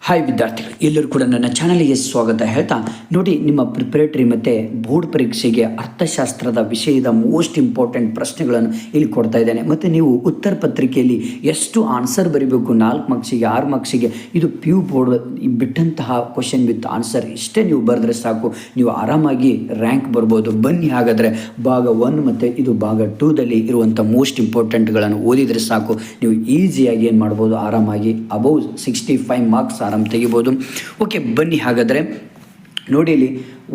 Hi ವಿದ್ಯಾರ್ಥಿಗಳು, ಎಲ್ಲರೂ ಕೂಡ ನನ್ನ ಚಾನಲ್ಗೆ ಸ್ವಾಗತ ಹೇಳ್ತಾ ನೋಡಿ, ನಿಮ್ಮ ಪ್ರಿಪರೇಟರಿ ಮತ್ತು ಬೋರ್ಡ್ ಪರೀಕ್ಷೆಗೆ ಅರ್ಥಶಾಸ್ತ್ರದ ವಿಷಯದ ಮೋಸ್ಟ್ ಇಂಪಾರ್ಟೆಂಟ್ ಪ್ರಶ್ನೆಗಳನ್ನು ಇಲ್ಲಿ ಕೊಡ್ತಾ ಇದ್ದೇನೆ. ಮತ್ತು ನೀವು ಉತ್ತರ ಪತ್ರಿಕೆಯಲ್ಲಿ ಎಷ್ಟು ಆನ್ಸರ್ ಬರೀಬೇಕು, 4 ಮಾರ್ಕ್ಸಿಗೆ 6 ಮಾರ್ಕ್ಸಿಗೆ, ಇದು PU ಬೋರ್ಡ್ ಬಿಟ್ಟಂತಹ ಕ್ವಶನ್ ವಿತ್ ಆನ್ಸರ್ ಇಷ್ಟೇ ನೀವು ಬರೆದ್ರೆ ಸಾಕು, ನೀವು ಆರಾಮಾಗಿ ರ್ಯಾಂಕ್ ಬರ್ಬೋದು. ಬನ್ನಿ ಹಾಗಾದರೆ ಭಾಗ 1 ಮತ್ತು ಇದು ಭಾಗ 2ದಲ್ಲಿ ಇರುವಂಥ ಮೋಸ್ಟ್ ಇಂಪಾರ್ಟೆಂಟ್ಗಳನ್ನು ಓದಿದರೆ ಸಾಕು, ನೀವು ಈಸಿಯಾಗಿ ಏನು ಮಾಡ್ಬೋದು, ಆರಾಮಾಗಿ ಅಬೌವ್ 65 ಮಾರ್ಕ್ಸ್ ಆರಾಮ್ ತೆಗಿಬೋದು. ಓಕೆ, ಬನ್ನಿ ಹಾಗಾದರೆ ನೋಡಿ. ಇಲ್ಲಿ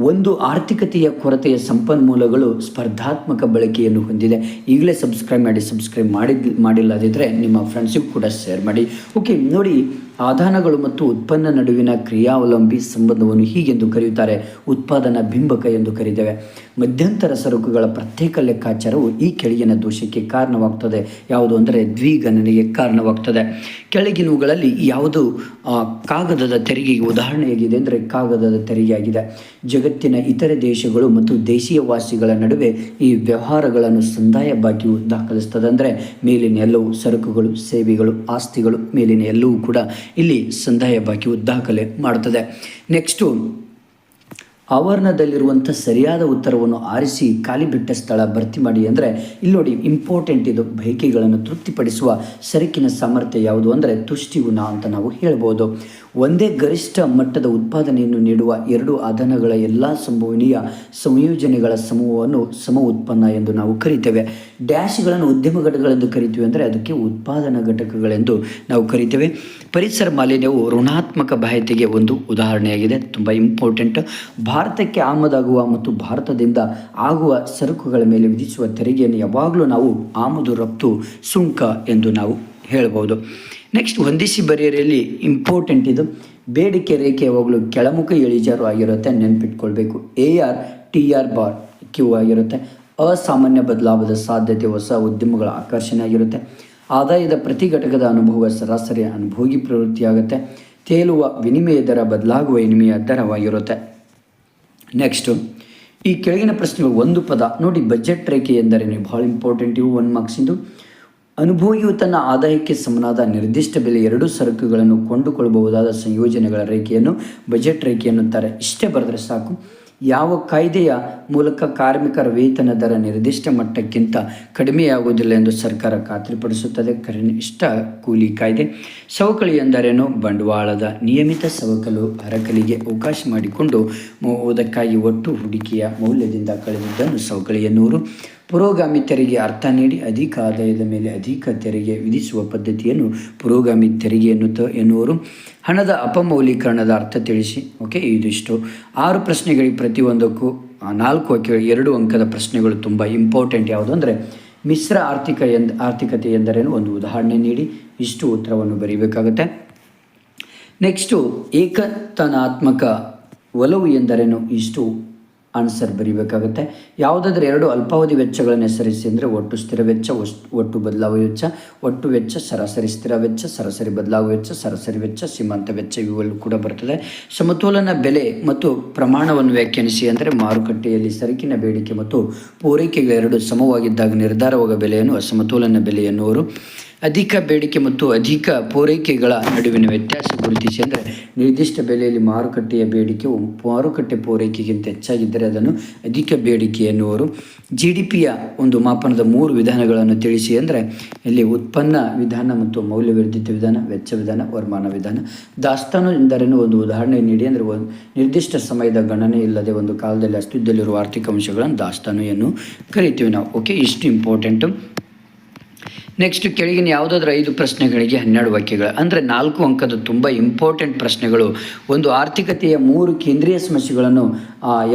ಒಂದು ಆರ್ಥಿಕತೆಯ ಕೊರತೆಯ ಸಂಪನ್ಮೂಲಗಳು ಸ್ಪರ್ಧಾತ್ಮಕ ಬಳಕೆಯನ್ನು ಹೊಂದಿದೆ. ಈಗಲೇ ಸಬ್ಸ್ಕ್ರೈಬ್ ಮಾಡಿಲ್ಲದಿದ್ದರೆ ನಿಮ್ಮ ಫ್ರೆಂಡ್ಸಿಗೂ ಕೂಡ ಶೇರ್ ಮಾಡಿ. ಓಕೆ ನೋಡಿ, ಆದಾನಗಳು ಮತ್ತು ಉತ್ಪನ್ನ ನಡುವಿನ ಕ್ರಿಯಾವಲಂಬಿ ಸಂಬಂಧವನ್ನು ಹೀಗೆಂದು ಕರೆಯುತ್ತಾರೆ, ಉತ್ಪಾದನಾ ಬಿಂಬಕ ಎಂದು ಕರೀತೇವೆ. ಮಧ್ಯಂತರ ಸರಕುಗಳ ಪ್ರತ್ಯೇಕ ಲೆಕ್ಕಾಚಾರವು ಈ ಕೆಳಗಿನ ದೋಷಕ್ಕೆ ಕಾರಣವಾಗ್ತದೆ. ಯಾವುದು ಅಂದರೆ ದ್ವಿಗಣನೆಗೆ ಕಾರಣವಾಗ್ತದೆ. ಕೆಳಗಿನವುಗಳಲ್ಲಿ ಯಾವುದು ಕಾಗದದ ತೆರಿಗೆಗೆ ಉದಾಹರಣೆಯಾಗಿದೆ ಅಂದರೆ ಕಾಗದದ ತೆರಿಗೆ ಆಗಿದೆ. ಜಗತ್ತಿನ ಇತರೆ ದೇಶಗಳು ಮತ್ತು ದೇಶೀಯ ವಾಸಿಗಳ ನಡುವೆ ಈ ವ್ಯವಹಾರಗಳನ್ನು ಸಂದಾಯ ಬಾಕಿಯು ದಾಖಲಿಸ್ತದೆ. ಅಂದರೆ ಮೇಲಿನ ಎಲ್ಲವೂ ಸರಕುಗಳು, ಸೇವೆಗಳು, ಆಸ್ತಿಗಳು, ಮೇಲಿನ ಎಲ್ಲವೂ ಕೂಡ ಇಲ್ಲಿ ಸಂದಾಯ ಬಾಕಿಯು ದಾಖಲೆ ಮಾಡುತ್ತದೆ. ನೆಕ್ಸ್ಟು, ಆವರಣದಲ್ಲಿರುವಂಥ ಸರಿಯಾದ ಉತ್ತರವನ್ನು ಆರಿಸಿ ಖಾಲಿ ಬಿಟ್ಟ ಸ್ಥಳ ಭರ್ತಿ ಮಾಡಿ. ಅಂದರೆ ಇಲ್ಲಿ ನೋಡಿ, ಇಂಪಾರ್ಟೆಂಟ್ ಇದು, ಬಯಕೆಗಳನ್ನು ತೃಪ್ತಿಪಡಿಸುವ ಸರಕಿನ ಸಾಮರ್ಥ್ಯ ಯಾವುದು ಅಂದರೆ ತುಷ್ಟಿಗುಣ ಅಂತ ನಾವು ಹೇಳ್ಬೋದು. ಒಂದೇ ಗರಿಷ್ಠ ಮಟ್ಟದ ಉತ್ಪಾದನೆಯನ್ನು ನೀಡುವ 2 ಆದಾನಗಳ ಎಲ್ಲ ಸಂಭವನೀಯ ಸಂಯೋಜನೆಗಳ ಸಮೂಹವನ್ನು ಸಮ ಉತ್ಪನ್ನ ಎಂದು ನಾವು ಕರಿತೇವೆ. ಡ್ಯಾಶ್ಗಳನ್ನು ಉದ್ಯಮ ಘಟಕಗಳೆಂದು ಕರಿತೀವಿ, ಅಂದರೆ ಅದಕ್ಕೆ ಉತ್ಪಾದನಾ ಘಟಕಗಳೆಂದು ನಾವು ಕರಿತೇವೆ. ಪರಿಸರ ಮಾಲಿನ್ಯವು ಋಣಾತ್ಮಕ ಬಾಧ್ಯತೆಗೆ ಒಂದು ಉದಾಹರಣೆಯಾಗಿದೆ, ತುಂಬ ಇಂಪಾರ್ಟೆಂಟ್. ಭಾರತಕ್ಕೆ ಆಮದಾಗುವ ಮತ್ತು ಭಾರತದಿಂದ ಆಗುವ ಸರಕುಗಳ ಮೇಲೆ ವಿಧಿಸುವ ತೆರಿಗೆಯನ್ನು ಯಾವಾಗಲೂ ನಾವು ಆಮದು ರಫ್ತು ಸುಂಕ ಎಂದು ನಾವು ಹೇಳ್ಬೋದು. ನೆಕ್ಸ್ಟ್, ಹೊಂದಿಸಿ ಬರೆಯರಲ್ಲಿ ಇಂಪಾರ್ಟೆಂಟ್ ಇದು, ಬೇಡಿಕೆ ರೇಖೆ ಯಾವಾಗಲೂ ಕೆಳಮುಖ ಇಳಿಜಾರು ಆಗಿರುತ್ತೆ, ನೆನ್ಪಿಟ್ಕೊಳ್ಬೇಕು. AR TR ಬಾರ್ Q ಆಗಿರುತ್ತೆ. ಅಸಾಮಾನ್ಯ ಬದಲಾವಣೆ ಸಾಧ್ಯತೆ ಹೊಸ ಉದ್ಯಮಗಳ ಆಕರ್ಷಣೆ ಆಗಿರುತ್ತೆ. ಆದಾಯದ ಪ್ರತಿ ಘಟಕದ ಅನುಭವ ಸರಾಸರಿ ಅನುಭೋಗಿ ಪ್ರವೃತ್ತಿಯಾಗುತ್ತೆ. ತೇಲುವ ವಿನಿಮಯ ದರ ಬದಲಾಗುವ ವಿನಿಮಯ ದರವಾಗಿರುತ್ತೆ. ನೆಕ್ಸ್ಟು, ಈ ಕೆಳಗಿನ ಪ್ರಶ್ನೆಗಳು ಒಂದು ಪದ ನೋಡಿ. ಬಜೆಟ್ ರೇಖೆ ಎಂದರೇನು, ಭಾಳ ಇಂಪಾರ್ಟೆಂಟ್ ಇವು, 1 ಮಾರ್ಕ್ಸಿಂದು. ಅನುಭೋಗಿಯು ತನ್ನ ಆದಾಯಕ್ಕೆ ಸಮನಾದ ನಿರ್ದಿಷ್ಟ ಬೆಲೆ 2 ಸರಕುಗಳನ್ನು ಕೊಂಡುಕೊಳ್ಳಬಹುದಾದ ಸಂಯೋಜನೆಗಳ ರೇಖೆಯನ್ನು ಬಜೆಟ್ ರೇಖೆ ಎನ್ನುತ್ತಾರೆ. ಇಷ್ಟೇ ಬರೆದ್ರೆ ಸಾಕು. ಯಾವ ಕಾಯ್ದೆಯ ಮೂಲಕ ಕಾರ್ಮಿಕರ ವೇತನ ದರ ನಿರ್ದಿಷ್ಟ ಮಟ್ಟಕ್ಕಿಂತ ಕಡಿಮೆಯಾಗುವುದಿಲ್ಲ ಎಂದು ಸರ್ಕಾರ ಖಾತ್ರಿಪಡಿಸುತ್ತದೆ? ಕನಿಷ್ಠ ಕೂಲಿ ಕಾಯ್ದೆ. ಸವಕಳಿ ಎಂದರೇನು? ಬಂಡವಾಳದ ನಿಯಮಿತ ಸವಕಲು, ಹರಕಲಿಗೆ ಅವಕಾಶ ಮಾಡಿಕೊಂಡು ಅದಕ್ಕಾಗಿ ಒಟ್ಟು ಹೂಡಿಕೆಯ ಮೌಲ್ಯದಿಂದ ಕಳೆದಿದ್ದನ್ನು ಸವಕಳಿ ಎನ್ನುವರು. ಪುರೋಗಾಮಿ ತೆರಿಗೆ ಅರ್ಥ ನೀಡಿ, ಅಧಿಕ ಆದಾಯದ ಮೇಲೆ ಅಧಿಕ ತೆರಿಗೆ ವಿಧಿಸುವ ಪದ್ಧತಿಯನ್ನು ಪುರೋಗಾಮಿ ತೆರಿಗೆ ಎನ್ನುವರು. ಹಣದ ಅಪಮೌಲ್ಯೀಕರಣದ ಅರ್ಥ ತಿಳಿಸಿ. ಓಕೆ, ಇದಿಷ್ಟು 6 ಪ್ರಶ್ನೆಗಳಿಗೆ ಪ್ರತಿಯೊಂದಕ್ಕೂ 4 2 ಅಂಕದ ಪ್ರಶ್ನೆಗಳು ತುಂಬ ಇಂಪಾರ್ಟೆಂಟ್. ಯಾವುದು ಅಂದರೆ ಮಿಶ್ರ ಆರ್ಥಿಕತೆ ಎಂದರೇನು, ಒಂದು ಉದಾಹರಣೆ ನೀಡಿ ಇಷ್ಟು ಉತ್ತರವನ್ನು ಬರೀಬೇಕಾಗುತ್ತೆ. ನೆಕ್ಸ್ಟು, ಏಕತನಾತ್ಮಕ ಒಲವು ಎಂದರೇನು, ಇಷ್ಟು ಆನ್ಸರ್ ಬರೀಬೇಕಾಗುತ್ತೆ. ಯಾವುದಾದ್ರೂ 2 ಅಲ್ಪಾವಧಿ ವೆಚ್ಚಗಳನ್ನು ಹೆಸರಿಸಿ ಅಂದರೆ ಒಟ್ಟು ಸ್ಥಿರ ವೆಚ್ಚ, ಒಟ್ಟು ಬದಲಾಗುವ ವೆಚ್ಚ, ಒಟ್ಟು ವೆಚ್ಚ, ಸರಾಸರಿ ಸ್ಥಿರ ವೆಚ್ಚ, ಸರಾಸರಿ ಬದಲಾಗುವ ವೆಚ್ಚ, ಸರಾಸರಿ ವೆಚ್ಚ, ಸೀಮಾಂತ ವೆಚ್ಚ, ಇವೆಲ್ಲವೂ ಕೂಡ ಬರ್ತದೆ. ಸಮತೋಲನ ಬೆಲೆ ಮತ್ತು ಪ್ರಮಾಣವನ್ನು ವ್ಯಾಖ್ಯಾನಿಸಿ ಅಂದರೆ ಮಾರುಕಟ್ಟೆಯಲ್ಲಿ ಸರಕಿನ ಬೇಡಿಕೆ ಮತ್ತು ಪೂರೈಕೆಗಳೆರಡು ಸಮವಾಗಿದ್ದಾಗ ನಿರ್ಧಾರವಾಗುವ ಬೆಲೆಯನ್ನು ಅಸಮತೋಲನ ಬೆಲೆ ಎನ್ನುವರು. ಅಧಿಕ ಬೇಡಿಕೆ ಮತ್ತು ಅಧಿಕ ಪೂರೈಕೆಗಳ ನಡುವಿನ ವ್ಯತ್ಯಾಸ ಗುರುತಿಸಿ ಅಂದರೆ ನಿರ್ದಿಷ್ಟ ಬೆಲೆಯಲ್ಲಿ ಮಾರುಕಟ್ಟೆಯ ಬೇಡಿಕೆಯು ಮಾರುಕಟ್ಟೆ ಪೂರೈಕೆಗಿಂತ ಹೆಚ್ಚಾಗಿದ್ದರೆ ಅದನ್ನು ಅಧಿಕ ಬೇಡಿಕೆ ಎನ್ನುವರು. GDPಯ ಒಂದು ಮಾಪನದ 3 ವಿಧಾನಗಳನ್ನು ತಿಳಿಸಿ ಅಂದರೆ ಇಲ್ಲಿ ಉತ್ಪನ್ನ ವಿಧಾನ ಮತ್ತು ಮೌಲ್ಯವರ್ಧಿತ ವಿಧಾನ, ವೆಚ್ಚ ವಿಧಾನ, ವರಮಾನ ವಿಧಾನ. ದಾಸ್ತಾನು ಎಂದರೇನು, ಒಂದು ಉದಾಹರಣೆ ನೀಡಿ ಅಂದರೆ ಒಂದು ನಿರ್ದಿಷ್ಟ ಸಮಯದ ಗಣನೆ ಇಲ್ಲದೆ ಒಂದು ಕಾಲದಲ್ಲಿ ಅಸ್ತಿತ್ವದಲ್ಲಿರುವ ಆರ್ಥಿಕ ಅಂಶಗಳನ್ನು ದಾಸ್ತಾನು ಎಂದು ಕರಿತೀವಿ ನಾವು. ಓಕೆ, ಇಷ್ಟು ಇಂಪಾರ್ಟೆಂಟು. ನೆಕ್ಸ್ಟ್, ಕೆಳಗಿನ ಯಾವುದಾದ್ರೂ 5 ಪ್ರಶ್ನೆಗಳಿಗೆ 12 ವಾಕ್ಯಗಳು ಅಂದರೆ 4 ಅಂಕದ ತುಂಬ ಇಂಪಾರ್ಟೆಂಟ್ ಪ್ರಶ್ನೆಗಳು. ಒಂದು ಆರ್ಥಿಕತೆಯ 3 ಕೇಂದ್ರೀಯ ಸಮಸ್ಯೆಗಳನ್ನು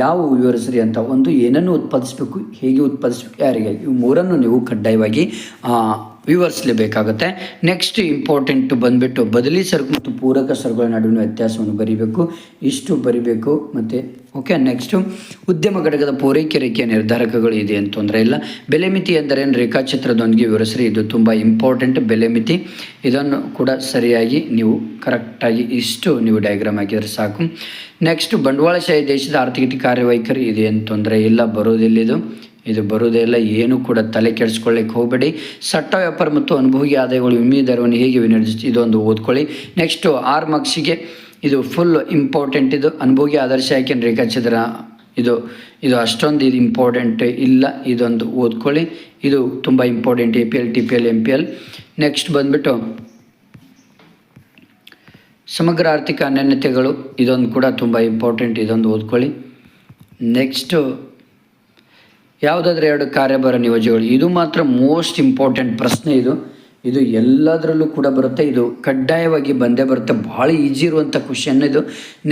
ಯಾವುವು ವಿವರಿಸ್ರಿ ಅಂತ. ಒಂದು, ಏನನ್ನು ಉತ್ಪಾದಿಸಬೇಕು, ಹೇಗೆ ಉತ್ಪಾದಿಸಬೇಕು, ಯಾರಿಗೆ, ಇವು 3 ನೀವು ಕಡ್ಡಾಯವಾಗಿ ವಿವರಿಸಲೇಬೇಕಾಗುತ್ತೆ. ನೆಕ್ಸ್ಟ್ ಇಂಪಾರ್ಟೆಂಟ್ ಬಂದುಬಿಟ್ಟು ಬದಲಿ ಸರಕು ಮತ್ತು ಪೂರಕ ಸರಕುಗಳ ನಡುವಿನ ವ್ಯತ್ಯಾಸವನ್ನು ಬರೀಬೇಕು, ಇಷ್ಟು ಬರೀಬೇಕು. ಮತ್ತು ಓಕೆ, ನೆಕ್ಸ್ಟು ಉದ್ಯಮ ಘಟಕದ ಪೂರೈಕೆ ರೇಖೆಯ ನಿರ್ಧಾರಕಗಳು ಇದೆ ಅಂತ ತೊಂದರೆ ಇಲ್ಲ. ಬೆಲೆ ಮಿತಿ ಎಂದರೇನು, ರೇಖಾಚಿತ್ರದೊಂದಿಗೆ ವಿವರಿಸ್ರಿ, ಇದು ತುಂಬ ಇಂಪಾರ್ಟೆಂಟ್. ಬೆಲೆ ಮಿತಿ ಇದನ್ನು ಕೂಡ ಸರಿಯಾಗಿ ನೀವು ಕರೆಕ್ಟಾಗಿ ಇಷ್ಟು ನೀವು ಡಯಾಗ್ರಾಮ್ ಹಾಕಿದರೆ ಸಾಕು. ನೆಕ್ಸ್ಟು ಬಂಡವಾಳಶಾಹಿ ದೇಶದ ಆರ್ಥಿಕತೆ ಕಾರ್ಯವೈಖರಿ ಇದೆ ಅಂತ ತೊಂದರೆ ಇಲ್ಲ, ಬರೋದಿಲ್ಲ ಇದು ಬರುವುದೇ ಇಲ್ಲ, ಏನು ಕೂಡ ತಲೆ ಕೆಡಿಸ್ಕೊಳ್ಳಿಕ್ಕೆ ಹೋಗಬೇಡಿ. ಸಟ್ಟ ವ್ಯಾಪಾರ ಮತ್ತು ಅನುಭೋಗಿ ಆದಾಯಗಳು ವಿಮೆ ದರವನ್ನು ಹೇಗೆ ವಿನಿಯೋಗಿಸಿ ಇದೊಂದು ಓದ್ಕೊಳ್ಳಿ. ನೆಕ್ಸ್ಟು 6 ಮಾರ್ಕ್ಸಿಗೆ ಇದು ಫುಲ್ ಇಂಪಾರ್ಟೆಂಟ್. ಇದು ಅನುಭೋಗಿ ಆದರ್ಶ ಆಯ್ಕೆ ರೇಖಾಚಿತ್ರ ಇದು ಅಷ್ಟೊಂದು ಇದು ಇಂಪಾರ್ಟೆಂಟ್ ಇಲ್ಲ. ಇದೊಂದು ಓದ್ಕೊಳ್ಳಿ, ಇದು ತುಂಬ important. APL TPL MPL. Next ಬಂದುಬಿಟ್ಟು ಸಮಗ್ರ ಆರ್ಥಿಕ ಅನ್ಯೋನ್ಯತೆಗಳು, ಇದೊಂದು ಕೂಡ ತುಂಬ ಇಂಪಾರ್ಟೆಂಟ್. ಇದೊಂದು ಓದ್ಕೊಳ್ಳಿ. ನೆಕ್ಸ್ಟು ಯಾವುದಾದ್ರೂ 2 ಕಾರ್ಯಭಾರ ನಿಯೋಜನೆಗಳು, ಇದು ಮಾತ್ರ ಮೋಸ್ಟ್ ಇಂಪಾರ್ಟೆಂಟ್ ಪ್ರಶ್ನೆ. ಇದು ಎಲ್ಲದರಲ್ಲೂ ಕೂಡ ಬರುತ್ತೆ. ಇದು ಕಡ್ಡಾಯವಾಗಿ ಬಂದೇ ಬರುತ್ತೆ. ಭಾಳ ಈಜಿ ಇರುವಂಥ ಕ್ವಶನ್ ಇದು.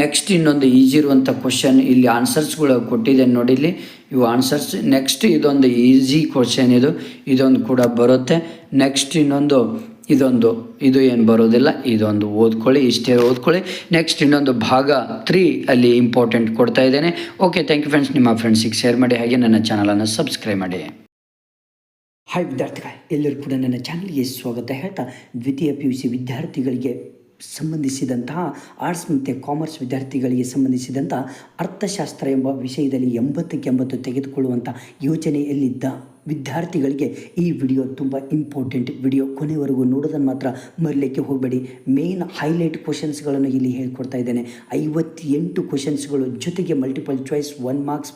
ನೆಕ್ಸ್ಟ್ ಇನ್ನೊಂದು ಈಜಿ ಇರುವಂಥ ಕ್ವಶನ್, ಇಲ್ಲಿ ಆನ್ಸರ್ಸ್ಗಳು ಕೊಟ್ಟಿದ್ದೇನೆ ನೋಡಿ, ಇಲ್ಲಿ ಇವು ಆನ್ಸರ್ಸ್. ನೆಕ್ಸ್ಟ್ ಇದೊಂದು ಈಸಿ ಕ್ವಶನ್, ಇದೊಂದು ಕೂಡ ಬರುತ್ತೆ. ನೆಕ್ಸ್ಟ್ ಇನ್ನೊಂದು ಇದು ಏನು ಬರೋದಿಲ್ಲ, ಇದೊಂದು ಓದ್ಕೊಳ್ಳಿ, ಇಷ್ಟೇ ಓದ್ಕೊಳ್ಳಿ. ನೆಕ್ಸ್ಟ್ ಇನ್ನೊಂದು ಭಾಗ 3 ಅಲ್ಲಿ ಇಂಪಾರ್ಟೆಂಟ್ ಕೊಡ್ತಾ ಇದ್ದೇನೆ. Okay, thank you friends. ನಿಮ್ಮ ಫ್ರೆಂಡ್ಸಿಗೆ ಶೇರ್ ಮಾಡಿ, ಹಾಗೆ ನನ್ನ ಚಾನಲನ್ನು ಸಬ್ಸ್ಕ್ರೈಬ್ ಮಾಡಿ. ಹಾಯ್ ವಿದ್ಯಾರ್ಥಿಗಳೇ, ಎಲ್ಲರೂ ಕೂಡ ನನ್ನ ಚಾನಲ್ಗೆ ಸ್ವಾಗತ ಹೇಳ್ತಾ, ದ್ವಿತೀಯ PUC ವಿದ್ಯಾರ್ಥಿಗಳಿಗೆ ಸಂಬಂಧಿಸಿದಂತಹ ಆರ್ಟ್ಸ್ ಮತ್ತು ಕಾಮರ್ಸ್ ವಿದ್ಯಾರ್ಥಿಗಳಿಗೆ ಸಂಬಂಧಿಸಿದಂಥ ಅರ್ಥಶಾಸ್ತ್ರ ಎಂಬ ವಿಷಯದಲ್ಲಿ 80ಕ್ಕೆ 80 ತೆಗೆದುಕೊಳ್ಳುವಂಥ ಯೋಚನೆಯಲ್ಲಿದ್ದ ವಿದ್ಯಾರ್ಥಿಗಳಿಗೆ ಈ ವಿಡಿಯೋ ತುಂಬ ಇಂಪಾರ್ಟೆಂಟ್ ವಿಡಿಯೋ. ಕೊನೆವರೆಗೂ ನೋಡೋದನ್ನು ಮಾತ್ರ ಮರಲಿಕ್ಕೆ ಹೋಗಬೇಡಿ. ಮೇನ್ ಹೈಲೈಟ್ ಕ್ವಶನ್ಸ್ಗಳನ್ನು ಇಲ್ಲಿ ಹೇಳ್ಕೊಡ್ತಾ ಇದ್ದೇನೆ. 58 ಕ್ವಶನ್ಸ್ಗಳು ಜೊತೆಗೆ multiple choice 1 marks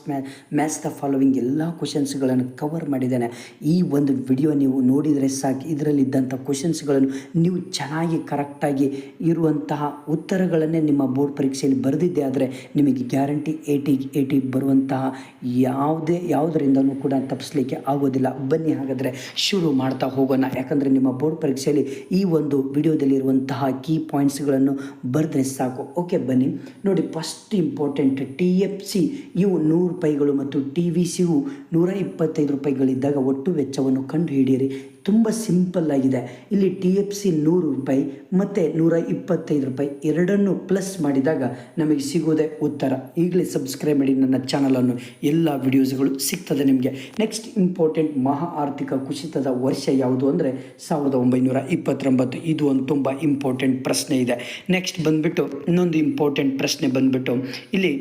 match the following ಎಲ್ಲ ಕ್ವಶನ್ಸ್ಗಳನ್ನು ಕವರ್ ಮಾಡಿದ್ದೇನೆ. ಈ ಒಂದು ವಿಡಿಯೋ ನೀವು ನೋಡಿದರೆ ಸಾಕು, ಇದರಲ್ಲಿದ್ದಂಥ ಕ್ವಶನ್ಸ್ಗಳನ್ನು ನೀವು ಚೆನ್ನಾಗಿ ಕರೆಕ್ಟಾಗಿ ಇರುವಂತಹ ಉತ್ತರಗಳನ್ನೇ ನಿಮ್ಮ ಬೋರ್ಡ್ ಪರೀಕ್ಷೆಯಲ್ಲಿ ಬರೆದಿದ್ದೆ ಆದರೆ ನಿಮಗೆ ಗ್ಯಾರಂಟಿ 80 ಬರುವಂತಹ ಯಾವುದರಿಂದಲೂ ಕೂಡ ತಪ್ಪಿಸಲಿಕ್ಕೆ ಆಗೋದಿಲ್ಲ. ಬನ್ನಿ ಹಾಗಾದರೆ ಶುರು ಮಾಡ್ತಾ ಹೋಗೋಣ. ಯಾಕಂದರೆ ನಿಮ್ಮ ಬೋರ್ಡ್ ಪರೀಕ್ಷೆಯಲ್ಲಿ ಈ ಒಂದು ವಿಡಿಯೋದಲ್ಲಿರುವಂತಹ ಕೀ ಪಾಯಿಂಟ್ಸ್ಗಳನ್ನು ಬರೆದ್ರೆ ಸಾಕು. ಓಕೆ, ಬನ್ನಿ ನೋಡಿ. ಫಸ್ಟ್ ಇಂಪಾರ್ಟೆಂಟ್, TFC ಇವು 100 ರೂಪಾಯಿಗಳು ಮತ್ತು TVCಯು 125 ರೂಪಾಯಿಗಳಿದ್ದಾಗ ಒಟ್ಟು ವೆಚ್ಚವನ್ನು ಕಂಡುಹಿಡಿಯಿರಿ. ತುಂಬ ಸಿಂಪಲ್ ಆಗಿದೆ. ಇಲ್ಲಿ TFC 100 ರೂಪಾಯಿ ಮತ್ತು 125 ರೂಪಾಯಿ ಎರಡನ್ನು ಪ್ಲಸ್ ಮಾಡಿದಾಗ ನಮಗೆ ಸಿಗೋದೇ ಉತ್ತರ. ಈಗಲೇ ಸಬ್ಸ್ಕ್ರೈಬ್ ಮಾಡಿ ನನ್ನ ಚಾನಲನ್ನು, ಎಲ್ಲ ವಿಡಿಯೋಸ್ಗಳು ಸಿಗ್ತದೆ ನಿಮಗೆ. ನೆಕ್ಸ್ಟ್ ಇಂಪಾರ್ಟೆಂಟ್, ಮಹಾ ಆರ್ಥಿಕ ಕುಸಿತದ ವರ್ಷ ಯಾವುದು ಅಂದರೆ 1929. ಇದು ಒಂದು ತುಂಬ ಇಂಪಾರ್ಟೆಂಟ್ ಪ್ರಶ್ನೆ ಇದೆ. ನೆಕ್ಸ್ಟ್ ಬಂದುಬಿಟ್ಟು ಇನ್ನೊಂದು ಇಂಪಾರ್ಟೆಂಟ್ ಪ್ರಶ್ನೆ ಬಂದುಬಿಟ್ಟು ಇಲ್ಲಿ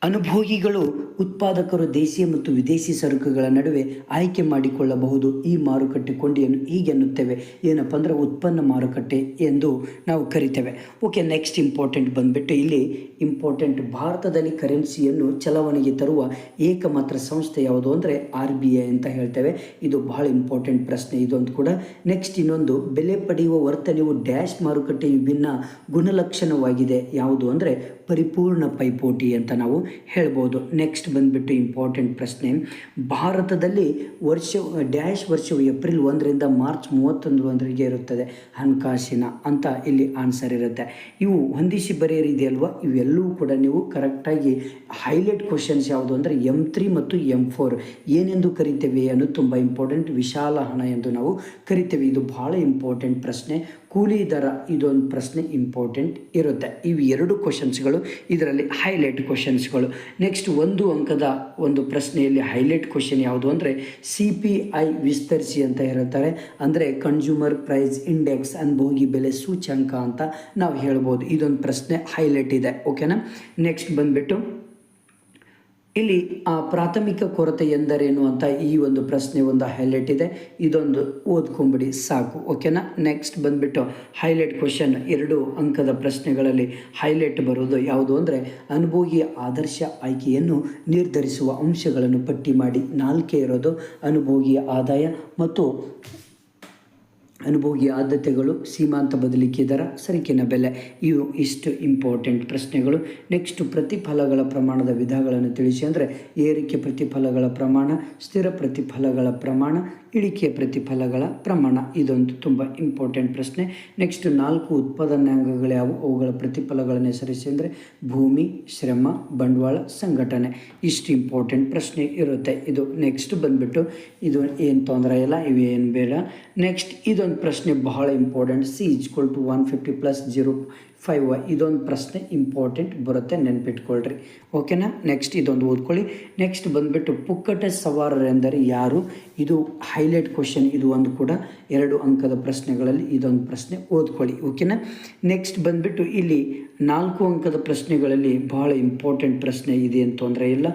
ಅನುಭೋಗಿಗಳು ಉತ್ಪಾದಕರು ದೇಶೀಯ ಮತ್ತು ವಿದೇಶಿ ಸರಕುಗಳ ನಡುವೆ ಆಯ್ಕೆ ಮಾಡಿಕೊಳ್ಳಬಹುದು. ಈ ಮಾರುಕಟ್ಟೆ ಕೊಂಡಿಯನ್ನು ಹೀಗೆನ್ನುತ್ತೇವೆ. ಏನಪ್ಪ ಅಂದರೆ ಉತ್ಪನ್ನ ಮಾರುಕಟ್ಟೆ ಎಂದು ನಾವು ಕರಿತೇವೆ. ಓಕೆ, ನೆಕ್ಸ್ಟ್ ಇಂಪಾರ್ಟೆಂಟ್ ಬಂದುಬಿಟ್ಟು ಇಲ್ಲಿ ಇಂಪಾರ್ಟೆಂಟ್, ಭಾರತದಲ್ಲಿ ಕರೆನ್ಸಿಯನ್ನು ಚಲಾವಣೆಗೆ ತರುವ ಏಕಮಾತ್ರ ಸಂಸ್ಥೆ ಯಾವುದು ಅಂದರೆ RBI ಅಂತ ಹೇಳ್ತೇವೆ. ಇದು ಬಹಳ ಇಂಪಾರ್ಟೆಂಟ್ ಪ್ರಶ್ನೆ, ಇದೊಂದು ಕೂಡ. ನೆಕ್ಸ್ಟ್ ಇನ್ನೊಂದು, ಬೆಲೆ ಪಡೆಯುವ ವರ್ತನೆಯು ಡ್ಯಾಶ್ ಮಾರುಕಟ್ಟೆಯ ವಿಭಿನ್ನ ಗುಣಲಕ್ಷಣವಾಗಿದೆ. ಯಾವುದು ಅಂದರೆ ಪರಿಪೂರ್ಣ ಪೈಪೋಟಿ ಅಂತ ನಾವು ಹೇಳ್ಬೋದು. ನೆಕ್ಸ್ಟ್ ಬಂದುಬಿಟ್ಟು ಇಂಪಾರ್ಟೆಂಟ್ ಪ್ರಶ್ನೆ, ಭಾರತದಲ್ಲಿ ವರ್ಷವು ಏಪ್ರಿಲ್ 1ರಿಂದ ಮಾರ್ಚ್ 31 ಇರುತ್ತದೆ. ಹಣಕಾಸಿನ ಅಂತ ಇಲ್ಲಿ ಆನ್ಸರ್ ಇರುತ್ತೆ. ಇವು ಹೊಂದಿಸಿ ಬರೆಯರಿದೆಯಲ್ವ, ಇವೆಲ್ಲವೂ ಕೂಡ ನೀವು ಕರೆಕ್ಟಾಗಿ ಹೈಲೈಟ್ ಕ್ವಶನ್ಸ್ ಯಾವುದು ಅಂದರೆ M3 ಮತ್ತು M4 ಏನೆಂದು ಕರಿತೇವೆ ಅನ್ನೋದು ತುಂಬ ಇಂಪಾರ್ಟೆಂಟ್. ವಿಶಾಲ ಹಣ ಎಂದು ನಾವು ಕರಿತೇವೆ. ಇದು ಭಾಳ ಇಂಪಾರ್ಟೆಂಟ್ ಪ್ರಶ್ನೆ. ಕೂಲಿ ದರ, ಇದೊಂದು ಪ್ರಶ್ನೆ ಇಂಪಾರ್ಟೆಂಟ್ ಇರುತ್ತೆ. ಇವು 2 ಕ್ವಶನ್ಸ್ಗಳು ಇದರಲ್ಲಿ ಹೈಲೈಟ್ ಕ್ವಶನ್ಸ್ಗಳು. ನೆಕ್ಸ್ಟ್ 1 ಅಂಕದ ಒಂದು ಪ್ರಶ್ನೆಯಲ್ಲಿ ಹೈಲೈಟ್ ಕ್ವಶನ್ ಯಾವುದು ಅಂದರೆ CPI ವಿಸ್ತರಿಸಿ ಅಂತ ಹೇಳ್ತಾರೆ. ಅಂದರೆ ಕನ್ಸ್ಯೂಮರ್ ಪ್ರೈಸ್ ಇಂಡೆಕ್ಸ್, ಅನುಭೋಗಿ ಬೆಲೆ ಸೂಚ್ಯಂಕ ಅಂತ ನಾವು ಹೇಳ್ಬೋದು. ಇದೊಂದು ಪ್ರಶ್ನೆ ಹೈಲೈಟ್ ಇದೆ. ಓಕೆನಾ. ನೆಕ್ಸ್ಟ್ ಬಂದುಬಿಟ್ಟು ಇಲ್ಲಿ ಪ್ರಾಥಮಿಕ ಕೊರತೆ ಎಂದರೇನು ಅಂತ ಈ ಒಂದು ಪ್ರಶ್ನೆ ಒಂದು ಹೈಲೈಟ್ ಇದೆ. ಇದೊಂದು ಓದ್ಕೊಂಬಿಡಿ ಸಾಕು. ಓಕೆನಾ. ನೆಕ್ಸ್ಟ್ ಬಂದುಬಿಟ್ಟು ಹೈಲೈಟ್ ಕ್ವಶನ್, 2 ಅಂಕದ ಪ್ರಶ್ನೆಗಳಲ್ಲಿ ಹೈಲೈಟ್ ಬರೋದು ಯಾವುದು ಅಂದರೆ ಅನುಭೋಗಿ ಆದರ್ಶ ಆಯ್ಕೆಯನ್ನು ನಿರ್ಧರಿಸುವ ಅಂಶಗಳನ್ನು ಪಟ್ಟಿ ಮಾಡಿ. 4 ಇರೋದು ಅನುಭೋಗಿ ಆದಾಯ ಮತ್ತು ಅನುಭೋಗಿ ಆದ್ಯತೆಗಳು, ಸೀಮಾಂತ ಬದಲಿಕೆ ದರ, ಸರಕಿನ ಬೆಲೆ. ಇವು ಇಷ್ಟು ಇಂಪಾರ್ಟೆಂಟ್ ಪ್ರಶ್ನೆಗಳು. ನೆಕ್ಸ್ಟ್ ಪ್ರತಿಫಲಗಳ ಪ್ರಮಾಣದ ವಿಧಗಳನ್ನು ತಿಳಿಸಿ ಅಂದರೆ ಏರಿಕೆ ಪ್ರತಿಫಲಗಳ ಪ್ರಮಾಣ, ಸ್ಥಿರ ಪ್ರತಿಫಲಗಳ ಪ್ರಮಾಣ, ಇಳಿಕೆಯ ಪ್ರತಿಫಲಗಳ ಪ್ರಮಾಣ. ಇದೊಂದು ತುಂಬ ಇಂಪಾರ್ಟೆಂಟ್ ಪ್ರಶ್ನೆ. ನೆಕ್ಸ್ಟ್ 4 ಉತ್ಪಾದನಾಂಗಗಳು ಯಾವುವು, ಅವುಗಳ ಪ್ರತಿಫಲಗಳನ್ನು ಹೆಸರಿಸಿ ಅಂದರೆ ಭೂಮಿ, ಶ್ರಮ, ಬಂಡವಾಳ, ಸಂಘಟನೆ. ಇಷ್ಟು ಇಂಪಾರ್ಟೆಂಟ್ ಪ್ರಶ್ನೆ ಇರುತ್ತೆ ಇದು. ನೆಕ್ಸ್ಟ್ ಬಂದುಬಿಟ್ಟು ಇದು ಏನು ತೊಂದರೆ ಇಲ್ಲ, ಇವೇನು ಬೇಡ. ನೆಕ್ಸ್ಟ್ ಇದೊಂದು ಪ್ರಶ್ನೆ ಬಹಳ ಇಂಪಾರ್ಟೆಂಟ್, C = 150 + 0.5. ಇದೊಂದು ಪ್ರಶ್ನೆ ಇಂಪಾರ್ಟೆಂಟ್ ಬರುತ್ತೆ, ನೆನ್ಪಿಟ್ಕೊಳ್ರಿ. ಓಕೆನಾ. ನೆಕ್ಸ್ಟ್ ಇದೊಂದು ಓದ್ಕೊಳ್ಳಿ. ನೆಕ್ಸ್ಟ್ ಬಂದುಬಿಟ್ಟು ಪುಕ್ಕಟ ಸವಾರರೆಂದರೆ ಯಾರು, ಇದು ಹೈಲೈಟ್ ಕ್ವಶನ್, ಇದು ಒಂದು ಕೂಡ 2 ಅಂಕದ ಪ್ರಶ್ನೆಗಳಲ್ಲಿ ಇದೊಂದು ಪ್ರಶ್ನೆ ಓದ್ಕೊಳ್ಳಿ. ಓಕೆನಾ. ನೆಕ್ಸ್ಟ್ ಬಂದುಬಿಟ್ಟು ಇಲ್ಲಿ 4 ಅಂಕದ ಪ್ರಶ್ನೆಗಳಲ್ಲಿ ಬಹಳ ಇಂಪಾರ್ಟೆಂಟ್ ಪ್ರಶ್ನೆ ಇದೆ ಅಂತ ತೊಂದರೆ ಇಲ್ಲ.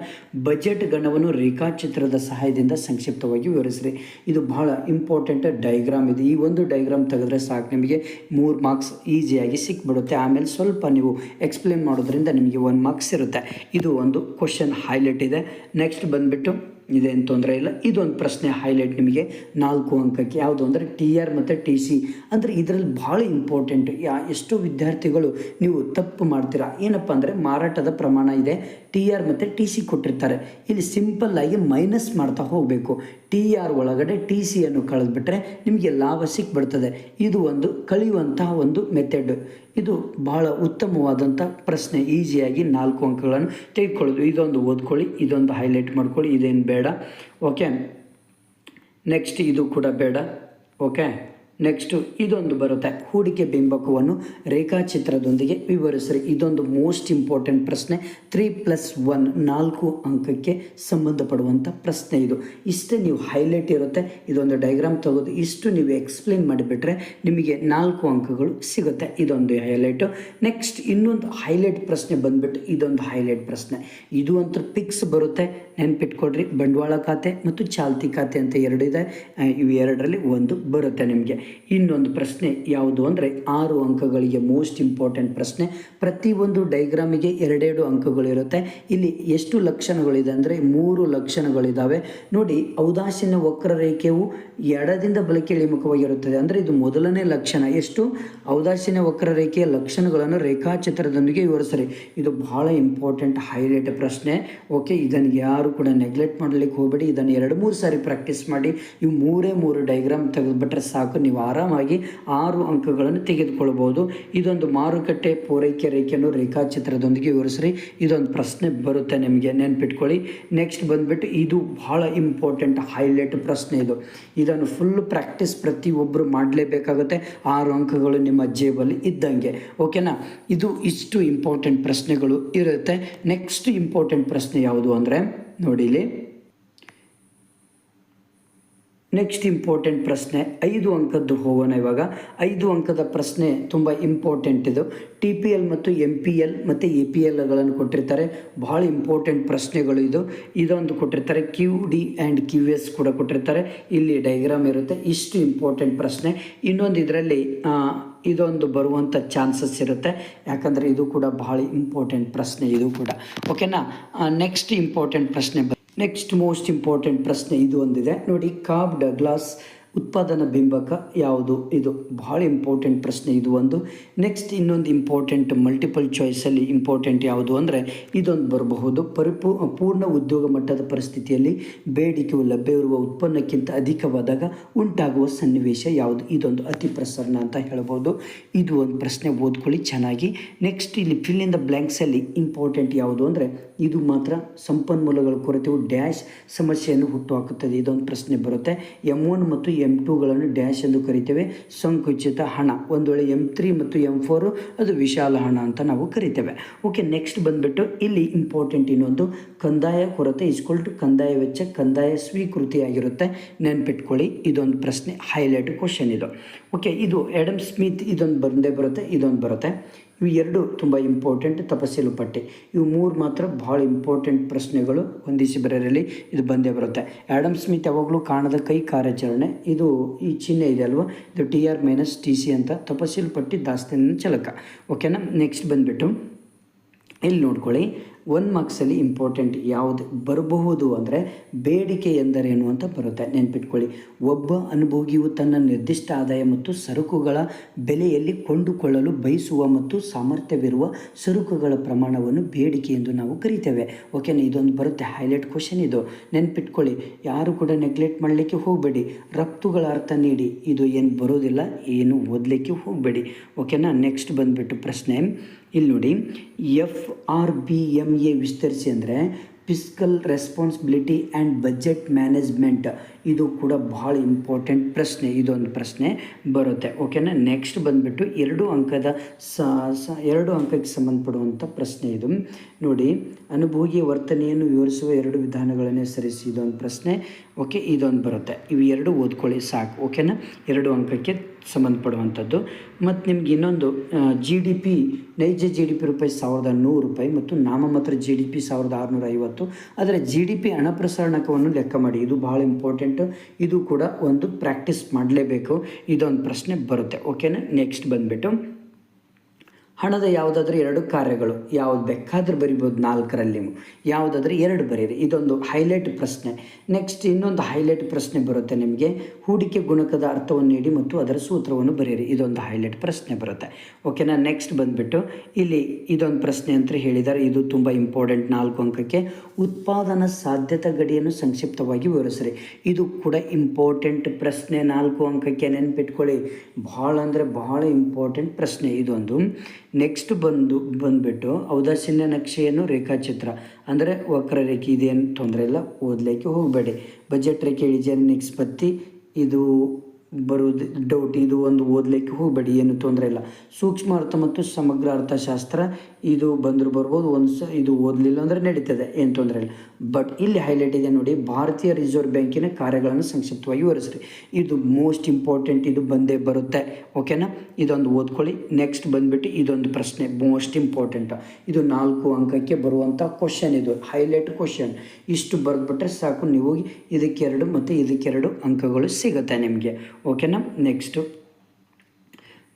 ಬಜೆಟ್ ಗಣವನ್ನು ರೇಖಾಚಿತ್ರದ ಸಹಾಯದಿಂದ ಸಂಕ್ಷಿಪ್ತವಾಗಿ ವಿವರಿಸ್ರಿ. ಇದು ಬಹಳ ಇಂಪಾರ್ಟೆಂಟ್ ಡೈಗ್ರಾಮ್ ಇದೆ. ಈ ಒಂದು ಡೈಗ್ರಾಮ್ ತೆಗೆದ್ರೆ ಸಾಕು, ನಿಮಗೆ 3 ಮಾರ್ಕ್ಸ್ ಈಸಿಯಾಗಿ ಸಿಕ್ಬಿಡುತ್ತೆ. ಆಮೇಲೆ ಸ್ವಲ್ಪ ನೀವು ಎಕ್ಸ್ಪ್ಲೇನ್ ಮಾಡೋದ್ರಿಂದ ನಿಮಗೆ 1 ಮಾರ್ಕ್ಸ್ ಇರುತ್ತೆ. ಇದು ಒಂದು ಕ್ವಶನ್ ಹೈಲೈಟ್ ಇದೆ. ನೆಕ್ಸ್ಟ್ ಬಂದುಬಿಟ್ಟು ಇದೇನು ತೊಂದರೆ ಇಲ್ಲ, ಇದೊಂದು ಪ್ರಶ್ನೆ ಹೈಲೈಟ್ ನಿಮಗೆ 4 ಅಂಕಕ್ಕೆ. ಯಾವುದು ಅಂದರೆ TR ಮತ್ತು TC. ಅಂದರೆ ಇದರಲ್ಲಿ ಭಾಳ ಇಂಪಾರ್ಟೆಂಟ್. ಎಷ್ಟೋ ವಿದ್ಯಾರ್ಥಿಗಳು ನೀವು ತಪ್ಪು ಮಾಡ್ತೀರಾ. ಏನಪ್ಪ ಅಂದರೆ ಮಾರಾಟದ ಪ್ರಮಾಣ ಇದೆ, TR ಮತ್ತು TC ಕೊಟ್ಟಿರ್ತಾರೆ. ಇಲ್ಲಿ ಸಿಂಪಲ್ಲಾಗಿ ಮೈನಸ್ ಮಾಡ್ತಾ ಹೋಗಬೇಕು. TR ಒಳಗಡೆ TCಯನ್ನು ಕಳೆದುಬಿಟ್ರೆ ನಿಮಗೆ ಲಾಭ ಸಿಕ್ಬಿಡ್ತದೆ. ಇದು ಒಂದು ಕಳೆಯುವಂತಹ ಒಂದು ಮೆಥಡ್. ಇದು ಬಹಳ ಉತ್ತಮವಾದಂಥ ಪ್ರಶ್ನೆ. ಈಸಿಯಾಗಿ 4 ಅಂಕಗಳನ್ನು ತೆಗೆದುಕೊಳ್ಳೋದು. ಇದೊಂದು ಓದ್ಕೊಳ್ಳಿ, ಇದೊಂದು ಹೈಲೈಟ್ ಮಾಡ್ಕೊಳ್ಳಿ. ಇದೇನು ಬೇಡ. ಓಕೆ. ನೆಕ್ಸ್ಟ್ ಇದು ಕೂಡ ಬೇಡ. ಓಕೆ. ನೆಕ್ಸ್ಟು ಇದೊಂದು ಬರುತ್ತೆ, ಹೂಡಿಕೆ ಬಿಂಬಕವನ್ನು ರೇಖಾಚಿತ್ರದೊಂದಿಗೆ ವಿವರಿಸ್ರಿ. ಇದೊಂದು ಮೋಸ್ಟ್ ಇಂಪಾರ್ಟೆಂಟ್ ಪ್ರಶ್ನೆ. 3+1 4 ಅಂಕಕ್ಕೆ ಸಂಬಂಧಪಡುವಂಥ ಪ್ರಶ್ನೆ ಇದು. ಇಷ್ಟೇ ನೀವು ಹೈಲೈಟ್ ಇರುತ್ತೆ. ಇದೊಂದು ಡೈಗ್ರಾಮ್ ತೆಗೆದು ಇಷ್ಟು ನೀವು ಎಕ್ಸ್ಪ್ಲೇನ್ ಮಾಡಿಬಿಟ್ರೆ ನಿಮಗೆ 4 ಅಂಕಗಳು ಸಿಗುತ್ತೆ. ಇದೊಂದು ಹೈಲೈಟು. ನೆಕ್ಸ್ಟ್ ಇನ್ನೊಂದು ಹೈಲೈಟ್ ಪ್ರಶ್ನೆ ಬಂದುಬಿಟ್ಟು ಇದೊಂದು ಹೈಲೈಟ್ ಪ್ರಶ್ನೆ. ಇದು ಅಂತೂ ಫಿಕ್ಸ್ ಬರುತ್ತೆ, ನೆನ್ಪಿಟ್ಕೊಡ್ರಿ. ಬಂಡವಾಳ ಖಾತೆ ಮತ್ತು ಚಾಲ್ತಿ ಖಾತೆ ಅಂತ 2 ಇದೆ. ಇವು 2ರಲ್ಲಿ ಒಂದು ಬರುತ್ತೆ ನಿಮಗೆ. ಇನ್ನೊಂದು ಪ್ರಶ್ನೆ ಯಾವುದು ಅಂದರೆ 6 ಅಂಕಗಳಿಗೆ ಮೋಸ್ಟ್ ಇಂಪಾರ್ಟೆಂಟ್ ಪ್ರಶ್ನೆ. ಪ್ರತಿಯೊಂದು ಡೈಗ್ರಾಮಿಗೆ 2 ಅಂಕಗಳಿರುತ್ತೆ. ಇಲ್ಲಿ ಎಷ್ಟು ಲಕ್ಷಣಗಳಿದೆ ಅಂದರೆ 3 ಲಕ್ಷಣಗಳಿದ್ದಾವೆ ನೋಡಿ. ಔದಾಸೀನ್ಯ ವಕ್ರರೇಖೆಯು ಎಡದಿಂದ ಬಲಕ್ಕೆ ಇಳಿಮುಖವಾಗಿರುತ್ತದೆ. ಅಂದರೆ ಇದು ಮೊದಲನೇ ಲಕ್ಷಣ. ಎಷ್ಟು? ಔದಾಸೀನ್ಯ ವಕ್ರರೇಖೆಯ ಲಕ್ಷಣಗಳನ್ನು ರೇಖಾಚಿತ್ರದೊಂದಿಗೆ ವಿವರಿಸ್ರಿ. ಇದು ಬಹಳ ಇಂಪಾರ್ಟೆಂಟ್ ಹೈಲೈಟ್ ಪ್ರಶ್ನೆ. ಓಕೆ. ಇದನ್ನು ಯಾರು ಕೂಡ ನೆಗ್ಲೆಕ್ಟ್ ಮಾಡಲಿಕ್ಕೆ ಹೋಗಬೇಡಿ. ಇದನ್ನು 2-3 ಸಾರಿ ಪ್ರಾಕ್ಟೀಸ್ ಮಾಡಿ. ಇವು 3 ಡೈಗ್ರಾಮ್ ತೆಗೆದುಬಿಟ್ರೆ ಸಾಕು, ನೀವು ಆರಾಮಾಗಿ 6 ಅಂಕಗಳನ್ನು ತೆಗೆದುಕೊಳ್ಬೋದು. ಇದೊಂದು ಮಾರುಕಟ್ಟೆ ಪೂರೈಕೆ ರೇಖೆಯನ್ನು ರೇಖಾಚಿತ್ರದೊಂದಿಗೆ ವಿವರಿಸ್ರಿ. ಇದೊಂದು ಪ್ರಶ್ನೆ ಬರುತ್ತೆ ನಿಮಗೆ, ನೆನ್ಪಿಟ್ಕೊಳ್ಳಿ. ನೆಕ್ಸ್ಟ್ ಬಂದುಬಿಟ್ಟು ಇದು ಬಹಳ ಇಂಪಾರ್ಟೆಂಟ್ ಹೈಲೈಟ್ ಪ್ರಶ್ನೆ. ಇದನ್ನು ಫುಲ್ ಪ್ರಾಕ್ಟೀಸ್ ಪ್ರತಿಯೊಬ್ಬರು ಮಾಡಲೇಬೇಕಾಗುತ್ತೆ. 6 ಅಂಕಗಳು ನಿಮ್ಮ ಜೇಬಲ್ಲಿ ಇದ್ದಂಗೆ. ಓಕೆನಾ. ಇದು ಇಷ್ಟು ಇಂಪಾರ್ಟೆಂಟ್ ಪ್ರಶ್ನೆಗಳು ಇರುತ್ತೆ. ನೆಕ್ಸ್ಟ್ ಇಂಪಾರ್ಟೆಂಟ್ ಪ್ರಶ್ನೆ ಯಾವುದು ಅಂದರೆ ನೋಡಿ ಇಲ್ಲಿ. ನೆಕ್ಸ್ಟ್ ಇಂಪಾರ್ಟೆಂಟ್ ಪ್ರಶ್ನೆ 5 ಅಂಕದ್ದು ಹೋಗೋಣ ಇವಾಗ. 5 ಅಂಕದ ಪ್ರಶ್ನೆ ತುಂಬ ಇಂಪಾರ್ಟೆಂಟ್. ಇದು TPL ಮತ್ತು MPL ಮತ್ತು APLಗಳನ್ನು ಕೊಟ್ಟಿರ್ತಾರೆ. ಭಾಳ ಇಂಪಾರ್ಟೆಂಟ್ ಪ್ರಶ್ನೆಗಳು ಇದು. ಇದೊಂದು ಕೊಟ್ಟಿರ್ತಾರೆ. QD ಆ್ಯಂಡ್ QS ಕೂಡ ಕೊಟ್ಟಿರ್ತಾರೆ. ಇಲ್ಲಿ ಡೈಗ್ರಾಮ್ ಇರುತ್ತೆ. ಇಷ್ಟು ಇಂಪಾರ್ಟೆಂಟ್ ಪ್ರಶ್ನೆ. ಇನ್ನೊಂದು ಇದರಲ್ಲಿ ಇದೊಂದು ಬರುವಂಥ ಚಾನ್ಸಸ್ ಇರುತ್ತೆ, ಯಾಕಂದರೆ ಇದು ಕೂಡ ಬಹಳ ಇಂಪಾರ್ಟೆಂಟ್ ಪ್ರಶ್ನೆ ಇದು ಕೂಡ. ಓಕೆನಾ. ನೆಕ್ಸ್ಟ್ ಇಂಪಾರ್ಟೆಂಟ್ ಪ್ರಶ್ನೆ. ನೆಕ್ಸ್ಟ್ ಮೋಸ್ಟ್ ಇಂಪಾರ್ಟೆಂಟ್ ಪ್ರಶ್ನೆ ಇದು ಒಂದಿದೆ ನೋಡಿ. ಕಾಬ್ ಡಗ್ಲಾಸ್ ಉತ್ಪಾದನಾ ಬಿಂಬಕ ಯಾವುದು? ಇದು ಭಾಳ ಇಂಪಾರ್ಟೆಂಟ್ ಪ್ರಶ್ನೆ ಇದು ಒಂದು. ನೆಕ್ಸ್ಟ್ ಇನ್ನೊಂದು ಇಂಪಾರ್ಟೆಂಟ್ ಮಲ್ಟಿಪಲ್ ಚಾಯ್ಸಲ್ಲಿ ಇಂಪಾರ್ಟೆಂಟ್ ಯಾವುದು ಅಂದರೆ ಇದೊಂದು ಬರಬಹುದು. ಪೂರ್ಣ ಉದ್ಯೋಗ ಮಟ್ಟದ ಪರಿಸ್ಥಿತಿಯಲ್ಲಿ ಬೇಡಿಕೆಯು ಲಭ್ಯವಿರುವ ಉತ್ಪನ್ನಕ್ಕಿಂತ ಅಧಿಕವಾದಾಗ ಉಂಟಾಗುವ ಸನ್ನಿವೇಶ ಯಾವುದು? ಇದೊಂದು ಅತಿ ಪ್ರಸರಣ ಅಂತ ಹೇಳ್ಬೋದು. ಇದು ಒಂದು ಪ್ರಶ್ನೆ ಓದ್ಕೊಳ್ಳಿ ಚೆನ್ನಾಗಿ. ನೆಕ್ಸ್ಟ್ ಇಲ್ಲಿ ಫಿಲ್ ಇನ್ ದ ಬ್ಲ್ಯಾಂಕ್ಸಲ್ಲಿ ಇಂಪಾರ್ಟೆಂಟ್ ಯಾವುದು ಅಂದರೆ ಇದು ಮಾತ್ರ ಸಂಪನ್ಮೂಲಗಳ ಕೊರತೆಯು ಡ್ಯಾಶ್ ಸಮಸ್ಯೆಯನ್ನು ಹುಟ್ಟುಹಾಕುತ್ತದೆ. ಇದೊಂದು ಪ್ರಶ್ನೆ ಬರುತ್ತೆ. M1 ಮತ್ತು M2ಗಳನ್ನು ಡ್ಯಾಶ್ ಎಂದು ಕರಿತೇವೆ ಸಂಕುಚಿತ ಹಣ. ಒಂದು ವೇಳೆ M3 ಮತ್ತು M4 ಅದು ವಿಶಾಲ ಹಣ ಅಂತ ನಾವು ಕರಿತೇವೆ. ಓಕೆ. ನೆಕ್ಸ್ಟ್ ಬಂದುಬಿಟ್ಟು ಇಲ್ಲಿ ಇಂಪಾರ್ಟೆಂಟ್ ಇನ್ನೊಂದು ಕಂದಾಯ ಕೊರತೆ = ಕಂದಾಯ ವೆಚ್ಚ ಕಂದಾಯ ಸ್ವೀಕೃತಿಯಾಗಿರುತ್ತೆ. ನೆನ್ಪಿಟ್ಕೊಳ್ಳಿ. ಇದೊಂದು ಪ್ರಶ್ನೆ ಹೈಲೈಟ್ ಕ್ವಶನ್ ಇದು. ಓಕೆ. ಇದು ಆಡಮ್ ಸ್ಮಿತ್ ಇದೊಂದು ಬಂದೇ ಬರುತ್ತೆ, ಇದೊಂದು ಬರುತ್ತೆ. ಇವು 2 ತುಂಬ ಇಂಪಾರ್ಟೆಂಟ್. ತಪಸ್ಸಿಲು ಪಟ್ಟಿ. ಇವು 3 ಮಾತ್ರ ಭಾಳ ಇಂಪಾರ್ಟೆಂಟ್ ಪ್ರಶ್ನೆಗಳು. ಹೊಂದಿಸಿ ಬರೆಯರಲ್ಲಿ ಇದು ಬಂದೇ ಬರುತ್ತೆ. ಆಡಮ್ ಸ್ಮಿತ್ ಯಾವಾಗಲೂ ಕಾಣದ ಕೈ ಕಾರ್ಯಾಚರಣೆ. ಇದು ಈ ಚಿಹ್ನೆ ಇದೆ ಅಲ್ವಾ, ಇದು TR - TC ಅಂತ. ತಪಸ್ಸಿಲು ಪಟ್ಟಿ ದಾಸ್ತಾನಿನ ಚಲಕ. ಓಕೆನಾ. ನೆಕ್ಸ್ಟ್ ಬಂದುಬಿಟ್ಟು ಇಲ್ಲಿ ನೋಡ್ಕೊಳ್ಳಿ. 1 ಮಾರ್ಕ್ಸಲ್ಲಿ ಇಂಪಾರ್ಟೆಂಟ್ ಯಾವುದು ಬರಬಹುದು ಅಂದರೆ ಬೇಡಿಕೆ ಎಂದರೇನು ಅಂತ ಬರುತ್ತೆ. ನೆನ್ಪಿಟ್ಕೊಳ್ಳಿ. ಒಬ್ಬ ಅನುಭೋಗಿಯು ತನ್ನ ನಿರ್ದಿಷ್ಟ ಆದಾಯ ಮತ್ತು ಸರಕುಗಳ ಬೆಲೆಯಲ್ಲಿ ಕೊಂಡುಕೊಳ್ಳಲು ಬಯಸುವ ಮತ್ತು ಸಾಮರ್ಥ್ಯವಿರುವ ಸರಕುಗಳ ಪ್ರಮಾಣವನ್ನು ಬೇಡಿಕೆ ಎಂದು ನಾವು ಕರಿತೇವೆ. ಓಕೆನಾ. ಇದೊಂದು ಬರುತ್ತೆ ಹೈಲೈಟ್ ಕ್ವಶನ್ ಇದು. ನೆನ್ಪಿಟ್ಕೊಳ್ಳಿ. ಯಾರು ಕೂಡ ನೆಗ್ಲೆಕ್ಟ್ ಮಾಡಲಿಕ್ಕೆ ಹೋಗಬೇಡಿ. ರಫ್ತುಗಳ ಅರ್ಥ ನೀಡಿ. ಇದು ಏನು ಬರೋದಿಲ್ಲ, ಏನು ಓದಲಿಕ್ಕೆ ಹೋಗಬೇಡಿ. ಓಕೆನಾ. ನೆಕ್ಸ್ಟ್ ಬಂದುಬಿಟ್ಟು ಪ್ರಶ್ನೆ ಇಲ್ಲಿ ನೋಡಿ. FRBMA ವಿಸ್ತರಿಸಿ ಅಂದರೆ fiscal responsibility and budget management, ಇದು ಕೂಡ ಭಾಳ ಇಂಪಾರ್ಟೆಂಟ್ ಪ್ರಶ್ನೆ, ಇದೊಂದು ಪ್ರಶ್ನೆ ಬರುತ್ತೆ. ಓಕೆನಾ. ನೆಕ್ಸ್ಟ್ ಬಂದುಬಿಟ್ಟು 2 ಅಂಕಕ್ಕೆ ಸಂಬಂಧಪಡುವಂಥ ಪ್ರಶ್ನೆ ಇದು ನೋಡಿ. ಅನುಭೋಗಿ ವರ್ತನೆಯನ್ನು ವಿವರಿಸುವ 2 ವಿಧಾನಗಳನ್ನು ಹೆಸರಿಸಿ, ಇದೊಂದು ಪ್ರಶ್ನೆ. ಓಕೆ, ಇದೊಂದು ಬರುತ್ತೆ. ಇವು 2 ಓದ್ಕೊಳ್ಳಿ ಸಾಕು. ಓಕೆನಾ. 2 ಅಂಕಕ್ಕೆ ಸಂಬಂಧಪಡುವಂಥದ್ದು. ಮತ್ತು ನಿಮ್ಗೆ ಇನ್ನೊಂದು GDP, ನೈಜ GDP ರೂಪಾಯಿ 1100 ರೂಪಾಯಿ ಮತ್ತು ನಾಮಮಾತ್ರ GDP 1650. ಅದರ GDP ಹಣ ಪ್ರಸರಣಕವನ್ನು ಲೆಕ್ಕ ಮಾಡಿ, ಇದು ಭಾಳ ಇಂಪಾರ್ಟೆಂಟು. ಇದು ಕೂಡ ಒಂದು ಪ್ರಾಕ್ಟೀಸ್ ಮಾಡಲೇಬೇಕು, ಇದೊಂದು ಪ್ರಶ್ನೆ ಬರುತ್ತೆ. ಓಕೆನಾ. ನೆಕ್ಸ್ಟ್ ಬಂದುಬಿಟ್ಟು ಹಣದ ಯಾವುದಾದ್ರೂ 2 ಕಾರ್ಯಗಳು, ಯಾವ್ದು ಬೇಕಾದ್ರೂ ಬರಿಬೋದು 4ರಲ್ಲಿ, ನೀವು ಯಾವುದಾದ್ರೂ 2 ಬರೀರಿ, ಇದೊಂದು ಹೈಲೈಟ್ ಪ್ರಶ್ನೆ. ನೆಕ್ಸ್ಟ್ ಇನ್ನೊಂದು ಹೈಲೈಟ್ ಪ್ರಶ್ನೆ ಬರುತ್ತೆ ನಿಮಗೆ, ಹೂಡಿಕೆ ಗುಣಕದ ಅರ್ಥವನ್ನು ನೀಡಿ ಮತ್ತು ಅದರ ಸೂತ್ರವನ್ನು ಬರೀರಿ, ಇದೊಂದು ಹೈಲೈಟ್ ಪ್ರಶ್ನೆ ಬರುತ್ತೆ. ಓಕೆನಾ. ನೆಕ್ಸ್ಟ್ ಬಂದುಬಿಟ್ಟು ಇಲ್ಲಿ ಇದೊಂದು ಪ್ರಶ್ನೆ ಅಂತ ಹೇಳಿದ್ದಾರೆ, ಇದು ತುಂಬ ಇಂಪಾರ್ಟೆಂಟ್. 4 ಅಂಕಕ್ಕೆ ಉತ್ಪಾದನಾ ಸಾಧ್ಯತಾ ಗಡಿಯನ್ನು ಸಂಕ್ಷಿಪ್ತವಾಗಿ ವಿವರಿಸ್ರಿ, ಇದು ಕೂಡ ಇಂಪಾರ್ಟೆಂಟ್ ಪ್ರಶ್ನೆ. 4 ಅಂಕಕ್ಕೆ ನೆನ್ಪಿಟ್ಕೊಳ್ಳಿ, ಭಾಳ ಅಂದರೆ ಭಾಳ ಇಂಪಾರ್ಟೆಂಟ್ ಪ್ರಶ್ನೆ ಇದೊಂದು. ನೆಕ್ಸ್ಟ್ ಬಂದುಬಿಟ್ಟು ಔದಾಸೀನ್ಯ ನಕ್ಷೆಯನ್ನು ರೇಖಾಚಿತ್ರ ಅಂದರೆ ವಕ್ರರೇಖೆ, ಇದೇನು ತೊಂದರೆ ಇಲ್ಲ, ಓದಲಿಕ್ಕೆ ಹೋಗಬೇಡಿ. ಬಜೆಟ್ ರೇಖೆ ಇಳಿಜಾರಿನ ನಿಷ್ಪತ್ತಿ, ಇದು ಬರೋದು ಡೌಟ್, ಇದು ಒಂದು ಓದಲಿಕ್ಕೆ ಹೋಗಬೇಡಿ, ಏನು ತೊಂದರೆ ಇಲ್ಲ. ಸೂಕ್ಷ್ಮ ಅರ್ಥ ಮತ್ತು ಸಮಗ್ರ ಅರ್ಥಶಾಸ್ತ್ರ, ಇದು ಬಂದರೂ ಬರ್ಬೋದು, ಇದು ಓದಲಿಲ್ಲ ಅಂದರೆ ನಡೀತದೆ, ಏನು ತೊಂದರೆ ಇಲ್ಲ. ಬಟ್ ಇಲ್ಲಿ ಹೈಲೈಟ್ ಇದೆ ನೋಡಿ, ಭಾರತೀಯ ರಿಸರ್ವ್ ಬ್ಯಾಂಕಿನ ಕಾರ್ಯಗಳನ್ನು ಸಂಕ್ಷಿಪ್ತವಾಗಿ ವಿವರಿಸ್ರಿ, ಇದು ಮೋಸ್ಟ್ ಇಂಪಾರ್ಟೆಂಟ್, ಇದು ಬಂದೇ ಬರುತ್ತೆ. ಓಕೆನಾ. ಇದೊಂದು ಓದ್ಕೊಳ್ಳಿ. ನೆಕ್ಸ್ಟ್ ಬಂದುಬಿಟ್ಟು ಇದೊಂದು ಪ್ರಶ್ನೆ ಮೋಸ್ಟ್ ಇಂಪಾರ್ಟೆಂಟ್, ಇದು 4 ಅಂಕಕ್ಕೆ ಬರುವಂಥ ಕ್ವಶನ್, ಇದು ಹೈಲೈಟ್ ಕ್ವಶನ್. ಇಷ್ಟು ಬರೆದ್ಬಿಟ್ರೆ ಸಾಕು, ನೀವು ಇದಕ್ಕೆ 2 ಮತ್ತು ಇದಕ್ಕೆ 2 ಅಂಕಗಳು ಸಿಗುತ್ತೆ ನಿಮಗೆ. ಓಕೆನಾ.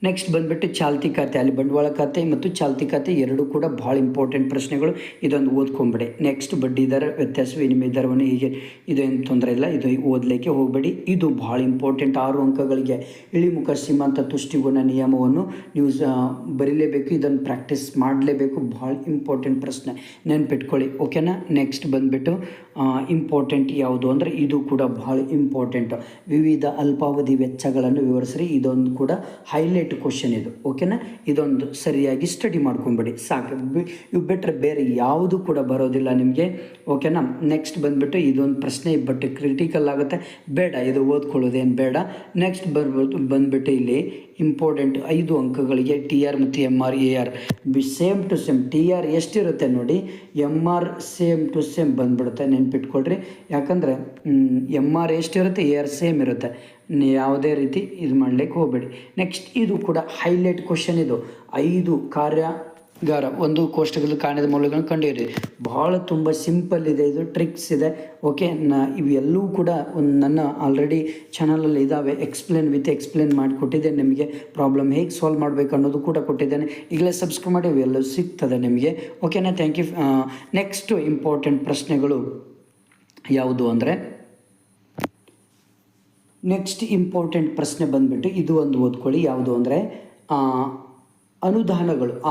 ನೆಕ್ಸ್ಟ್ ಬಂದುಬಿಟ್ಟು ಚಾಲ್ತಿ ಖಾತೆ, ಅಲ್ಲಿ ಬಂಡವಾಳ ಖಾತೆ ಮತ್ತು ಚಾಲ್ತಿ ಖಾತೆ 2 ಕೂಡ ಭಾಳ ಇಂಪಾರ್ಟೆಂಟ್ ಪ್ರಶ್ನೆಗಳು, ಇದೊಂದು ಓದ್ಕೊಂಬಿಡಿ. ನೆಕ್ಸ್ಟ್ ಬಡ್ಡಿ ದರ, ವ್ಯತ್ಯಾಸ ವಿನಿಮಯ ದರವನ್ನು ಹೀಗೆ, ಇದೇನು ತೊಂದರೆ ಇಲ್ಲ, ಇದು ಓದಲಿಕ್ಕೆ ಹೋಗಬೇಡಿ, ಇದು ಭಾಳ ಇಂಪಾರ್ಟೆಂಟ್. 6 ಅಂಕಗಳಿಗೆ ಇಳಿಮುಖ ಸೀಮಾಂತ ತುಷ್ಟಿಗುಣ ನಿಯಮವನ್ನು ನೀವು ಬರೀಲೇಬೇಕು, ಇದನ್ನು ಪ್ರಾಕ್ಟೀಸ್ ಮಾಡಲೇಬೇಕು, ಭಾಳ ಇಂಪಾರ್ಟೆಂಟ್ ಪ್ರಶ್ನೆ, ನೆನ್ಪಿಟ್ಕೊಳ್ಳಿ. ಓಕೆನಾ. ನೆಕ್ಸ್ಟ್ ಬಂದುಬಿಟ್ಟು ಇಂಪಾರ್ಟೆಂಟ್ ಯಾವುದು ಅಂದರೆ ಇದು ಕೂಡ ಭಾಳ ಇಂಪಾರ್ಟೆಂಟ್, ವಿವಿಧ ಅಲ್ಪಾವಧಿ ವೆಚ್ಚಗಳನ್ನು ವಿವರಿಸ್ರಿ, ಇದೊಂದು ಕೂಡ ಹೈಲೈಟ್ ಕ್ವಶನ್ ಇದು. ಓಕೆನಾ. ಇದೊಂದು ಸರಿಯಾಗಿ ಸ್ಟಡಿ ಮಾಡ್ಕೊಂಬಿಡಿ ಸಾಕು, ಇವು ಬಿಟ್ಟರೆ ಬೇರೆ ಯಾವುದು ಕೂಡ ಬರೋದಿಲ್ಲ ನಿಮಗೆ. ಓಕೆನಾ. ನೆಕ್ಸ್ಟ್ ಬಂದುಬಿಟ್ಟು ಇದೊಂದು ಪ್ರಶ್ನೆ ಬಟ್ ಕ್ರಿಟಿಕಲ್ ಆಗುತ್ತೆ, ಬೇಡ, ಇದು ಓದ್ಕೊಳ್ಳೋದೇನು ಬೇಡ. ನೆಕ್ಸ್ಟ್ ಬಂದುಬಿಟ್ಟು ಇಲ್ಲಿ ಇಂಪಾರ್ಟೆಂಟ್ 5 ಅಂಕಗಳಿಗೆ TR ಮತ್ತು MR AR same to same. TR ಎಷ್ಟಿರುತ್ತೆ ನೋಡಿ, MR ಸೇಮ್ ಟು ಸೇಮ್ ಬಂದುಬಿಡುತ್ತೆ, ನೆನ್ಪಿಟ್ಕೊಳ್ರಿ. ಯಾಕಂದರೆ MR ಎಷ್ಟಿರುತ್ತೆ, AR ಸೇಮ್ ಇರುತ್ತೆ, ಯಾವುದೇ ರೀತಿ ಇದು ಮಾಡಲಿಕ್ಕೆ ಹೋಗಬೇಡಿ. ನೆಕ್ಸ್ಟ್ ಇದು ಕೂಡ ಹೈಲೈಟ್ ಕ್ವಶನ್, ಇದು 5 ಕಾರ್ಯಾಗಾರ, 1 ಕೋಷ್ಟಕದಲ್ಲಿ ಕಾಣದ ಮೌಲ್ಯಗಳನ್ನು ಕಂಡುಹಿಡಿಯಿರಿ. ಭಾಳ ತುಂಬ ಸಿಂಪಲ್ ಇದೆ, ಇದು ಟ್ರಿಕ್ಸ್ ಇದೆ. ಓಕೆ. ಇವೆಲ್ಲವೂ ಕೂಡ ನನ್ನ ಆಲ್ರೆಡಿ ಚಾನಲಲ್ಲಿ ಇದ್ದಾವೆ, ಎಕ್ಸ್ಪ್ಲೇನ್ ಮಾಡಿಕೊಟ್ಟಿದ್ದೇನೆ ನಿಮಗೆ. ಪ್ರಾಬ್ಲಮ್ ಹೇಗೆ ಸಾಲ್ವ್ ಮಾಡಬೇಕು ಅನ್ನೋದು ಕೂಡ ಕೊಟ್ಟಿದ್ದೇನೆ, ಈಗಲೇ ಸಬ್ಸ್ಕ್ರೈಬ್ ಮಾಡಿ, ಇವೆಲ್ಲವೂ ಸಿಗ್ತದೆ ನಿಮಗೆ. ಓಕೆನಾ. Thank you. ನೆಕ್ಸ್ಟು ಇಂಪಾರ್ಟೆಂಟ್ ಪ್ರಶ್ನೆಗಳು ಯಾವುದು ಅಂದರೆ, ನೆಕ್ಸ್ಟ್ ಇಂಪಾರ್ಟೆಂಟ್ ಪ್ರಶ್ನೆ ಬಂದುಬಿಟ್ಟು ಇದು ಒಂದು ಓದ್ಕೊಳ್ಳಿ, ಯಾವುದು ಅಂದರೆ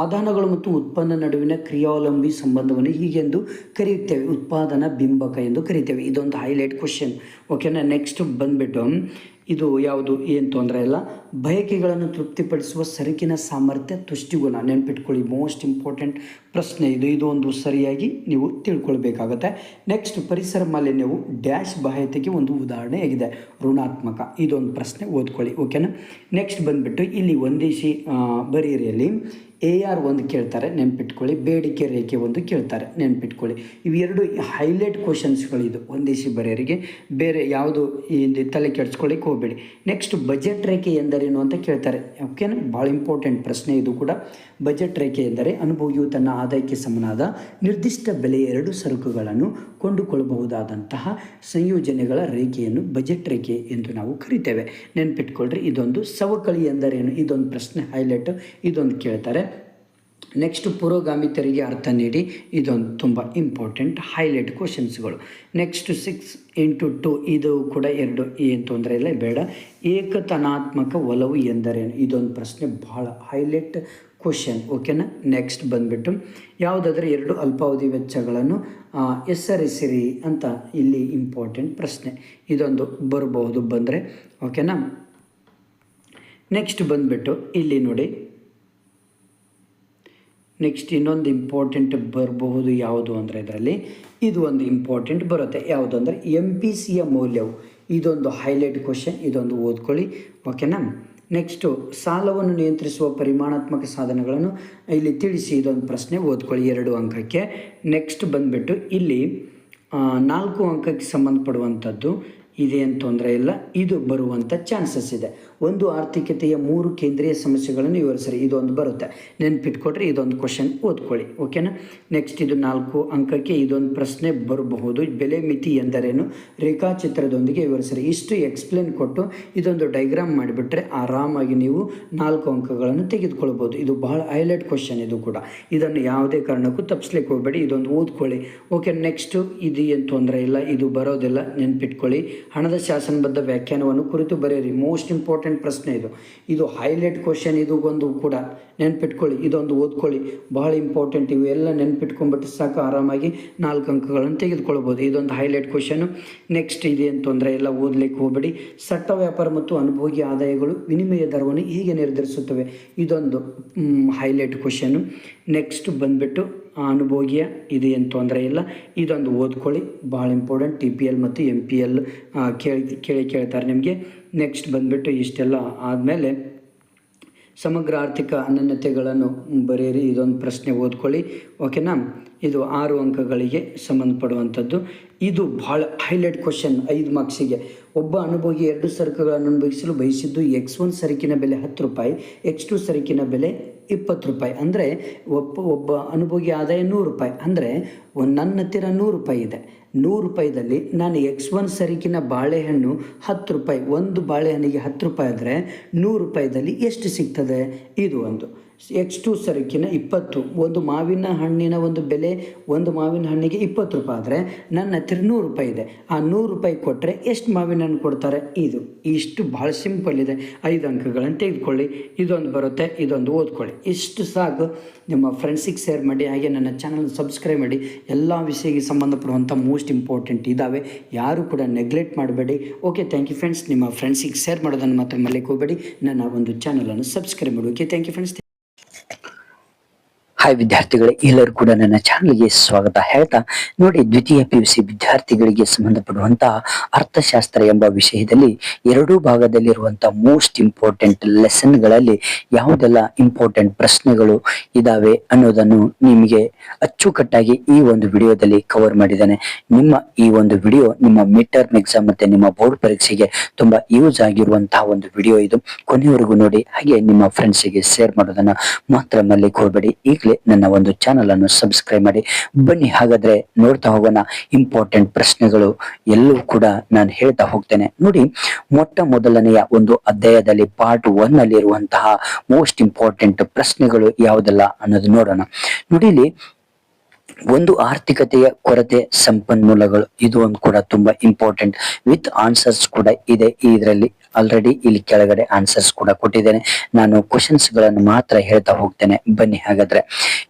ಆದಾನಗಳು ಮತ್ತು ಉತ್ಪನ್ನ ನಡುವಿನ ಕ್ರಿಯಾವಲಂಬಿ ಸಂಬಂಧವನ್ನು ಹೀಗೆಂದು ಕರೆಯುತ್ತೇವೆ, ಉತ್ಪಾದನಾ ಬಿಂಬಕ ಎಂದು ಕರಿತೇವೆ, ಇದೊಂದು ಹೈಲೈಟ್ ಕ್ವಶನ್. ಓಕೆನಾ. ನೆಕ್ಸ್ಟ್ ಬಂದುಬಿಟ್ಟು ಇದು ಯಾವುದು, ಏನು ತೊಂದರೆ ಇಲ್ಲ, ಬಯಕೆಗಳನ್ನು ತೃಪ್ತಿಪಡಿಸುವ ಸರಕಿನ ಸಾಮರ್ಥ್ಯ ತುಷ್ಟಿಗುಣ, ನೆನ್ಪಿಟ್ಕೊಳ್ಳಿ, ಮೋಸ್ಟ್ ಇಂಪಾರ್ಟೆಂಟ್ ಪ್ರಶ್ನೆ ಇದು ಒಂದು ಸರಿಯಾಗಿ ನೀವು ತಿಳ್ಕೊಳ್ಬೇಕಾಗತ್ತೆ. ನೆಕ್ಸ್ಟ್ ಪರಿಸರ ಮಾಲಿನ್ಯವು ಡ್ಯಾಶ್ ಬಾಹ್ಯತೆಗೆ ಒಂದು ಉದಾಹರಣೆಯಾಗಿದೆ, ಋಣಾತ್ಮಕ, ಇದೊಂದು ಪ್ರಶ್ನೆ ಓದ್ಕೊಳ್ಳಿ. ಓಕೆನಾ. ನೆಕ್ಸ್ಟ್ ಬಂದುಬಿಟ್ಟು ಇಲ್ಲಿ ಒಂದೇಶಿ ಬರೀರಿಯಲ್ಲಿ AR ಒಂದು ಕೇಳ್ತಾರೆ, ನೆನ್ಪಿಟ್ಕೊಳ್ಳಿ. ಬೇಡಿಕೆ ರೇಖೆ ಒಂದು ಕೇಳ್ತಾರೆ, ನೆನ್ಪಿಟ್ಕೊಳ್ಳಿ. ಇವೆರಡು ಹೈಲೈಟ್ ಕ್ವಶನ್ಸ್ಗಳಿದು ಒಂದೇಶಿ ಬರೆಯರಿಗೆ, ಬೇರೆ ಯಾವುದು ಇಲ್ಲಿ ತಲೆ ಕೆಡಿಸ್ಕೊಳ್ಳಿಕ್ಕೆ ಹೋಗಬೇಡಿ. ನೆಕ್ಸ್ಟ್ ಬಜೆಟ್ ರೇಖೆ ಎಂದರೇನು ಅಂತ ಕೇಳ್ತಾರೆ. ಓಕೆನಾ. ಭಾಳ ಇಂಪಾರ್ಟೆಂಟ್ ಪ್ರಶ್ನೆ ಇದು ಕೂಡ. ಬಜೆಟ್ ರೇಖೆ ಎಂದರೆ ಅನುಭೋಗಿಯು ತನ್ನ ಆದಾಯಕ್ಕೆ ಸಮನಾದ ನಿರ್ದಿಷ್ಟ ಬೆಲೆಯ 2 ಸರಕುಗಳನ್ನು ಕೊಂಡುಕೊಳ್ಳಬಹುದಾದಂತಹ ಸಂಯೋಜನೆಗಳ ರೇಖೆಯನ್ನು ಬಜೆಟ್ ರೇಖೆ ಎಂದು ನಾವು ಕರಿತೇವೆ, ನೆನ್ಪಿಟ್ಕೊಳ್ರಿ. ಇದೊಂದು ಸವಕಳಿ ಎಂದರೇನು, ಇದೊಂದು ಪ್ರಶ್ನೆ ಹೈಲೈಟ್, ಇದೊಂದು ಕೇಳ್ತಾರೆ. ನೆಕ್ಸ್ಟ್ ಪುರೋಗಾಮಿ ತೆರಿಗೆ ಅರ್ಥ ನೀಡಿ, ಇದೊಂದು ತುಂಬ ಇಂಪಾರ್ಟೆಂಟ್ ಹೈಲೈಟ್ ಕ್ವಶನ್ಸ್ಗಳು. ನೆಕ್ಸ್ಟ್ 6x2, ಇದು ಕೂಡ 2, ಏನು ತೊಂದರೆ ಇಲ್ಲ, ಬೇಡ. ಏಕತನಾತ್ಮಕ ಒಲವು ಎಂದರೇನು, ಇದೊಂದು ಪ್ರಶ್ನೆ ಭಾಳ ಹೈಲೈಟ್ ಕ್ವಶನ್. ಓಕೆನಾ. ನೆಕ್ಸ್ಟ್ ಬಂದುಬಿಟ್ಟು ಯಾವುದಾದ್ರೂ 2 ಅಲ್ಪಾವಧಿ ವೆಚ್ಚಗಳನ್ನು ಹೆಸರಿಸಿರಿ ಅಂತ ಇಲ್ಲಿ ಇಂಪಾರ್ಟೆಂಟ್ ಪ್ರಶ್ನೆ, ಇದೊಂದು ಬರಬಹುದು ಬಂದರೆ. ಓಕೆನಾ. ನೆಕ್ಸ್ಟ್ ಬಂದುಬಿಟ್ಟು ಇಲ್ಲಿ ನೋಡಿ, ನೆಕ್ಸ್ಟ್ ಇನ್ನೊಂದು ಇಂಪಾರ್ಟೆಂಟ್ ಬರಬಹುದು ಯಾವುದು ಅಂದರೆ ಇದರಲ್ಲಿ ಇದು ಒಂದು ಇಂಪಾರ್ಟೆಂಟ್ ಬರುತ್ತೆ. ಯಾವುದು ಅಂದರೆ MPCಯ ಮೌಲ್ಯವು, ಇದೊಂದು ಹೈಲೈಟ್ ಕ್ವಶನ್, ಇದೊಂದು ಓದ್ಕೊಳ್ಳಿ ಓಕೆನಾ. ನೆಕ್ಸ್ಟು ಸಾಲವನ್ನು ನಿಯಂತ್ರಿಸುವ ಪರಿಮಾಣಾತ್ಮಕ ಸಾಧನಗಳನ್ನು ಇಲ್ಲಿ ತಿಳಿಸಿ, ಇದೊಂದು ಪ್ರಶ್ನೆ ಓದ್ಕೊಳ್ಳಿ 2 ಅಂಕಕ್ಕೆ. ನೆಕ್ಸ್ಟ್ ಬಂದುಬಿಟ್ಟು ಇಲ್ಲಿ 4 ಅಂಕಕ್ಕೆ ಸಂಬಂಧಪಡುವಂಥದ್ದು ಇದೇನು ತೊಂದರೆ ಇಲ್ಲ, ಇದು ಬರುವಂಥ ಚಾನ್ಸಸ್ ಇದೆ. ಒಂದು ಆರ್ಥಿಕತೆಯ 3 ಕೇಂದ್ರೀಯ ಸಮಸ್ಯೆಗಳನ್ನು ವಿವರಿಸಿರಿ, ಇದೊಂದು ಬರುತ್ತೆ, ನೆನ್ಪಿಟ್ಕೊಟ್ರೆ ಇದೊಂದು ಕ್ವಶನ್ ಓದ್ಕೊಳ್ಳಿ ಓಕೆನಾ. ನೆಕ್ಸ್ಟ್ ಇದು 4 ಅಂಕಕ್ಕೆ ಇದೊಂದು ಪ್ರಶ್ನೆ ಬರಬಹುದು. ಬೆಲೆ ಮಿತಿ ಎಂದರೇನು, ರೇಖಾಚಿತ್ರದೊಂದಿಗೆ ವಿವರಿಸಿರಿ. ಇಷ್ಟು ಎಕ್ಸ್ಪ್ಲೇನ್ ಕೊಟ್ಟು ಇದೊಂದು ಡೈಗ್ರಾಮ್ ಮಾಡಿಬಿಟ್ರೆ ಆರಾಮಾಗಿ ನೀವು 4 ಅಂಕಗಳನ್ನು ತೆಗೆದುಕೊಳ್ಬೋದು. ಇದು ಬಹಳ ಹೈಲೈಟ್ ಕ್ವಶನ್ ಇದು ಕೂಡ, ಇದನ್ನು ಯಾವುದೇ ಕಾರಣಕ್ಕೂ ತಪ್ಪಿಸ್ಲಿಕ್ಕೆ ಹೋಗಬೇಡಿ, ಇದೊಂದು ಓದ್ಕೊಳ್ಳಿ ಓಕೆ. ನೆಕ್ಸ್ಟು ಇದು ಏನು ತೊಂದರೆ ಇಲ್ಲ, ಇದು ಬರೋದಿಲ್ಲ, ನೆನ್ಪಿಟ್ಕೊಳ್ಳಿ. ಹಣದ ಶಾಸನಬದ್ಧ ವ್ಯಾಖ್ಯಾನವನ್ನು ಕುರಿತು ಬರೆಯಿರಿ, ಮೋಸ್ಟ್ ಇಂಪಾರ್ಟೆಂಟ್ ಪ್ರಶ್ನೆ ಇದು, ಇದು ಹೈಲೈಟ್ ಕ್ವಶನ್, ಇದು ಒಂದು ಕೂಡ ನೆನ್ಪಿಟ್ಕೊಳ್ಳಿ, ಇದೊಂದು ಓದ್ಕೊಳ್ಳಿ, ಬಹಳ ಇಂಪಾರ್ಟೆಂಟ್. ಇವು ಎಲ್ಲ ನೆನ್ಪಿಟ್ಕೊಂಡ್ಬಿಟ್ಟು ಸಾಕು, ಆರಾಮಾಗಿ 4 ಅಂಕಗಳನ್ನು ತೆಗೆದುಕೊಳ್ಬೋದು. ಇದೊಂದು ಹೈಲೈಟ್ ಕ್ವಶನು. ನೆಕ್ಸ್ಟ್ ಇದೇನು ತೊಂದರೆ ಇಲ್ಲ, ಓದಲಿಕ್ಕೆ ಹೋಗಬೇಡಿ. ಸಟ್ಟ ವ್ಯಾಪಾರ ಮತ್ತು ಅನುಭೋಗಿ ಆದಾಯಗಳು ವಿನಿಮಯ ದರವನ್ನು ಹೇಗೆ ನಿರ್ಧರಿಸುತ್ತವೆ, ಇದೊಂದು ಹೈಲೈಟ್ ಕ್ವಶನು. ನೆಕ್ಸ್ಟ್ ಬಂದುಬಿಟ್ಟು ಅನುಭೋಗಿಯ, ಇದು ಏನು ತೊಂದರೆ ಇಲ್ಲ, ಇದೊಂದು ಓದ್ಕೊಳ್ಳಿ, ಭಾಳ ಇಂಪಾರ್ಟೆಂಟ್. TPL ಮತ್ತು MPL ಕೇಳ್ತಾರೆ ನಿಮಗೆ. ನೆಕ್ಸ್ಟ್ ಬಂದುಬಿಟ್ಟು ಇಷ್ಟೆಲ್ಲ ಆದಮೇಲೆ ಸಮಗ್ರ ಆರ್ಥಿಕ ಅನನ್ಯತೆಗಳನ್ನು ಬರೆಯಿರಿ, ಇದೊಂದು ಪ್ರಶ್ನೆ ಓದ್ಕೊಳ್ಳಿ ಓಕೆನಾ. ಇದು 6 ಅಂಕಗಳಿಗೆ ಸಂಬಂಧಪಡುವಂಥದ್ದು. ಇದು ಭಾಳ ಹೈಲೈಟ್ ಕ್ವಶನ್ 5 ಮಾರ್ಕ್ಸಿಗೆ. ಒಬ್ಬ ಅನುಭೋಗಿ 2 ಸರಕುಗಳನ್ನು ಅನುಭವಿಸಲು ಬಯಸಿದ್ದು X1 ಸರಕಿನ ಬೆಲೆ 10 ರೂಪಾಯಿ, X2 ಸರಕಿನ ಬೆಲೆ 20 ರೂಪಾಯಿ. ಅಂದರೆ ಒಬ್ಬ ಅನುಭೋಗಿ ಆದಾಯ 100 ರೂಪಾಯಿ. ಅಂದರೆ ನನ್ನ ಹತ್ತಿರ 100 ರೂಪಾಯಿ ಇದೆ, 100 ರೂಪಾಯಿದಲ್ಲಿ ನಾನು X1 ಸರಕಿನ ಬಾಳೆಹಣ್ಣು 10 ರೂಪಾಯಿ, ಒಂದು ಬಾಳೆಹಣ್ಣಿಗೆ 10 ರೂಪಾಯಿ ಆದರೆ 100 ರೂಪಾಯಿದಲ್ಲಿ ಎಷ್ಟು ಸಿಗ್ತದೆ, ಇದು ಒಂದು. X2 ಸರಕಿನ 20, ಒಂದು ಮಾವಿನ ಹಣ್ಣಿನ ಒಂದು ಬೆಲೆ, ಒಂದು ಮಾವಿನ ಹಣ್ಣಿಗೆ 20 ರೂಪಾಯಿ ಆದರೆ ನನ್ನ ಹತ್ತಿರ 100 ರೂಪಾಯಿ ಇದೆ, ಆ 100 ರೂಪಾಯಿ ಕೊಟ್ಟರೆ ಎಷ್ಟು ಮಾವಿನ ಹಣ್ಣು ಕೊಡ್ತಾರೆ, ಇದು. ಇಷ್ಟು ಭಾಳ ಸಿಂಪಲ್ ಇದೆ, 5 ಅಂಕಗಳನ್ನು ತೆಗೆದುಕೊಳ್ಳಿ, ಇದೊಂದು ಬರುತ್ತೆ, ಇದೊಂದು ಓದ್ಕೊಳ್ಳಿ. ಇಷ್ಟು ಸಾಕು. ನಿಮ್ಮ ಫ್ರೆಂಡ್ಸಿಗೆ ಶೇರ್ ಮಾಡಿ, ಹಾಗೆ ನನ್ನ ಚಾನಲ್ ಸಬ್ಸ್ಕ್ರೈಬ್ ಮಾಡಿ. ಎಲ್ಲ ವಿಷಯಕ್ಕೆ ಸಂಬಂಧಪಡುವಂಥ ಮೋಸ್ಟ್ ಇಂಪಾರ್ಟೆಂಟ್ ಇದ್ದಾವೆ, ಯಾರು ಕೂಡ ನೆಗ್ಲೆಕ್ಟ್ ಮಾಡಬೇಡಿ ಓಕೆ. Thank you friends. ನಿಮ್ಮ ಫ್ರೆಂಡ್ಸಿಗೆ ಶೇರ್ ಮಾಡೋದನ್ನು ಮಾತ್ರ ಮರೆಯಕ್ಕೆ ಹೋಗಬೇಡಿ. ನನ್ನ ಒಂದು ಚಾನಲನ್ನು ಸಬ್ಸ್ಕ್ರೈಬ್ ಮಾಡಿ okay. Thank you friends. Hi ವಿದ್ಯಾರ್ಥಿಗಳೇ, ಎಲ್ಲರೂ ಕೂಡ ನನ್ನ ಚಾನಲ್ಗೆ ಸ್ವಾಗತ ಹೇಳ್ತಾ, ನೋಡಿ ದ್ವಿತೀಯ PUC ವಿದ್ಯಾರ್ಥಿಗಳಿಗೆ ಸಂಬಂಧಪಡುವಂತಹ ಅರ್ಥಶಾಸ್ತ್ರ ಎಂಬ ವಿಷಯದಲ್ಲಿ 2 ಭಾಗದಲ್ಲಿರುವಂತಹ ಮೋಸ್ಟ್ ಇಂಪಾರ್ಟೆಂಟ್ ಲೆಸನ್ಗಳಲ್ಲಿ ಯಾವುದೆಲ್ಲ ಇಂಪಾರ್ಟೆಂಟ್ ಪ್ರಶ್ನೆಗಳು ಇದಾವೆ ಅನ್ನೋದನ್ನು ನಿಮಗೆ ಅಚ್ಚುಕಟ್ಟಾಗಿ ಈ ಒಂದು ವಿಡಿಯೋದಲ್ಲಿ ಕವರ್ ಮಾಡಿದ್ದೇನೆ. ನಿಮ್ಮ ಈ ಒಂದು ವಿಡಿಯೋ ನಿಮ್ಮ ಮಿಡ್ ಟರ್ಮ್ ಎಕ್ಸಾಮ್ ಮತ್ತೆ ನಿಮ್ಮ ಬೋರ್ಡ್ ಪರೀಕ್ಷೆಗೆ ತುಂಬಾ ಯೂಸ್ ಆಗಿರುವಂತಹ ಒಂದು ವಿಡಿಯೋ ಇದು. ಕೊನೆಯವರೆಗೂ ನೋಡಿ, ಹಾಗೆ ನಿಮ್ಮ ಫ್ರೆಂಡ್ಸಿಗೆ ಶೇರ್ ಮಾಡೋದನ್ನ ಮಾತ್ರ ಮರೆಯಕ್ಕೆ ಹೋಗಬೇಡಿ. ಈಗಲೇ ನನ್ನ ಒಂದು ಚಾನಲ್ ಅನ್ನು ಸಬ್ಸ್ಕ್ರೈಬ್ ಮಾಡಿ. ಬನ್ನಿ ಹಾಗಾದ್ರೆ ನೋಡ್ತಾ ಹೋಗೋಣ. ಇಂಪಾರ್ಟೆಂಟ್ ಪ್ರಶ್ನೆಗಳು ಎಲ್ಲವೂ ಕೂಡ ನಾನು ಹೇಳ್ತಾ ಹೋಗ್ತೇನೆ. ನೋಡಿ, ಮೊದಲನೆಯ ಒಂದು ಅಧ್ಯಾಯದಲ್ಲಿ ಪಾರ್ಟ್ 1 ಅಲ್ಲಿ ಇರುವಂತಹ ಮೋಸ್ಟ್ ಇಂಪಾರ್ಟೆಂಟ್ ಪ್ರಶ್ನೆಗಳು ಯಾವುದೆಲ್ಲ ಅನ್ನೋದು ನೋಡೋಣ. ನೋಡಿ, ಇಲ್ಲಿ ಒಂದು ಆರ್ಥಿಕತೆಯ ಕೊರತೆ ಸಂಪನ್ಮೂಲಗಳು, ಇದು ಒಂದು ಕೂಡ ತುಂಬಾ ಇಂಪಾರ್ಟೆಂಟ್ ವಿತ್ ಆನ್ಸರ್ಸ್ ಕೂಡ ಇದೆ ಇದರಲ್ಲಿ. ಆಲ್ರೆಡಿ ಇಲ್ಲಿ ಕೆಳಗಡೆ ಆನ್ಸರ್ಸ್ ಕೂಡ ಕೊಟ್ಟಿದ್ದೇನೆ, ನಾನು ಕ್ವಶನ್ಸ್ ಗಳನ್ನು ಮಾತ್ರ ಹೇಳ್ತಾ ಹೋಗ್ತೇನೆ. ಬನ್ನಿ ಹಾಗಾದ್ರೆ.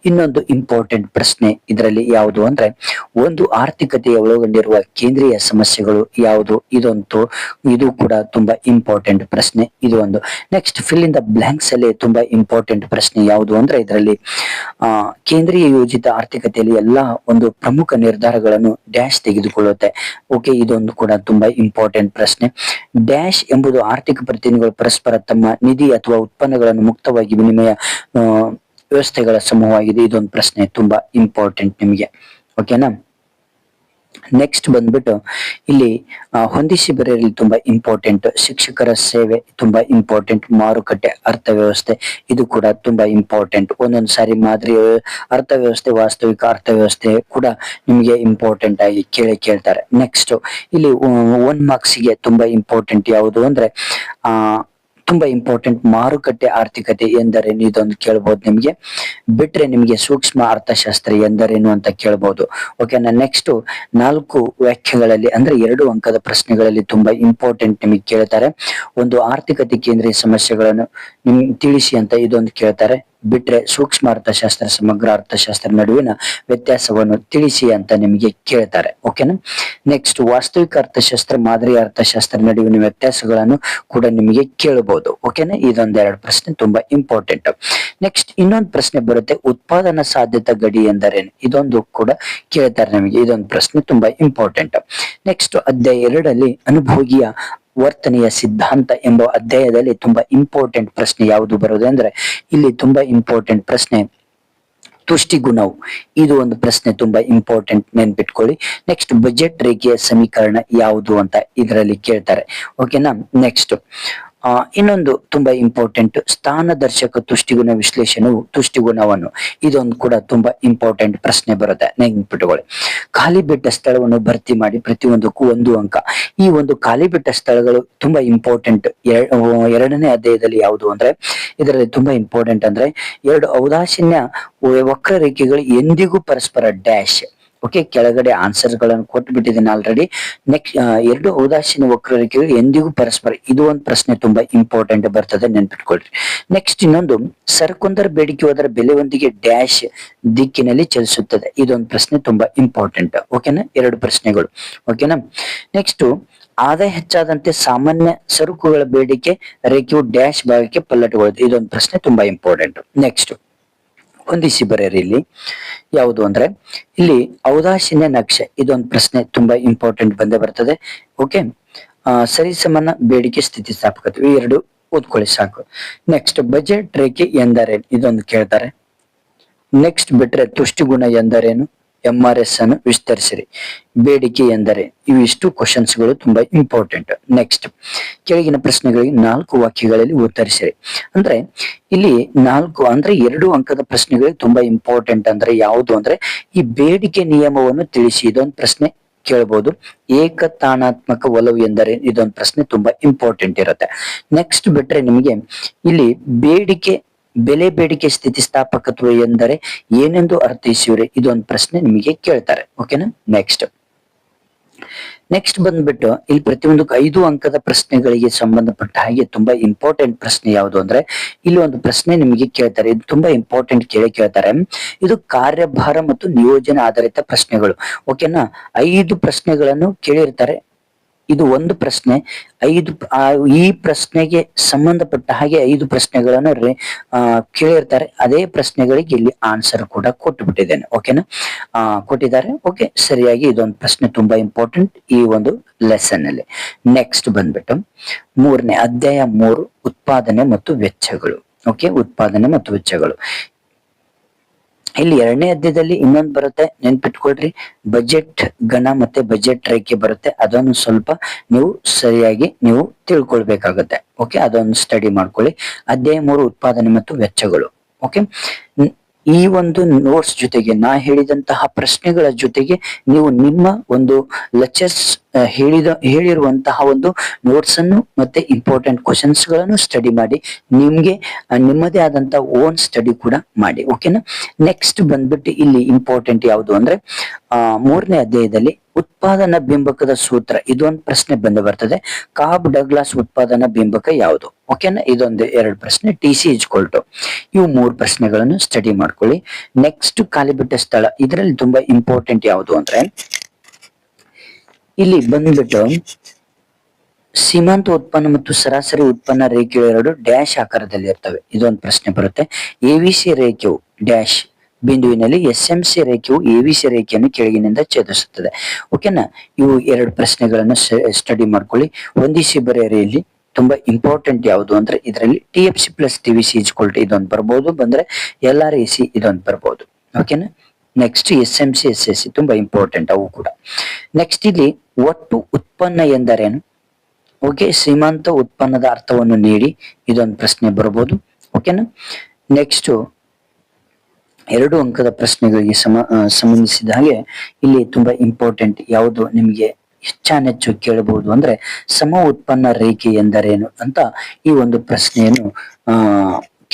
ಇನ್ನೊಂದು ಇಂಪಾರ್ಟೆಂಟ್ ಪ್ರಶ್ನೆ ಇದರಲ್ಲಿ ಯಾವುದು ಅಂದ್ರೆ, ಒಂದು ಆರ್ಥಿಕತೆಯ ಒಳಗೊಂಡಿರುವ ಕೇಂದ್ರೀಯ ಸಮಸ್ಯೆಗಳು ಯಾವುದು, ಇದು ಕೂಡ ತುಂಬಾ ಇಂಪಾರ್ಟೆಂಟ್ ಪ್ರಶ್ನೆ, ಇದು ಒಂದು. Next fill in the blanks ಅಲ್ಲಿ ತುಂಬಾ ಇಂಪಾರ್ಟೆಂಟ್ ಪ್ರಶ್ನೆ ಯಾವುದು ಅಂದ್ರೆ, ಇದರಲ್ಲಿ ಕೇಂದ್ರೀಯ ಯೋಜಿತ ಆರ್ಥಿಕತೆಯಲ್ಲಿ ಎಲ್ಲಾ ಒಂದು ಪ್ರಮುಖ ನಿರ್ಧಾರಗಳನ್ನು ಡ್ಯಾಶ್ ತೆಗೆದುಕೊಳ್ಳುತ್ತೆ ಓಕೆ. ಇದೊಂದು ಕೂಡ ತುಂಬಾ ಇಂಪಾರ್ಟೆಂಟ್ ಪ್ರಶ್ನೆ. ಡ್ಯಾಶ್ ಎಂಬುದು ಆರ್ಥಿಕ ಪ್ರತಿನಿಧಿಗಳು ಪರಸ್ಪರ ತಮ್ಮ ನಿಧಿ ಅಥವಾ ಉತ್ಪನ್ನಗಳನ್ನು ಮುಕ್ತವಾಗಿ ವಿನಿಮಯ ವ್ಯವಸ್ಥೆಗಳ ಸಮೂಹವಾಗಿದೆ. ಇದೊಂದು ಪ್ರಶ್ನೆ ತುಂಬಾ ಇಂಪಾರ್ಟೆಂಟ್ ನಿಮಗೆ ಓಕೆನಾ. ನೆಕ್ಸ್ಟ್ ಬಂದ್ಬಿಟ್ಟು ಇಲ್ಲಿ ಹೊಂದಿಸಿ ಬರೆಯಲು ತುಂಬಾ ಇಂಪಾರ್ಟೆಂಟ್. ಶಿಕ್ಷಕರ ಸೇವೆ ತುಂಬಾ ಇಂಪಾರ್ಟೆಂಟ್. ಮಾರುಕಟ್ಟೆ ಅರ್ಥವ್ಯವಸ್ಥೆ, ಇದು ಕೂಡ ತುಂಬಾ ಇಂಪಾರ್ಟೆಂಟ್. ಒಂದೊಂದು ಸಾರಿ ಮಾದರಿ ಅರ್ಥವ್ಯವಸ್ಥೆ, ವಾಸ್ತವಿಕ ಅರ್ಥವ್ಯವಸ್ಥೆ ಕೂಡ ನಿಮಗೆ ಇಂಪಾರ್ಟೆಂಟ್ ಆಗಿ ಕೇಳ್ತಾರೆ. ನೆಕ್ಸ್ಟ್ ಇಲ್ಲಿ 1 ಮಾರ್ಕ್ಸ್ಗೆ ತುಂಬಾ ಇಂಪಾರ್ಟೆಂಟ್ ಯಾವುದು ಅಂದ್ರೆ, ತುಂಬಾ ಇಂಪಾರ್ಟೆಂಟ್ ಮಾರುಕಟ್ಟೆ ಆರ್ಥಿಕತೆ ಎಂದರೇನು, ಇದೊಂದು ಕೇಳ್ಬಹುದು ನಿಮ್ಗೆ. ಬಿಟ್ರೆ ನಿಮ್ಗೆ ಸೂಕ್ಷ್ಮ ಅರ್ಥಶಾಸ್ತ್ರ ಎಂದರೇನು ಅಂತ ಕೇಳ್ಬಹುದು ಓಕೆನಾ. ನೆಕ್ಸ್ಟ್ 4 ವ್ಯಾಖ್ಯೆಗಳಲ್ಲಿ ಅಂದ್ರೆ 2 ಅಂಕದ ಪ್ರಶ್ನೆಗಳಲ್ಲಿ ತುಂಬಾ ಇಂಪಾರ್ಟೆಂಟ್ ನಿಮಗೆ ಕೇಳ್ತಾರೆ. ಒಂದು ಆರ್ಥಿಕತೆ ಕೇಂದ್ರೀಯ ಸಮಸ್ಯೆಗಳನ್ನು ತಿಳಿಸಿ ಅಂತ ಇದೊಂದು ಕೇಳ್ತಾರೆ. ಬಿಟ್ರೆ ಸೂಕ್ಷ್ಮ ಅರ್ಥಶಾಸ್ತ್ರ ಸಮಗ್ರ ಅರ್ಥಶಾಸ್ತ್ರ ನಡುವಿನ ವ್ಯತ್ಯಾಸವನ್ನು ತಿಳಿಸಿ ಅಂತ ನಿಮಗೆ ಕೇಳ್ತಾರೆ. ಓಕೆನಾ. ನೆಕ್ಸ್ಟ್ ವಾಸ್ತವಿಕ ಅರ್ಥಶಾಸ್ತ್ರ ಮಾದರಿ ಅರ್ಥಶಾಸ್ತ್ರ ನಡುವಿನ ವ್ಯತ್ಯಾಸಗಳನ್ನು ಕೂಡ ನಿಮಗೆ ಕೇಳಬಹುದು. ಓಕೆನಾ. ಇದೊಂದೆರಡು ಪ್ರಶ್ನೆ ತುಂಬಾ ಇಂಪಾರ್ಟೆಂಟ್. ನೆಕ್ಸ್ಟ್ ಇನ್ನೊಂದು ಪ್ರಶ್ನೆ ಬರುತ್ತೆ, ಉತ್ಪಾದನಾ ಸಾಧ್ಯತಾ ಗಡಿ ಎಂದರೇನು? ಇದೊಂದು ಕೂಡ ಕೇಳ್ತಾರೆ ನಮಗೆ. ಇದೊಂದು ಪ್ರಶ್ನೆ ತುಂಬಾ ಇಂಪಾರ್ಟೆಂಟ್. ನೆಕ್ಸ್ಟ್ ಅಧ್ಯಾಯ 2 ಅನುಭೋಗಿಯ ವರ್ತನೆಯ ಸಿದ್ಧಾಂತ ಎಂಬ ಅಧ್ಯಾಯದಲ್ಲಿ ತುಂಬಾ ಇಂಪಾರ್ಟೆಂಟ್ ಪ್ರಶ್ನೆ ಯಾವುದು ಬರೋದು ಅಂದ್ರೆ ಇಲ್ಲಿ ತುಂಬಾ ಇಂಪಾರ್ಟೆಂಟ್ ಪ್ರಶ್ನೆ ತುಷ್ಟಿ ಗುಣವು. ಇದು ಒಂದು ಪ್ರಶ್ನೆ ತುಂಬಾ ಇಂಪಾರ್ಟೆಂಟ್, ನೆನ್ಪಿಟ್ಕೊಳ್ಳಿ. ನೆಕ್ಸ್ಟ್ ಬಜೆಟ್ ರೇಖೆಯ ಸಮೀಕರಣ ಯಾವುದು ಅಂತ ಇದರಲ್ಲಿ ಕೇಳ್ತಾರೆ. ಓಕೆನಾ. ನೆಕ್ಸ್ಟ್ ಇನ್ನೊಂದು ತುಂಬಾ ಇಂಪಾರ್ಟೆಂಟ್, ಸ್ಥಾನದರ್ಶಕ ತುಷ್ಟಿಗುಣ ವಿಶ್ಲೇಷಣೆಯು ತುಷ್ಟಿಗುಣವನ್ನು. ಇದೊಂದು ಕೂಡ ತುಂಬಾ ಇಂಪಾರ್ಟೆಂಟ್ ಪ್ರಶ್ನೆ ಬರುತ್ತೆ, ನೆನ್ಪಿಟ್ಟುಕೊಳ್ಳಿ. ಖಾಲಿ ಬಿಟ್ಟ ಸ್ಥಳವನ್ನು ಭರ್ತಿ ಮಾಡಿ ಪ್ರತಿಯೊಂದಕ್ಕೂ 1 ಅಂಕ. ಈ ಒಂದು ಖಾಲಿ ಬಿಟ್ಟ ಸ್ಥಳಗಳು ತುಂಬಾ ಇಂಪಾರ್ಟೆಂಟ್. 2ನೇ ಅಧ್ಯಾಯದಲ್ಲಿ ಯಾವುದು ಅಂದ್ರೆ ಇದರಲ್ಲಿ ತುಂಬಾ ಇಂಪಾರ್ಟೆಂಟ್ ಅಂದ್ರೆ 2 ಔದಾಸೀನ್ಯ ವಕ್ರರೇಖೆಗಳು ಎಂದಿಗೂ ಪರಸ್ಪರ ಡ್ಯಾಶ್. ಓಕೆ, ಕೆಳಗಡೆ ಆನ್ಸರ್ ಗಳನ್ನು ಕೊಟ್ಟು ಬಿಟ್ಟಿದ್ದೇನೆ ಆಲ್ರೆಡಿ. ನೆಕ್ಸ್ಟ್ 2 ಔದಾಸೀನ್ಯ ವಕ್ರರೇಖೆಗಳು ಎಂದಿಗೂ ಪರಸ್ಪರ. ಇದು ಒಂದು ಪ್ರಶ್ನೆ ತುಂಬಾ ಇಂಪಾರ್ಟೆಂಟ್ ಬರ್ತದೆ, ನೆನ್ಪಿಟ್ಕೊಳ್ರಿ. ನೆಕ್ಸ್ಟ್ ಇನ್ನೊಂದು, ಸರಕೊಂದರ ಬೇಡಿಕೆ ಹೋದರ ಬೆಲೆಯೊಂದಿಗೆ ಡ್ಯಾಶ್ ದಿಕ್ಕಿನಲ್ಲಿ ಚಲಿಸುತ್ತದೆ. ಇದೊಂದು ಪ್ರಶ್ನೆ ತುಂಬಾ ಇಂಪಾರ್ಟೆಂಟ್. ಓಕೆನಾ. 2 ಪ್ರಶ್ನೆಗಳು. ಓಕೆನಾ. ನೆಕ್ಸ್ಟ್ ಆದಾಯ ಹೆಚ್ಚಾದಂತೆ ಸಾಮಾನ್ಯ ಸರಕುಗಳ ಬೇಡಿಕೆ ರೇಖೆಯು ಡ್ಯಾಶ್ ಭಾಗಕ್ಕೆ ಪಲ್ಲಟಗೊಳ್ಳುತ್ತೆ. ಇದೊಂದು ಪ್ರಶ್ನೆ ತುಂಬಾ ಇಂಪಾರ್ಟೆಂಟ್. ನೆಕ್ಸ್ಟ್ ಹೊಂದಿಸಿ ಬರೆಯಿರಿ. ಇಲ್ಲಿ ಯಾವುದು ಅಂದ್ರೆ ಇಲ್ಲಿ ಔದಾಸೀನ್ಯ ನಕ್ಷೆ. ಇದೊಂದು ಪ್ರಶ್ನೆ ತುಂಬಾ ಇಂಪಾರ್ಟೆಂಟ್ ಬಂದೇ ಬರ್ತದೆ. ಓಕೆ. ಸರಿಸಮಾನ ಬೇಡಿಕೆ ಸ್ಥಿತಿಸ್ಥಾಪಕತ್ವ. ಈ 2 ಓದ್ಕೊಳ್ಳಿ ಸಾಕು. ನೆಕ್ಸ್ಟ್ ಬಜೆಟ್ ರೇಖೆ ಎಂದರೇನು? ಇದೊಂದು ಕೇಳ್ತಾರೆ. ನೆಕ್ಸ್ಟ್ ಬಿಟ್ರೆ ತುಷ್ಟಿಗುಣ ಎಂದರೇನು? MRS ಅನ್ನು ವಿಸ್ತರಿಸಿರಿ. ಬೇಡಿಕೆ ಎಂದರೆ ಇವಿಷ್ಟು ಕ್ವಶನ್ಸ್ ಗಳು ತುಂಬಾ ಇಂಪಾರ್ಟೆಂಟ್. ನೆಕ್ಸ್ಟ್ ಕೆಳಗಿನ ಪ್ರಶ್ನೆಗಳಿಗೆ 4 ವಾಕ್ಯಗಳಲ್ಲಿ ಉತ್ತರಿಸಿರಿ. ಅಂದ್ರೆ ಇಲ್ಲಿ 4 ಅಂದ್ರೆ 2 ಅಂಕದ ಪ್ರಶ್ನೆಗಳಿಗೆ ತುಂಬಾ ಇಂಪಾರ್ಟೆಂಟ್ ಅಂದ್ರೆ ಯಾವುದು ಅಂದ್ರೆ ಈ ಬೇಡಿಕೆ ನಿಯಮವನ್ನು ತಿಳಿಸಿ. ಇದೊಂದು ಪ್ರಶ್ನೆ ಕೇಳಬಹುದು. ಏಕತಾನಾತ್ಮಕ ಒಲವು ಎಂದರೆ ಇದೊಂದು ಪ್ರಶ್ನೆ ತುಂಬಾ ಇಂಪಾರ್ಟೆಂಟ್ ಇರುತ್ತೆ. ನೆಕ್ಸ್ಟ್ ಬಿಟ್ರೆ ನಿಮಗೆ ಇಲ್ಲಿ ಬೆಲೆ ಬೇಡಿಕೆ ಸ್ಥಿತಿಸ್ಥಾಪಕತ್ವ ಎಂದರೆ ಏನೆಂದು ಅರ್ಥೈಸಿವ್ರಿ? ಇದೊಂದು ಪ್ರಶ್ನೆ ನಿಮಗೆ ಕೇಳ್ತಾರೆ. ಓಕೆನಾ. ನೆಕ್ಸ್ಟ್ ಬಂದ್ಬಿಟ್ಟು ಇಲ್ಲಿ ಪ್ರತಿಯೊಂದಕ್ಕೂ 5 ಅಂಕದ ಪ್ರಶ್ನೆಗಳಿಗೆ ಸಂಬಂಧಪಟ್ಟ ಹಾಗೆ ತುಂಬಾ ಇಂಪಾರ್ಟೆಂಟ್ ಪ್ರಶ್ನೆ ಯಾವುದು ಅಂದ್ರೆ ಇಲ್ಲಿ ಒಂದು ಪ್ರಶ್ನೆ ನಿಮಗೆ ಕೇಳ್ತಾರೆ. ಇದು ತುಂಬಾ ಇಂಪಾರ್ಟೆಂಟ್ ಕೇಳ್ತಾರೆ. ಇದು ಕಾರ್ಯಭಾರ ಮತ್ತು ನಿಯೋಜನೆ ಆಧಾರಿತ ಪ್ರಶ್ನೆಗಳು. ಓಕೆನಾ. 5 ಪ್ರಶ್ನೆಗಳನ್ನು ಕೇಳಿರ್ತಾರೆ. ಇದು ಒಂದು ಪ್ರಶ್ನೆ. ಈ ಪ್ರಶ್ನೆಗೆ ಸಂಬಂಧಪಟ್ಟ ಹಾಗೆ 5 ಪ್ರಶ್ನೆಗಳನ್ನು ಕೇಳಿರ್ತಾರೆ. ಅದೇ ಪ್ರಶ್ನೆಗಳಿಗೆ ಇಲ್ಲಿ ಆನ್ಸರ್ ಕೂಡ ಕೊಟ್ಟು ಬಿಟ್ಟಿದ್ದೇನೆ. ಓಕೆನಾ. ಕೊಟ್ಟಿದ್ದಾರೆ. ಓಕೆ, ಸರಿಯಾಗಿ ಇದೊಂದು ಪ್ರಶ್ನೆ ತುಂಬಾ ಇಂಪಾರ್ಟೆಂಟ್ ಈ ಒಂದು ಲೆಸನ್ ಅಲ್ಲಿ. ನೆಕ್ಸ್ಟ್ ಬಂದ್ಬಿಟ್ಟು 3ನೇ ಅಧ್ಯಾಯ 3 ಉತ್ಪಾದನೆ ಮತ್ತು ವೆಚ್ಚಗಳು. ಓಕೆ, ಉತ್ಪಾದನೆ ಮತ್ತು ವೆಚ್ಚಗಳು. ಇಲ್ಲಿ 2ನೇ ಅಧ್ಯಾಯದಲ್ಲಿ ಇನ್ನೊಂದು ಬರುತ್ತೆ, ನೆನ್ಪಿಟ್ಕೊಳ್ರಿ. ಬಜೆಟ್ ಗಣ ಮತ್ತೆ ಬಜೆಟ್ ರೇಖೆ ಬರುತ್ತೆ. ಅದನ್ನು ಸ್ವಲ್ಪ ನೀವು ಸರಿಯಾಗಿ ನೀವು ತಿಳ್ಕೊಳ್ಬೇಕಾಗತ್ತೆ. ಓಕೆ, ಅದನ್ನು ಸ್ಟಡಿ ಮಾಡ್ಕೊಳ್ಳಿ. ಅಧ್ಯಾಯ 3 ಉತ್ಪಾದನೆ ಮತ್ತು ವೆಚ್ಚಗಳು. ಓಕೆ, ಈ ಒಂದು ನೋಟ್ಸ್ ಜೊತೆಗೆ ನಾ ಹೇಳಿದಂತಹ ಪ್ರಶ್ನೆಗಳ ಜೊತೆಗೆ ನೀವು ನಿಮ್ಮ ಒಂದು ಲೆಕ್ಚರ್ಸ್ ಹೇಳಿರುವಂತಹ ಒಂದು ನೋಟ್ಸ್ ಅನ್ನು ಮತ್ತೆ ಇಂಪಾರ್ಟೆಂಟ್ ಕ್ವಶನ್ಸ್ ಗಳನ್ನು ಸ್ಟಡಿ ಮಾಡಿ ನಿಮ್ಗೆ ನಿಮ್ಮದೇ ಆದಂತಹ ಓನ್ ಸ್ಟಡಿ ಕೂಡ ಮಾಡಿ. ಓಕೆನಾ. ನೆಕ್ಸ್ಟ್ ಬಂದ್ಬಿಟ್ಟು ಇಲ್ಲಿ ಇಂಪಾರ್ಟೆಂಟ್ ಯಾವುದು ಅಂದ್ರೆ 3ನೇ ಅಧ್ಯಾಯದಲ್ಲಿ ಉತ್ಪಾದನಾ ಬಿಂಬಕದ ಸೂತ್ರ. ಇದೊಂದು ಪ್ರಶ್ನೆ ಬರ್ತದೆ. ಕಾಬ್ ಡಗ್ಲಾಸ್ ಉತ್ಪಾದನಾ ಬಿಂಬಕ ಯಾವುದು? ಓಕೆನಾ. ಇದೊಂದು 2 ಪ್ರಶ್ನೆ. TC = ಇವು 3 ಪ್ರಶ್ನೆಗಳನ್ನು ಸ್ಟಡಿ ಮಾಡ್ಕೊಳ್ಳಿ. ನೆಕ್ಸ್ಟ್ ಖಾಲಿಬಿಟ್ಟ ಸ್ಥಳ. ಇದರಲ್ಲಿ ತುಂಬಾ ಇಂಪಾರ್ಟೆಂಟ್ ಯಾವುದು ಅಂದ್ರೆ ಇಲ್ಲಿ ಬಂದ್ಬಿಟ್ಟು ಸೀಮಾಂತ ಉತ್ಪನ್ನ ಮತ್ತು ಸರಾಸರಿ ಉತ್ಪನ್ನ ರೇಖೆಗಳು 2 ಡ್ಯಾಶ್ ಆಕಾರದಲ್ಲಿ ಇರ್ತವೆ. ಇದೊಂದು ಪ್ರಶ್ನೆ ಬರುತ್ತೆ. ABC ರೇಖೆಯು ಡ್ಯಾಶ್ ಬಿಂದುವಿನಲ್ಲಿ SMC ರೇಖೆಯು ABC ರೇಖೆಯನ್ನು ಕೆಳಗಿನಿಂದ ಛೇದಿಸುತ್ತದೆ. ಓಕೆನಾ. ಇವು 2 ಪ್ರಶ್ನೆಗಳನ್ನು ಸ್ಟಡಿ ಮಾಡ್ಕೊಳ್ಳಿ. ಹೊಂದಿಸಿ ಬರೆಯಿರಿ. ಇಲ್ಲಿ ತುಂಬಾ ಇಂಪಾರ್ಟೆಂಟ್ ಯಾವುದು ಅಂದ್ರೆ ಇದರಲ್ಲಿ TFC + TVC = ಇದೊಂದು ಬರ್ಬೋದು, ಬಂದ್ರೆ LRAC ಇದೊಂದು ಬರ್ಬೋದು. ಓಕೆನಾ. ನೆಕ್ಸ್ಟ್ SMC SSC ತುಂಬಾ ಇಂಪಾರ್ಟೆಂಟ್ ಅವು ಕೂಡ. ನೆಕ್ಸ್ಟ್ ಇಲ್ಲಿ ಒಟ್ಟು ಉತ್ಪನ್ನ ಎಂದರೇನು? ಓಕೆ, ಸೀಮಾಂತ ಉತ್ಪನ್ನದ ಅರ್ಥವನ್ನು ನೀಡಿ. ಇದೊಂದು ಪ್ರಶ್ನೆ ಬರಬಹುದು. ಓಕೆನಾ. ನೆಕ್ಸ್ಟ್ 2 ಅಂಕದ ಪ್ರಶ್ನೆಗಳಿಗೆ ಸಂಬಂಧಿಸಿದ ಹಾಗೆ ಇಲ್ಲಿ ತುಂಬಾ ಇಂಪಾರ್ಟೆಂಟ್ ಯಾವುದು ನಿಮಗೆ ಹೆಚ್ಚಾನೆಚ್ಚು ಕೇಳಬಹುದು ಅಂದ್ರೆ ಸಮ ಉತ್ಪನ್ನ ರೇಖೆ ಎಂದರೇನು ಅಂತ ಈ ಒಂದು ಪ್ರಶ್ನೆಯನ್ನು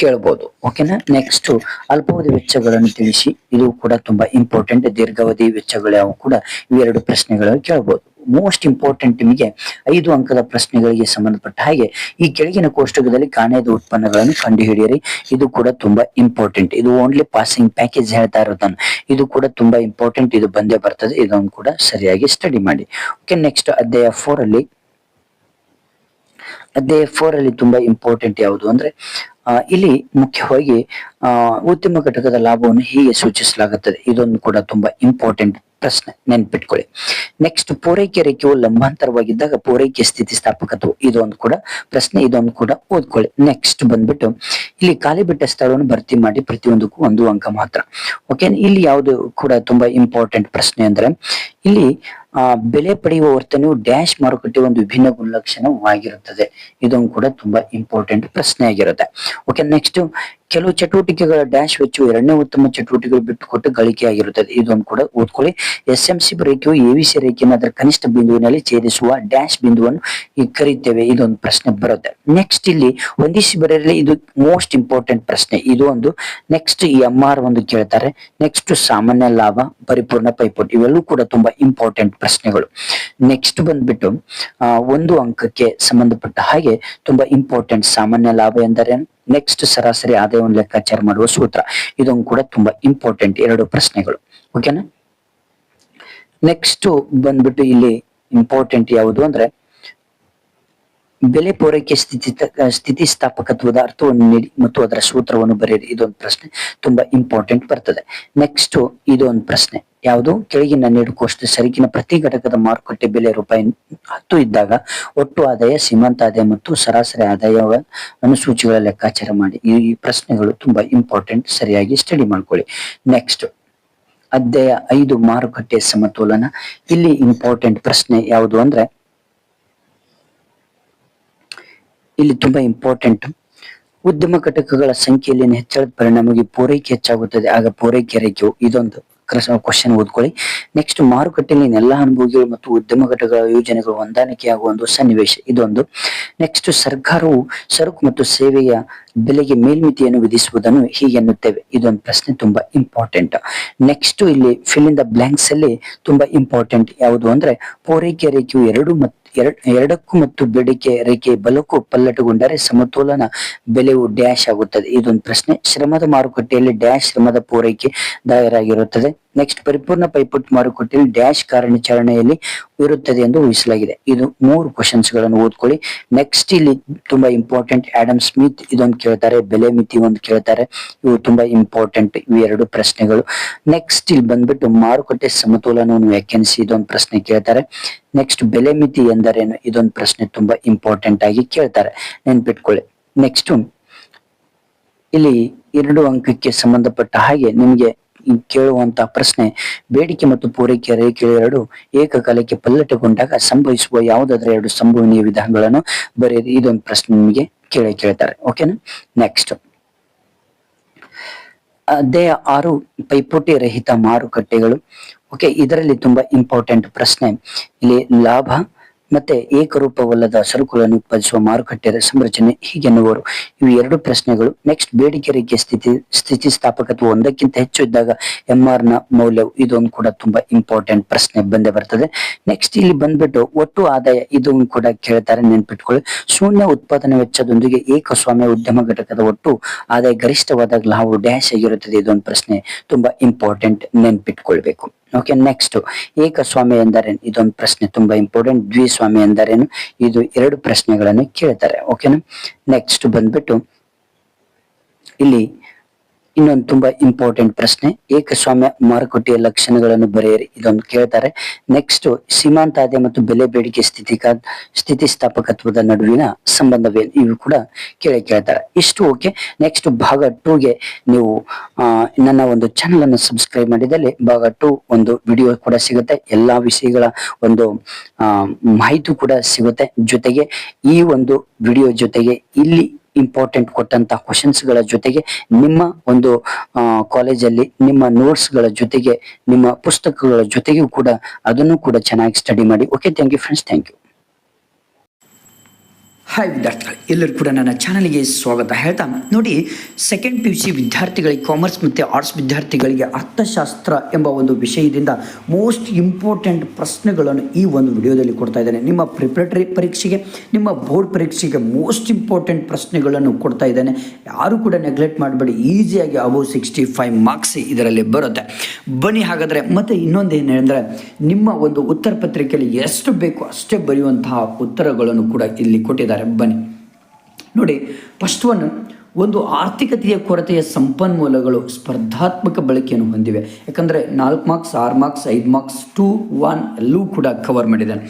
ಕೇಳಬಹುದು. ಓಕೆನಾ. ನೆಕ್ಸ್ಟ್ ಅಲ್ಪಾವಧಿ ವೆಚ್ಚಗಳನ್ನು ತಿಳಿಸಿ. ಇದು ಕೂಡ ತುಂಬಾ ಇಂಪಾರ್ಟೆಂಟ್. ದೀರ್ಘಾವಧಿ ವೆಚ್ಚಗಳು ಯಾವ ಕೂಡ ಇವೆರಡು ಪ್ರಶ್ನೆಗಳನ್ನು ಕೇಳಬಹುದು. ಮೋಸ್ಟ್ ಇಂಪಾರ್ಟೆಂಟ್ ನಿಮಗೆ 5 ಅಂಕದ ಪ್ರಶ್ನೆಗಳಿಗೆ ಸಂಬಂಧಪಟ್ಟ ಹಾಗೆ ಈ ಕೆಳಗಿನ ಕೋಷ್ಟಕದಲ್ಲಿ ಕಾಣೆಯಾದ ಉತ್ಪನ್ನಗಳನ್ನು ಕಂಡುಹಿಡಿಯಿರಿ. ಇದು ಕೂಡ ತುಂಬಾ ಇಂಪಾರ್ಟೆಂಟ್. ಇದು ಓನ್ಲಿ ಪಾಸಿಂಗ್ ಪ್ಯಾಕೇಜ್ ಹೇಳ್ತಾ ಇರೋದನ್ನು. ಇದು ಕೂಡ ತುಂಬಾ ಇಂಪಾರ್ಟೆಂಟ್. ಇದು ಬಂದೇ ಬರ್ತದೆ. ಇದನ್ನು ಕೂಡ ಸರಿಯಾಗಿ ಸ್ಟಡಿ ಮಾಡಿ. ಓಕೆ, ನೆಕ್ಸ್ಟ್ ಅಧ್ಯಾಯ 4 ಅಲ್ಲಿ ತುಂಬಾ ಇಂಪಾರ್ಟೆಂಟ್ ಯಾವುದು ಅಂದ್ರೆ ಇಲ್ಲಿ ಮುಖ್ಯವಾಗಿ ಉದ್ಯಮ ಘಟಕದ ಲಾಭವನ್ನು ಹೀಗೆ ಸೂಚಿಸಲಾಗುತ್ತದೆ. ಇದೊಂದು ಕೂಡ ತುಂಬಾ ಇಂಪಾರ್ಟೆಂಟ್ ಪ್ರಶ್ನೆ, ನೆನ್ಪಿಟ್ಕೊಳ್ಳಿ. ನೆಕ್ಸ್ಟ್, ಪೂರೈಕೆ ರೇಖೆಯು ಲಂಬಾಂತರವಾಗಿದ್ದಾಗ ಪೂರೈಕೆ ಸ್ಥಿತಿಸ್ಥಾಪಕತ್ವ ಇದೊಂದು ಕೂಡ ಪ್ರಶ್ನೆ. ಇದೊಂದು ಕೂಡ ಓದ್ಕೊಳ್ಳಿ. ನೆಕ್ಸ್ಟ್ ಬಂದ್ಬಿಟ್ಟು ಇಲ್ಲಿ ಖಾಲಿ ಬಿಟ್ಟ ಸ್ಥಳವನ್ನು ಭರ್ತಿ ಮಾಡಿ, ಪ್ರತಿಯೊಂದಕ್ಕೂ 1 ಅಂಕ ಮಾತ್ರ. ಓಕೆ, ಇಲ್ಲಿ ಯಾವುದು ಕೂಡ ತುಂಬಾ ಇಂಪಾರ್ಟೆಂಟ್ ಪ್ರಶ್ನೆ ಅಂದ್ರೆ ಇಲ್ಲಿ ಬೆಲೆ ಪಡೆಯುವ ವರ್ತನೆಯು ಡ್ಯಾಶ್ ಮಾರುಕಟ್ಟೆ ಒಂದು ವಿಭಿನ್ನ ಗುಣಲಕ್ಷಣವಾಗಿರುತ್ತದೆ. ಇದೊಂದು ಕೂಡ ತುಂಬಾ ಇಂಪಾರ್ಟೆಂಟ್ ಪ್ರಶ್ನೆ ಆಗಿರುತ್ತೆ. ಓಕೆ, ನೆಕ್ಸ್ಟ್, ಕೆಲವು ಚಟುವಟಿಕೆಗಳ ಡ್ಯಾಶ್ ವೆಚ್ಚವು ಎರಡನೇ ಉತ್ತಮ ಚಟುವಟಿಕೆಗಳು ಬಿಟ್ಟುಕೊಟ್ಟು ಗಳಿಕೆ ಆಗಿರುತ್ತದೆ. ಇದೊಂದು ಕೂಡ ಓದ್ಕೊಳ್ಳಿ. SMC ರೇಖೆಯು ABC ರೇಖೆಯನ್ನು ಅದರ ಕನಿಷ್ಠ ಬಿಂದುವಿನಲ್ಲಿ ಛೇದಿಸುವ ಡ್ಯಾಶ್ ಬಿಂದುವನ್ನು ಕರೀತೇವೆ. ಇದೊಂದು ಪ್ರಶ್ನೆ ಬರುತ್ತೆ. ನೆಕ್ಸ್ಟ್, ಇಲ್ಲಿ ಹೊಂದಿಸಿ ಬರೆಯಲಿ. ಇದು ಮೋಸ್ಟ್ ಇಂಪಾರ್ಟೆಂಟ್ ಪ್ರಶ್ನೆ. ಇದು ಒಂದು. ನೆಕ್ಸ್ಟ್, MR ಒಂದು ಕೇಳ್ತಾರೆ. ನೆಕ್ಸ್ಟ್, ಸಾಮಾನ್ಯ ಲಾಭ, ಪರಿಪೂರ್ಣ ಪೈಪೋಟಿ, ಇವೆಲ್ಲೂ ಕೂಡ ತುಂಬಾ ಇಂಪಾರ್ಟೆಂಟ್ ಪ್ರಶ್ನೆಗಳು. ನೆಕ್ಸ್ಟ್ ಬಂದ್ಬಿಟ್ಟು 1 ಅಂಕಕ್ಕೆ ಸಂಬಂಧಪಟ್ಟ ಹಾಗೆ ತುಂಬಾ ಇಂಪಾರ್ಟೆಂಟ್ ಸಾಮಾನ್ಯ ಲಾಭ ಎಂದರೇನು, ನೆಕ್ಸ್ಟ್ ಸರಾಸರಿ ಆದಾಯವನ್ನು ಲೆಕ್ಕಾಚಾರ ಮಾಡುವ ಸೂತ್ರ, ಇದೊಂದು ಕೂಡ ತುಂಬಾ ಇಂಪಾರ್ಟೆಂಟ್ 2 ಪ್ರಶ್ನೆಗಳು. ಓಕೆನಾ. ನೆಕ್ಸ್ಟ್ ಬಂದ್ಬಿಟ್ಟು ಇಲ್ಲಿ ಇಂಪಾರ್ಟೆಂಟ್ ಯಾವುದು ಅಂದ್ರೆ ಬೆಲೆ ಪೂರೈಕೆ ಸ್ಥಿತಿಸ್ಥಾಪಕತ್ವದ ಅರ್ಥವನ್ನು ನೀಡಿ ಮತ್ತು ಅದರ ಸೂತ್ರವನ್ನು ಬರೆಯಿರಿ. ಇದೊಂದು ಪ್ರಶ್ನೆ ತುಂಬಾ ಇಂಪಾರ್ಟೆಂಟ್ ಬರ್ತದೆ. ನೆಕ್ಸ್ಟ್ ಇದೊಂದು ಪ್ರಶ್ನೆ ಯಾವುದು, ಕೆಳಗಿನ ನೀಡುಕೋಷ್ಟ ಸರಕಿನ ಪ್ರತಿ ಘಟಕದ ಮಾರುಕಟ್ಟೆ ಬೆಲೆ ರೂಪಾಯಿ 10 ಇದ್ದಾಗ ಒಟ್ಟು ಆದಾಯ, ಸೀಮಾಂತ ಆದಾಯ ಮತ್ತು ಸರಾಸರಿ ಆದಾಯ ಅನುಸೂಚಿಗಳ ಲೆಕ್ಕಾಚಾರ ಮಾಡಿ. ಈ ಪ್ರಶ್ನೆಗಳು ತುಂಬಾ ಇಂಪಾರ್ಟೆಂಟ್, ಸರಿಯಾಗಿ ಸ್ಟಡಿ ಮಾಡ್ಕೊಳ್ಳಿ. ನೆಕ್ಸ್ಟ್ ಅಧ್ಯಾಯ 5 ಮಾರುಕಟ್ಟೆ ಸಮತೋಲನ. ಇಲ್ಲಿ ಇಂಪಾರ್ಟೆಂಟ್ ಪ್ರಶ್ನೆ ಯಾವುದು ಅಂದ್ರೆ ಇಲ್ಲಿ ತುಂಬಾ ಇಂಪಾರ್ಟೆಂಟ್, ಉದ್ಯಮ ಘಟಕಗಳ ಸಂಖ್ಯೆಯಲ್ಲಿ ಹೆಚ್ಚಳದ ಪರಿಣಾಮವಾಗಿ ಪೂರೈಕೆ ಹೆಚ್ಚಾಗುತ್ತದೆ, ಆಗ ಪೂರೈಕೆ ರೇಖೆಯು ಇದೊಂದು ಕ್ವಶನ್ ಓದ್ಕೊಳ್ಳಿ. ನೆಕ್ಸ್ಟ್, ಮಾರುಕಟ್ಟೆಯಲ್ಲಿ ಎಲ್ಲ ಅನುಭವಿಗಳು ಮತ್ತು ಉದ್ಯಮ ಘಟಕಗಳ ಯೋಜನೆಗಳು ಹೊಂದಾಣಿಕೆಯಾಗುವ ಒಂದು ಸನ್ನಿವೇಶ, ಇದೊಂದು. ನೆಕ್ಸ್ಟ್, ಸರ್ಕಾರವು ಸರಕು ಮತ್ತು ಸೇವೆಯ ಬೆಲೆಗೆ ಮೇಲ್ಮಿತಿಯನ್ನು ವಿಧಿಸುವುದನ್ನು ಹೀಗೆ ಎನ್ನುತ್ತೇವೆ. ಇದೊಂದು ಪ್ರಶ್ನೆ ತುಂಬಾ ಇಂಪಾರ್ಟೆಂಟ್. ನೆಕ್ಸ್ಟ್, ಇಲ್ಲಿ ಫಿಲ್ ಇನ್ ದ ಬ್ಲಾಂಕ್ಸ್ ಅಲ್ಲಿ ತುಂಬಾ ಇಂಪಾರ್ಟೆಂಟ್ ಯಾವುದು ಅಂದ್ರೆ ಪೂರೈಕೆ ರೇಖೆಯು ಎರಡಕ್ಕೂ ಮತ್ತು ಬೇಡಿಕೆ ರೇಖೆ ಬಲಕ್ಕೂ ಪಲ್ಲಟಗೊಂಡರೆ ಸಮತೋಲನ ಬೆಲೆಯು ಡ್ಯಾಶ್ ಆಗುತ್ತದೆ. ಇದೊಂದು ಪ್ರಶ್ನೆ. ಶ್ರಮದ ಮಾರುಕಟ್ಟೆಯಲ್ಲಿ ಡ್ಯಾಶ್ ಶ್ರಮದ ಪೂರೈಕೆ ದಾಯರಾಗಿರುತ್ತದೆ. ನೆಕ್ಸ್ಟ್, ಪರಿಪೂರ್ಣ ಪೈಪೋಟಿ ಮಾರುಕಟ್ಟೆಯಲ್ಲಿ ಡ್ಯಾಶ್ ಕಾರ್ಯಾಚರಣೆಯಲ್ಲಿ ಇರುತ್ತದೆ ಎಂದು ಊಹಿಸಲಾಗಿದೆ. ಇದು 3 ಕ್ವಶನ್ಸ್ ಗಳನ್ನು ಓದ್ಕೊಳ್ಳಿ. ನೆಕ್ಸ್ಟ್, ಇಲ್ಲಿ ತುಂಬಾ ಇಂಪಾರ್ಟೆಂಟ್ ಆಡಮ್ ಸ್ಮಿತ್ ಇದೊಂದು ಕೇಳ್ತಾರೆ, ಬೆಲೆ ಮಿತಿ ಒಂದು ಕೇಳ್ತಾರೆ. ಇವು ತುಂಬಾ ಇಂಪಾರ್ಟೆಂಟ್ ಇವು 2 ಪ್ರಶ್ನೆಗಳು. ನೆಕ್ಸ್ಟ್, ಇಲ್ಲಿ ಬಂದ್ಬಿಟ್ಟು ಮಾರುಕಟ್ಟೆ ಸಮತೋಲನವನ್ನು ವ್ಯಾಖ್ಯಾನಿಸಿ ಇದೊಂದು ಪ್ರಶ್ನೆ ಕೇಳ್ತಾರೆ. ನೆಕ್ಸ್ಟ್, ಬೆಲೆ ಮಿತಿ ಎಂದರೇನು, ಇದೊಂದು ಪ್ರಶ್ನೆ ತುಂಬಾ ಇಂಪಾರ್ಟೆಂಟ್ ಆಗಿ ಕೇಳ್ತಾರೆ, ನೆನ್ಪಿಟ್ಕೊಳ್ಳಿ. ನೆಕ್ಸ್ಟ್, ಇಲ್ಲಿ 2 ಅಂಕಕ್ಕೆ ಸಂಬಂಧಪಟ್ಟ ಹಾಗೆ ನಿಮಗೆ ಕೇಳುವಂತಹ ಪ್ರಶ್ನೆ, ಬೇಡಿಕೆ ಮತ್ತು ಪೂರೈಕೆ ರೇಖೆಗಳು ಏಕಕಾಲಕ್ಕೆ ಪಲ್ಲಟಗೊಂಡಾಗ ಸಂಭವಿಸುವ ಯಾವುದಾದ್ರೂ 2 ಸಂಭವನೀಯ ವಿಧಾನಗಳನ್ನು ಬರೆಯಿರಿ. ಇದೊಂದು ಪ್ರಶ್ನೆ ನಿಮಗೆ ಕೇಳ್ತಾರೆ. ಓಕೆನಾ. ನೆಕ್ಸ್ಟ್ ಅಧ್ಯಾಯ 6 ಪೈಪೋಟಿ ರಹಿತ ಮಾರುಕಟ್ಟೆಗಳು. ಓಕೆ, ಇದರಲ್ಲಿ ತುಂಬಾ ಇಂಪಾರ್ಟೆಂಟ್ ಪ್ರಶ್ನೆ ಇಲ್ಲಿ ಲಾಭ ಮತ್ತೆ ಏಕರೂಪವಲ್ಲದ ಸರಕುಗಳನ್ನು ಉತ್ಪಾದಿಸುವ ಮಾರುಕಟ್ಟೆ ಸಂರಚನೆ ಹೀಗೆನ್ನುವರು. ಇವು 2 ಪ್ರಶ್ನೆಗಳು. ನೆಕ್ಸ್ಟ್, ಬೇಡಿಕೆ ರೇಖೆ ಸ್ಥಿತಿಸ್ಥಾಪಕತ್ವ 1ಕ್ಕಿಂತ ಹೆಚ್ಚು ಇದ್ದಾಗ MR ನ ಮೌಲ್ಯವು, ಇದೊಂದು ಕೂಡ ತುಂಬಾ ಇಂಪಾರ್ಟೆಂಟ್ ಪ್ರಶ್ನೆ ಬಂದೇ ಬರ್ತದೆ. ನೆಕ್ಸ್ಟ್, ಇಲ್ಲಿ ಬಂದ್ಬಿಟ್ಟು ಒಟ್ಟು ಆದಾಯ ಇದನ್ನು ಕೂಡ ಕೇಳ್ತಾರೆ, ನೆನ್ಪಿಟ್ಕೊಳ್ಳಿ. ಶೂನ್ಯ ಉತ್ಪಾದನಾ ವೆಚ್ಚದೊಂದಿಗೆ ಏಕಸ್ವಾಮ್ಯ ಉದ್ಯಮ ಘಟಕದ ಒಟ್ಟು ಆದಾಯ ಗರಿಷ್ಠವಾದಾಗ ಲಾಭವು ಡ್ಯಾಶ್ ಆಗಿರುತ್ತದೆ. ಇದೊಂದು ಪ್ರಶ್ನೆ ತುಂಬಾ ಇಂಪಾರ್ಟೆಂಟ್, ನೆನ್ಪಿಟ್ಕೊಳ್ಬೇಕು. ಓಕೆ. ನೆಕ್ಸ್ಟ್, ಏಕಸ್ವಾಮ್ಯ ಎಂದರೇನು, ಇದೊಂದು ಪ್ರಶ್ನೆ ತುಂಬಾ ಇಂಪಾರ್ಟೆಂಟ್. ದ್ವಿಸ್ವಾಮ್ಯ ಎಂದರೇನು, ಇದು 2 ಪ್ರಶ್ನೆಗಳನ್ನು ಕೇಳ್ತಾರೆ. ಓಕೆನಾ. ನೆಕ್ಸ್ಟ್ ಬಂದ್ಬಿಟ್ಟು ಇಲ್ಲಿ ಇನ್ನೊಂದು ತುಂಬಾ ಇಂಪಾರ್ಟೆಂಟ್ ಪ್ರಶ್ನೆ, ಏಕಸ್ವಾಮ್ಯ ಮಾರುಕಟ್ಟೆಯ ಲಕ್ಷಣಗಳನ್ನು ಬರೆಯಿರಿ. ಇದೊಂದು ಕೇಳ್ತಾರೆ. ನೆಕ್ಸ್ಟ್, ಸೀಮಾಂತ ಆದಾಯ ಮತ್ತು ಬೆಲೆ ಬೇಡಿಕೆ ಸ್ಥಿತಿಸ್ಥಾಪಕತ್ವದ ನಡುವಿನ ಸಂಬಂಧವೇನು, ಇವು ಕೂಡ ಕೇಳ್ತಾರೆ. ಇಷ್ಟು ಓಕೆ. ನೆಕ್ಸ್ಟ್ ಭಾಗ 2ಗೆ ನೀವು ನನ್ನ ಒಂದು ಚಾನಲ್ ಅನ್ನು ಸಬ್ಸ್ಕ್ರೈಬ್ ಮಾಡಿದಲ್ಲಿ ಭಾಗ 2 ಒಂದು ವಿಡಿಯೋ ಕೂಡ ಸಿಗುತ್ತೆ. ಎಲ್ಲಾ ವಿಷಯಗಳ ಒಂದು ಮಾಹಿತಿ ಕೂಡ ಸಿಗುತ್ತೆ. ಜೊತೆಗೆ ಈ ಒಂದು ವಿಡಿಯೋ ಜೊತೆಗೆ ಇಲ್ಲಿ ಇಂಪಾರ್ಟೆಂಟ್ ಕೊಟ್ಟಂತ ಕ್ವಶನ್ಸ್ ಗಳ ಜೊತೆಗೆ ನಿಮ್ಮ ಒಂದು ಕಾಲೇಜಲ್ಲಿ ನಿಮ್ಮ ನೋಟ್ಸ್ ಗಳ ಜೊತೆಗೆ ನಿಮ್ಮ ಪುಸ್ತಕಗಳ ಜೊತೆಗೂ ಕೂಡ ಅದನ್ನು ಕೂಡ ಚೆನ್ನಾಗಿ ಸ್ಟಡಿ ಮಾಡಿ. Okay, thank you friends, thank you. Hi ವಿದ್ಯಾರ್ಥಿಗಳು, ಎಲ್ಲರೂ ಕೂಡ ನನ್ನ ಚಾನಲ್ಗೆ ಸ್ವಾಗತ ಹೇಳ್ತಾ ನೋಡಿ, ಸೆಕೆಂಡ್ PUC ವಿದ್ಯಾರ್ಥಿಗಳಿಗೆ, ಕಾಮರ್ಸ್ ಮತ್ತು ಆರ್ಟ್ಸ್ ವಿದ್ಯಾರ್ಥಿಗಳಿಗೆ ಅರ್ಥಶಾಸ್ತ್ರ ಎಂಬ ಒಂದು ವಿಷಯದಿಂದ ಮೋಸ್ಟ್ ಇಂಪಾರ್ಟೆಂಟ್ ಪ್ರಶ್ನೆಗಳನ್ನು ಈ ಒಂದು ವಿಡಿಯೋದಲ್ಲಿ ಕೊಡ್ತಾ ಇದ್ದೇನೆ. ನಿಮ್ಮ ಪ್ರಿಪ್ರೇಟರಿ ಪರೀಕ್ಷೆಗೆ, ನಿಮ್ಮ ಬೋರ್ಡ್ ಪರೀಕ್ಷೆಗೆ ಮೋಸ್ಟ್ ಇಂಪಾರ್ಟೆಂಟ್ ಪ್ರಶ್ನೆಗಳನ್ನು ಕೊಡ್ತಾ ಇದ್ದೇನೆ. ಯಾರು ಕೂಡ ನೆಗ್ಲೆಕ್ಟ್ ಮಾಡಬೇಡಿ, ಈಸಿಯಾಗಿ ಅಬೌವ್ 65 ಮಾರ್ಕ್ಸ್ ಇದರಲ್ಲಿ ಬರುತ್ತೆ. ಬನ್ನಿ ಹಾಗಾದರೆ. ಮತ್ತು ಇನ್ನೊಂದು ಏನು ಹೇಳಿದ್ರೆ, ನಿಮ್ಮ ಒಂದು ಉತ್ತರ ಪತ್ರಿಕೆಯಲ್ಲಿ ಎಷ್ಟು ಬೇಕು ಅಷ್ಟೇ ಬರೆಯುವಂತಹ ಉತ್ತರಗಳನ್ನು ಕೂಡ ಇಲ್ಲಿ ಕೊಟ್ಟಿದ್ದಾರೆ. ಬನ್ನಿ ನೋಡಿ, ಫಸ್ಟ್ ಒಂದು ಆರ್ಥಿಕತೆಯ ಕೊರತೆಯ ಸಂಪನ್ಮೂಲಗಳು ಸ್ಪರ್ಧಾತ್ಮಕ ಬಳಕೆಯನ್ನು ಹೊಂದಿವೆ. ಯಾಕಂದರೆ 4 ಮಾರ್ಕ್ಸ್, 6 ಮಾರ್ಕ್ಸ್, 5 ಮಾರ್ಕ್ಸ್, 2, 1 ಎಲ್ಲವೂ ಕೂಡ ಕವರ್ ಮಾಡಿದ್ದಾನೆ.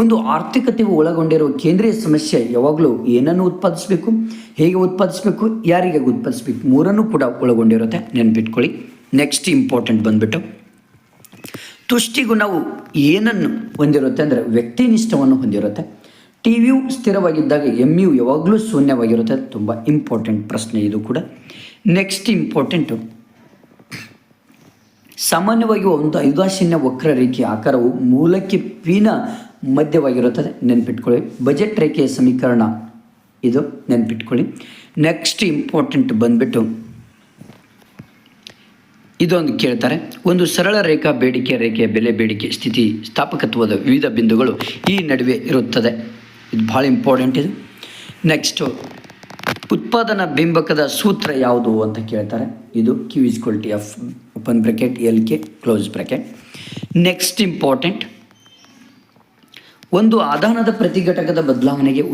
ಒಂದು ಆರ್ಥಿಕತೆಯು ಒಳಗೊಂಡಿರುವ ಕೇಂದ್ರೀಯ ಸಮಸ್ಯೆ ಯಾವಾಗಲೂ ಏನನ್ನು ಉತ್ಪಾದಿಸಬೇಕು, ಹೇಗೆ ಉತ್ಪಾದಿಸಬೇಕು, ಯಾರಿಗೆ ಉತ್ಪಾದಿಸಬೇಕು, ಮೂರನ್ನು ಕೂಡ ಒಳಗೊಂಡಿರುತ್ತೆ, ನೆನ್ಪಿಟ್ಕೊಳ್ಳಿ. ನೆಕ್ಸ್ಟ್ ಇಂಪಾರ್ಟೆಂಟ್ ಬಂದ್ಬಿಟ್ಟು ತುಷ್ಟಿಗೂ ನಾವು ಏನನ್ನು ಹೊಂದಿರುತ್ತೆ ಅಂದರೆ ವ್ಯಕ್ತಿನಿಷ್ಠವನ್ನು ಹೊಂದಿರುತ್ತೆ. TU ಸ್ಥಿರವಾಗಿದ್ದಾಗ MU ಯಾವಾಗಲೂ ಶೂನ್ಯವಾಗಿರುತ್ತೆ. ತುಂಬ ಇಂಪಾರ್ಟೆಂಟ್ ಪ್ರಶ್ನೆ ಇದು ಕೂಡ. ನೆಕ್ಸ್ಟ್ ಇಂಪಾರ್ಟೆಂಟು, ಸಾಮಾನ್ಯವಾಗಿ ಒಂದು ಐದಾಶಿನ್ಯ ವಕ್ರರೇಖೆಯ ಆಕಾರವು ಮೂಲಕ್ಕೆ ಪಿನ ಮಧ್ಯವಾಗಿರುತ್ತದೆ, ನೆನ್ಪಿಟ್ಕೊಳ್ಳಿ. ಬಜೆಟ್ ರೇಖೆಯ ಸಮೀಕರಣ ಇದು, ನೆನ್ಪಿಟ್ಕೊಳ್ಳಿ. ನೆಕ್ಸ್ಟ್ ಇಂಪಾರ್ಟೆಂಟ್ ಬಂದ್ಬಿಟ್ಟು ಇದೊಂದು ಕೇಳ್ತಾರೆ, ಒಂದು ಸರಳ ರೇಖಾ ಬೇಡಿಕೆ ರೇಖೆಯ ಬೆಲೆ ಬೇಡಿಕೆ ಸ್ಥಿತಿ ಸ್ಥಾಪಕತ್ವದ ವಿವಿಧ ಬಿಂದುಗಳು ಈ ನಡುವೆ ಇರುತ್ತದೆ. ಇದು ಭಾಳ ಇಂಪಾರ್ಟೆಂಟ್ ಇದು. ನೆಕ್ಸ್ಟು ಉತ್ಪಾದನಾ ಬಿಂಬಕದ ಸೂತ್ರ ಯಾವುದು ಅಂತ ಕೇಳ್ತಾರೆ. ಇದು Q=F open bracket LK close bracket. Next important, ಒಂದು ಆದಾನದ ಪ್ರತಿಘಟಕದ ಬದಲಾವಣೆಗೆ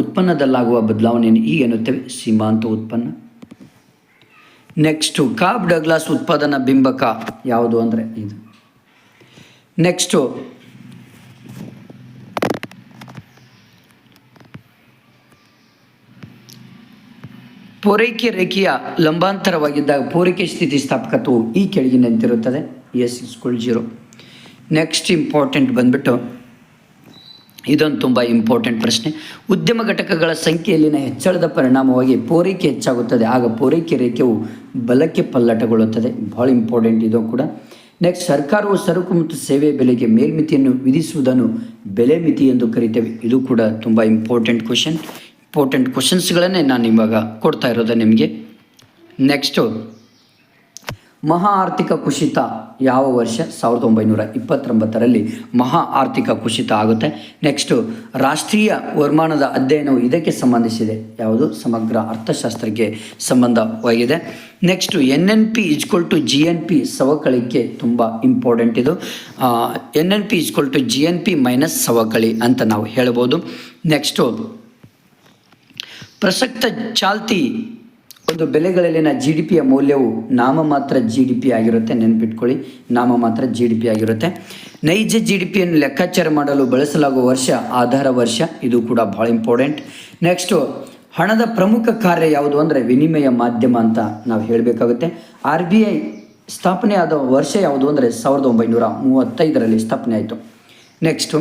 ಉತ್ಪನ್ನದಲ್ಲಾಗುವ ಬದಲಾವಣೆಯನ್ನು ಈಗ ಎನ್ನುತ್ತೇವೆ ಸೀಮಾಂತ ಉತ್ಪನ್ನ. ನೆಕ್ಸ್ಟು ಕಾಬ್ ಡಗ್ಲಾಸ್ ಉತ್ಪಾದನಾ ಬಿಂಬಕ ಯಾವುದು ಅಂದರೆ ಇದು. ನೆಕ್ಸ್ಟು ಪೂರೈಕೆ ರೇಖೆಯ ಲಂಬಾಂತರವಾಗಿದ್ದಾಗ ಪೂರೈಕೆ ಸ್ಥಿತಿ ಸ್ಥಾಪಕತ್ವವು ಈ ಕೆಳಗಿನಂತಿರುತ್ತದೆ, S=0. ನೆಕ್ಸ್ಟ್ ಇಂಪಾರ್ಟೆಂಟ್ ಬಂದ್ಬಿಟ್ಟು ಇದೊಂದು ತುಂಬ ಇಂಪಾರ್ಟೆಂಟ್ ಪ್ರಶ್ನೆ, ಉದ್ಯಮ ಘಟಕಗಳ ಸಂಖ್ಯೆಯಲ್ಲಿನ ಹೆಚ್ಚಳದ ಪರಿಣಾಮವಾಗಿ ಪೂರೈಕೆ ಹೆಚ್ಚಾಗುತ್ತದೆ, ಆಗ ಪೂರೈಕೆ ರೇಖೆಯು ಬಲಕ್ಕೆ ಪಲ್ಲಟಗೊಳ್ಳುತ್ತದೆ. ಭಾಳ ಇಂಪಾರ್ಟೆಂಟ್ ಇದು ಕೂಡ. ನೆಕ್ಸ್ಟ್, ಸರ್ಕಾರವು ಸರಕು ಮತ್ತು ಸೇವೆ ಬೆಲೆಗೆ ಮೇಲ್ಮಿತಿಯನ್ನು ವಿಧಿಸುವುದನ್ನು ಬೆಲೆ ಮಿತಿ ಎಂದು ಕರಿತೇವೆ. ಇದು ಕೂಡ ತುಂಬ ಇಂಪಾರ್ಟೆಂಟ್ ಕ್ವಶನ್ಸ್ಗಳನ್ನೇ ನಾನು ಇವಾಗ ಕೊಡ್ತಾ ಇರೋದು ನಿಮಗೆ. ನೆಕ್ಸ್ಟು, ಮಹಾ ಆರ್ಥಿಕ ಕುಸಿತ ಯಾವ ವರ್ಷ? 1929ರಲ್ಲಿ ಮಹಾ ಆರ್ಥಿಕ ಕುಸಿತ ಆಗುತ್ತೆ. ನೆಕ್ಸ್ಟು, ರಾಷ್ಟ್ರೀಯ ವರಮಾನದ ಅಧ್ಯಯನವು ಇದಕ್ಕೆ ಸಂಬಂಧಿಸಿದೆ, ಯಾವುದು? ಸಮಗ್ರ ಅರ್ಥಶಾಸ್ತ್ರಕ್ಕೆ ಸಂಬಂಧವಾಗಿದೆ. ನೆಕ್ಸ್ಟು, NNP=GNP ಸವಕಳಿಕೆ ತುಂಬ ಇಂಪಾರ್ಟೆಂಟ್ ಇದು. NNP=GNP ಮೈನಸ್ ಸವಕಳಿ ಅಂತ ನಾವು ಹೇಳ್ಬೋದು. ನೆಕ್ಸ್ಟು, ಪ್ರಸಕ್ತ ಚಾಲ್ತಿ ಒಂದು ಬೆಲೆಗಳಲ್ಲಿನ GDPಯ ಮೌಲ್ಯವು ನಾಮಮಾತ್ರ GDP ಆಗಿರುತ್ತೆ, ನೆನ್ಪಿಟ್ಕೊಳ್ಳಿ. ನಾಮಮಾತ್ರ GDP ಆಗಿರುತ್ತೆ. ನೈಜ GDPಯನ್ನು ಲೆಕ್ಕಾಚಾರ ಮಾಡಲು ಬಳಸಲಾಗುವ ವರ್ಷ ಆಧಾರ ವರ್ಷ, ಇದು ಕೂಡ ಭಾಳ ಇಂಪಾರ್ಟೆಂಟ್. ನೆಕ್ಸ್ಟು, ಹಣದ ಪ್ರಮುಖ ಕಾರ್ಯ ಯಾವುದು ಅಂದರೆ ವಿನಿಮಯ ಮಾಧ್ಯಮ ಅಂತ ನಾವು ಹೇಳಬೇಕಾಗುತ್ತೆ. RBI ಸ್ಥಾಪನೆ ಆದ ವರ್ಷ ಯಾವುದು ಅಂದರೆ 1935ರಲ್ಲಿ ಸ್ಥಾಪನೆ ಆಯಿತು. ನೆಕ್ಸ್ಟು,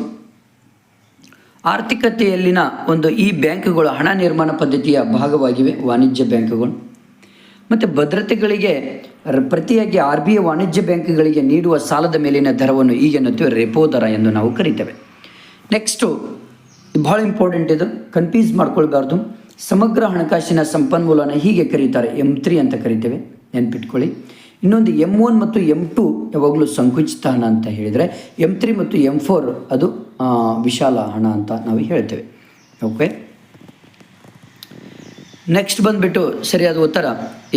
ಆರ್ಥಿಕತೆಯಲ್ಲಿನ ಒಂದು ಈ ಬ್ಯಾಂಕುಗಳು ಹಣ ನಿರ್ಮಾಣ ಪದ್ಧತಿಯ ಭಾಗವಾಗಿವೆ, ವಾಣಿಜ್ಯ ಬ್ಯಾಂಕುಗಳು. ಮತ್ತು ಭದ್ರತೆಗಳಿಗೆ ಪ್ರತಿಯಾಗಿ RBI ವಾಣಿಜ್ಯ ಬ್ಯಾಂಕುಗಳಿಗೆ ನೀಡುವ ಸಾಲದ ಮೇಲಿನ ದರವನ್ನು ಈಗೆನ್ನುತ್ತೇವೆ ರೆಪೋ ದರ ಎಂದು ನಾವು ಕರಿತೇವೆ. ನೆಕ್ಸ್ಟು, ಭಾಳ ಇಂಪಾರ್ಟೆಂಟ್ ಇದು, ಕನ್ಫ್ಯೂಸ್ ಮಾಡ್ಕೊಳ್ಬಾರ್ದು. ಸಮಗ್ರ ಹಣಕಾಸಿನ ಸಂಪನ್ಮೂಲನ ಹೀಗೆ ಕರೀತಾರೆ, M3 ಅಂತ ಕರಿತೇವೆ, ನೆನ್ಪಿಟ್ಕೊಳ್ಳಿ. ಇನ್ನೊಂದು M1 ಮತ್ತು M2 ಯಾವಾಗಲೂ ಸಂಕುಚಿತ ಹಣ ಅಂತ ಹೇಳಿದರೆ, M3 ಮತ್ತು M4 ಅದು ವಿಶಾಲ ಹಣ ಅಂತ ನಾವು ಹೇಳ್ತೇವೆ. ಓಕೆ. ನೆಕ್ಸ್ಟ್ ಬಂದುಬಿಟ್ಟು ಸರಿಯಾದ ಉತ್ತರ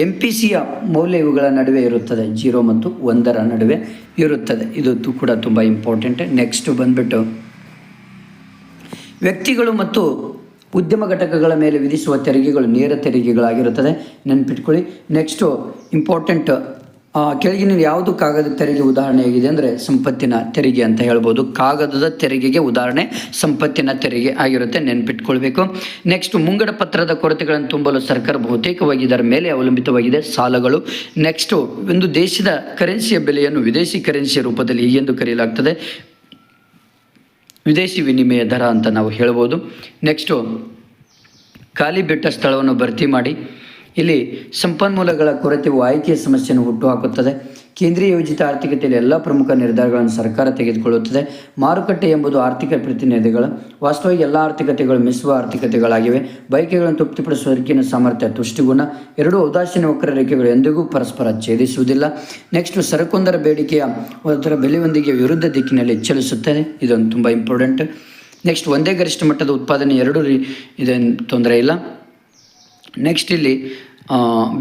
MPCಯ ಮೌಲ್ಯ ಇವುಗಳ ನಡುವೆ ಇರುತ್ತದೆ, 0 ಮತ್ತು 1ರ ನಡುವೆ ಇರುತ್ತದೆ. ಇದು ಕೂಡ ತುಂಬ ಇಂಪಾರ್ಟೆಂಟ್. ನೆಕ್ಸ್ಟ್ ಬಂದುಬಿಟ್ಟು ವ್ಯಕ್ತಿಗಳು ಮತ್ತು ಉದ್ಯಮ ಘಟಕಗಳ ಮೇಲೆ ವಿಧಿಸುವ ತೆರಿಗೆಗಳು ನೇರ ತೆರಿಗೆಗಳಾಗಿರುತ್ತದೆ, ನೆನ್ಪಿಟ್ಕೊಳ್ಳಿ. ನೆಕ್ಸ್ಟು ಇಂಪಾರ್ಟೆಂಟ್, ಕೆಳಗಿನ ಯಾವುದು ಕಾಗದ ತೆರಿಗೆ ಉದಾಹರಣೆಯಾಗಿದೆ ಅಂದರೆ ಸಂಪತ್ತಿನ ತೆರಿಗೆ ಅಂತ ಹೇಳ್ಬೋದು. ಕಾಗದದ ತೆರಿಗೆಗೆ ಉದಾಹರಣೆ ಸಂಪತ್ತಿನ ತೆರಿಗೆ ಆಗಿರುತ್ತೆ, ನೆನ್ಪಿಟ್ಕೊಳ್ಬೇಕು. ನೆಕ್ಸ್ಟ್, ಮುಂಗಡ ಪತ್ರದ ಕೊರತೆಗಳನ್ನು ತುಂಬಲು ಸರ್ಕಾರ ಬಹುತೇಕವಾಗಿ ಇದರ ಮೇಲೆ ಅವಲಂಬಿತವಾಗಿದೆ, ಸಾಲಗಳು. ನೆಕ್ಸ್ಟು, ಒಂದು ದೇಶದ ಕರೆನ್ಸಿಯ ಬೆಲೆಯನ್ನು ವಿದೇಶಿ ಕರೆನ್ಸಿಯ ರೂಪದಲ್ಲಿ ಹೀಗೆಂದು ಕರೆಯಲಾಗ್ತದೆ, ವಿದೇಶಿ ವಿನಿಮಯ ದರ ಅಂತ ನಾವು ಹೇಳ್ಬೋದು. ನೆಕ್ಸ್ಟು, ಖಾಲಿ ಬಿಟ್ಟ ಸ್ಥಳವನ್ನು ಭರ್ತಿ ಮಾಡಿ ಇಲ್ಲಿ ಸಂಪನ್ಮೂಲಗಳ ಕೊರತೆಯು ಆಯ್ಕೆಯ ಸಮಸ್ಯೆಯನ್ನು ಹುಟ್ಟುಹಾಕುತ್ತದೆ. ಕೇಂದ್ರೀಯ ಯೋಜಿತ ಆರ್ಥಿಕತೆಯಲ್ಲಿ ಎಲ್ಲ ಪ್ರಮುಖ ನಿರ್ಧಾರಗಳನ್ನು ಸರ್ಕಾರ ತೆಗೆದುಕೊಳ್ಳುತ್ತದೆ. ಮಾರುಕಟ್ಟೆ ಎಂಬುದು ಆರ್ಥಿಕ ಪ್ರತಿನಿಧಿಗಳು. ವಾಸ್ತವವಾಗಿ ಎಲ್ಲ ಆರ್ಥಿಕತೆಗಳು ಮಿಶ್ರ ಆರ್ಥಿಕತೆಗಳಾಗಿವೆ. ಬಯಕೆಗಳನ್ನು ತೃಪ್ತಿಪಡಿಸುವ ಸರಕಿನ ಸಾಮರ್ಥ್ಯ ತುಷ್ಟಿಗುಣ. ಎರಡೂ ಉದಾಸೀನ ವಕ್ರರೇಖೆಗಳು ಎಂದಿಗೂ ಪರಸ್ಪರ ಛೇದಿಸುವುದಿಲ್ಲ. ನೆಕ್ಸ್ಟ್, ಸರಕೊಂದರ ಬೇಡಿಕೆಯ ಅದರ ಬೆಲೆಯೊಂದಿಗೆ ವಿರುದ್ಧ ದಿಕ್ಕಿನಲ್ಲಿ ಚಲಿಸುತ್ತದೆ. ಇದೊಂದು ತುಂಬ ಇಂಪಾರ್ಟೆಂಟ್. ನೆಕ್ಸ್ಟ್, ಒಂದೇ ಗರಿಷ್ಠ ಮಟ್ಟದ ಉತ್ಪಾದನೆ ಎರಡೂ ಇದೇನು ತೊಂದರೆ ಇಲ್ಲ. ನೆಕ್ಸ್ಟ್, ಇಲ್ಲಿ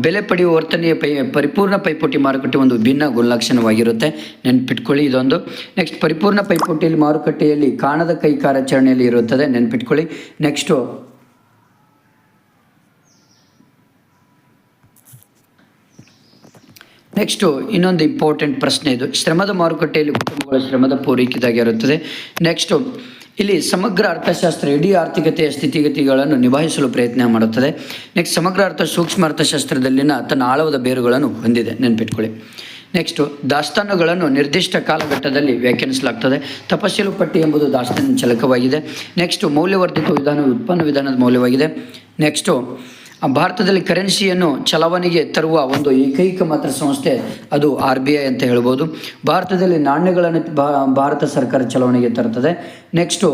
ಬೆಲೆ ಪಡೆಯುವ ವರ್ತನೆಯ ಪರಿಪೂರ್ಣ ಪೈಪೋಟಿ ಮಾರುಕಟ್ಟೆ ಒಂದು ಭಿನ್ನ ಗುಣಲಕ್ಷಣವಾಗಿರುತ್ತೆ, ನೆನ್ಪಿಟ್ಕೊಳ್ಳಿ ಇದೊಂದು. ನೆಕ್ಸ್ಟ್, ಪರಿಪೂರ್ಣ ಪೈಪೋಟಿಯಲ್ಲಿ ಮಾರುಕಟ್ಟೆಯಲ್ಲಿ ಕಾಣದ ಕೈ ಕಾರ್ಯಾಚರಣೆಯಲ್ಲಿ ಇರುತ್ತದೆ, ನೆನ್ಪಿಟ್ಕೊಳ್ಳಿ. ನೆಕ್ಸ್ಟು ಇನ್ನೊಂದು ಇಂಪಾರ್ಟೆಂಟ್ ಪ್ರಶ್ನೆ ಇದು. ಶ್ರಮದ ಮಾರುಕಟ್ಟೆಯಲ್ಲಿ ಕುಟುಂಬಗಳ ಶ್ರಮದ ಪೂರೈಕೆದಾಗಿರುತ್ತದೆ. ನೆಕ್ಸ್ಟು ಇಲ್ಲಿ ಸಮಗ್ರ ಅರ್ಥಶಾಸ್ತ್ರ ಇಡೀ ಆರ್ಥಿಕತೆಯ ಸ್ಥಿತಿಗತಿಗಳನ್ನು ನಿಭಾಯಿಸಲು ಪ್ರಯತ್ನ ಮಾಡುತ್ತದೆ. ನೆಕ್ಸ್ಟ್, ಸಮಗ್ರ ಸೂಕ್ಷ್ಮ ಅರ್ಥಶಾಸ್ತ್ರದಲ್ಲಿನ ತನ್ನ ಆಳವಾದ ಬೇರುಗಳನ್ನು ಹೊಂದಿದೆ, ನೆನ್ಪಿಟ್ಕೊಳ್ಳಿ. ನೆಕ್ಸ್ಟು, ದಾಸ್ತಾನುಗಳನ್ನು ನಿರ್ದಿಷ್ಟ ಕಾಲಘಟ್ಟದಲ್ಲಿ ವ್ಯಾಖ್ಯಾನಿಸಲಾಗ್ತದೆ. ತಪಶೀಲು ಪಟ್ಟಿ ಎಂಬುದು ದಾಸ್ತಾನಿನ ಚಲಕವಾಗಿದೆ. ನೆಕ್ಸ್ಟು, ಮೌಲ್ಯವರ್ಧಿತ ವಿಧಾನ ಉತ್ಪನ್ನ ವಿಧಾನದ ಮೌಲ್ಯವಾಗಿದೆ. ನೆಕ್ಸ್ಟು, ಭಾರತದಲ್ಲಿ ಕರೆನ್ಸಿಯನ್ನು ಚಲಾವಣೆಗೆ ತರುವ ಒಂದು ಏಕೈಕ ಮಾತ್ರ ಸಂಸ್ಥೆ ಅದು RBI ಅಂತ ಹೇಳ್ಬೋದು. ಭಾರತದಲ್ಲಿ ನಾಣ್ಯಗಳನ್ನು ಭಾರತ ಸರ್ಕಾರ ಚಲಾವಣೆಗೆ ತರುತ್ತದೆ. ನೆಕ್ಸ್ಟು,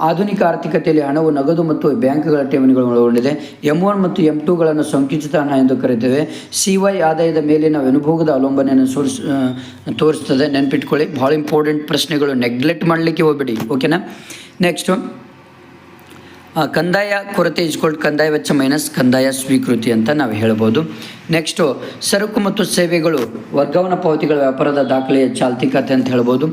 ಆಧುನಿಕ ಆರ್ಥಿಕತೆಯಲ್ಲಿ ಹಣವು ನಗದು ಮತ್ತು ಬ್ಯಾಂಕ್ಗಳ ಠೇವಣಿಗಳು ಒಳಗೊಂಡಿದೆ. M1 ಮತ್ತು M2ಗಳನ್ನು ಸಂಕುಚಿತ ಹಣ ಎಂದು ಕರೆಯುತ್ತೇವೆ. CY ಆದಾಯದ ಮೇಲಿನ ಅನುಭೋಗದ ಅವಲಂಬನೆಯನ್ನು ತೋರಿಸ್ತದೆ, ನೆನ್ಪಿಟ್ಕೊಳ್ಳಿ. ಭಾಳ ಇಂಪಾರ್ಟೆಂಟ್ ಪ್ರಶ್ನೆಗಳು, ನೆಗ್ಲೆಕ್ಟ್ ಮಾಡಲಿಕ್ಕೆ ಹೋಗ್ಬೇಡಿ, ಓಕೆನಾ. ನೆಕ್ಸ್ಟು, ಕಂದಾಯ ಕೊರತೆ ಕಂದಾಯ ವೆಚ್ಚ ಮೈನಸ್ ಕಂದಾಯ ಸ್ವೀಕೃತಿ ಅಂತ ನಾವು ಹೇಳ್ಬೋದು. ನೆಕ್ಸ್ಟು, ಸರಕು ಮತ್ತು ಸೇವೆಗಳು ವರ್ಗಾವಣಾ ಪಾವತಿಗಳ ವ್ಯಾಪಾರದ ದಾಖಲೆಯ ಚಾಲ್ತಿ ಖಾತೆ ಅಂತ ಹೇಳ್ಬೋದು.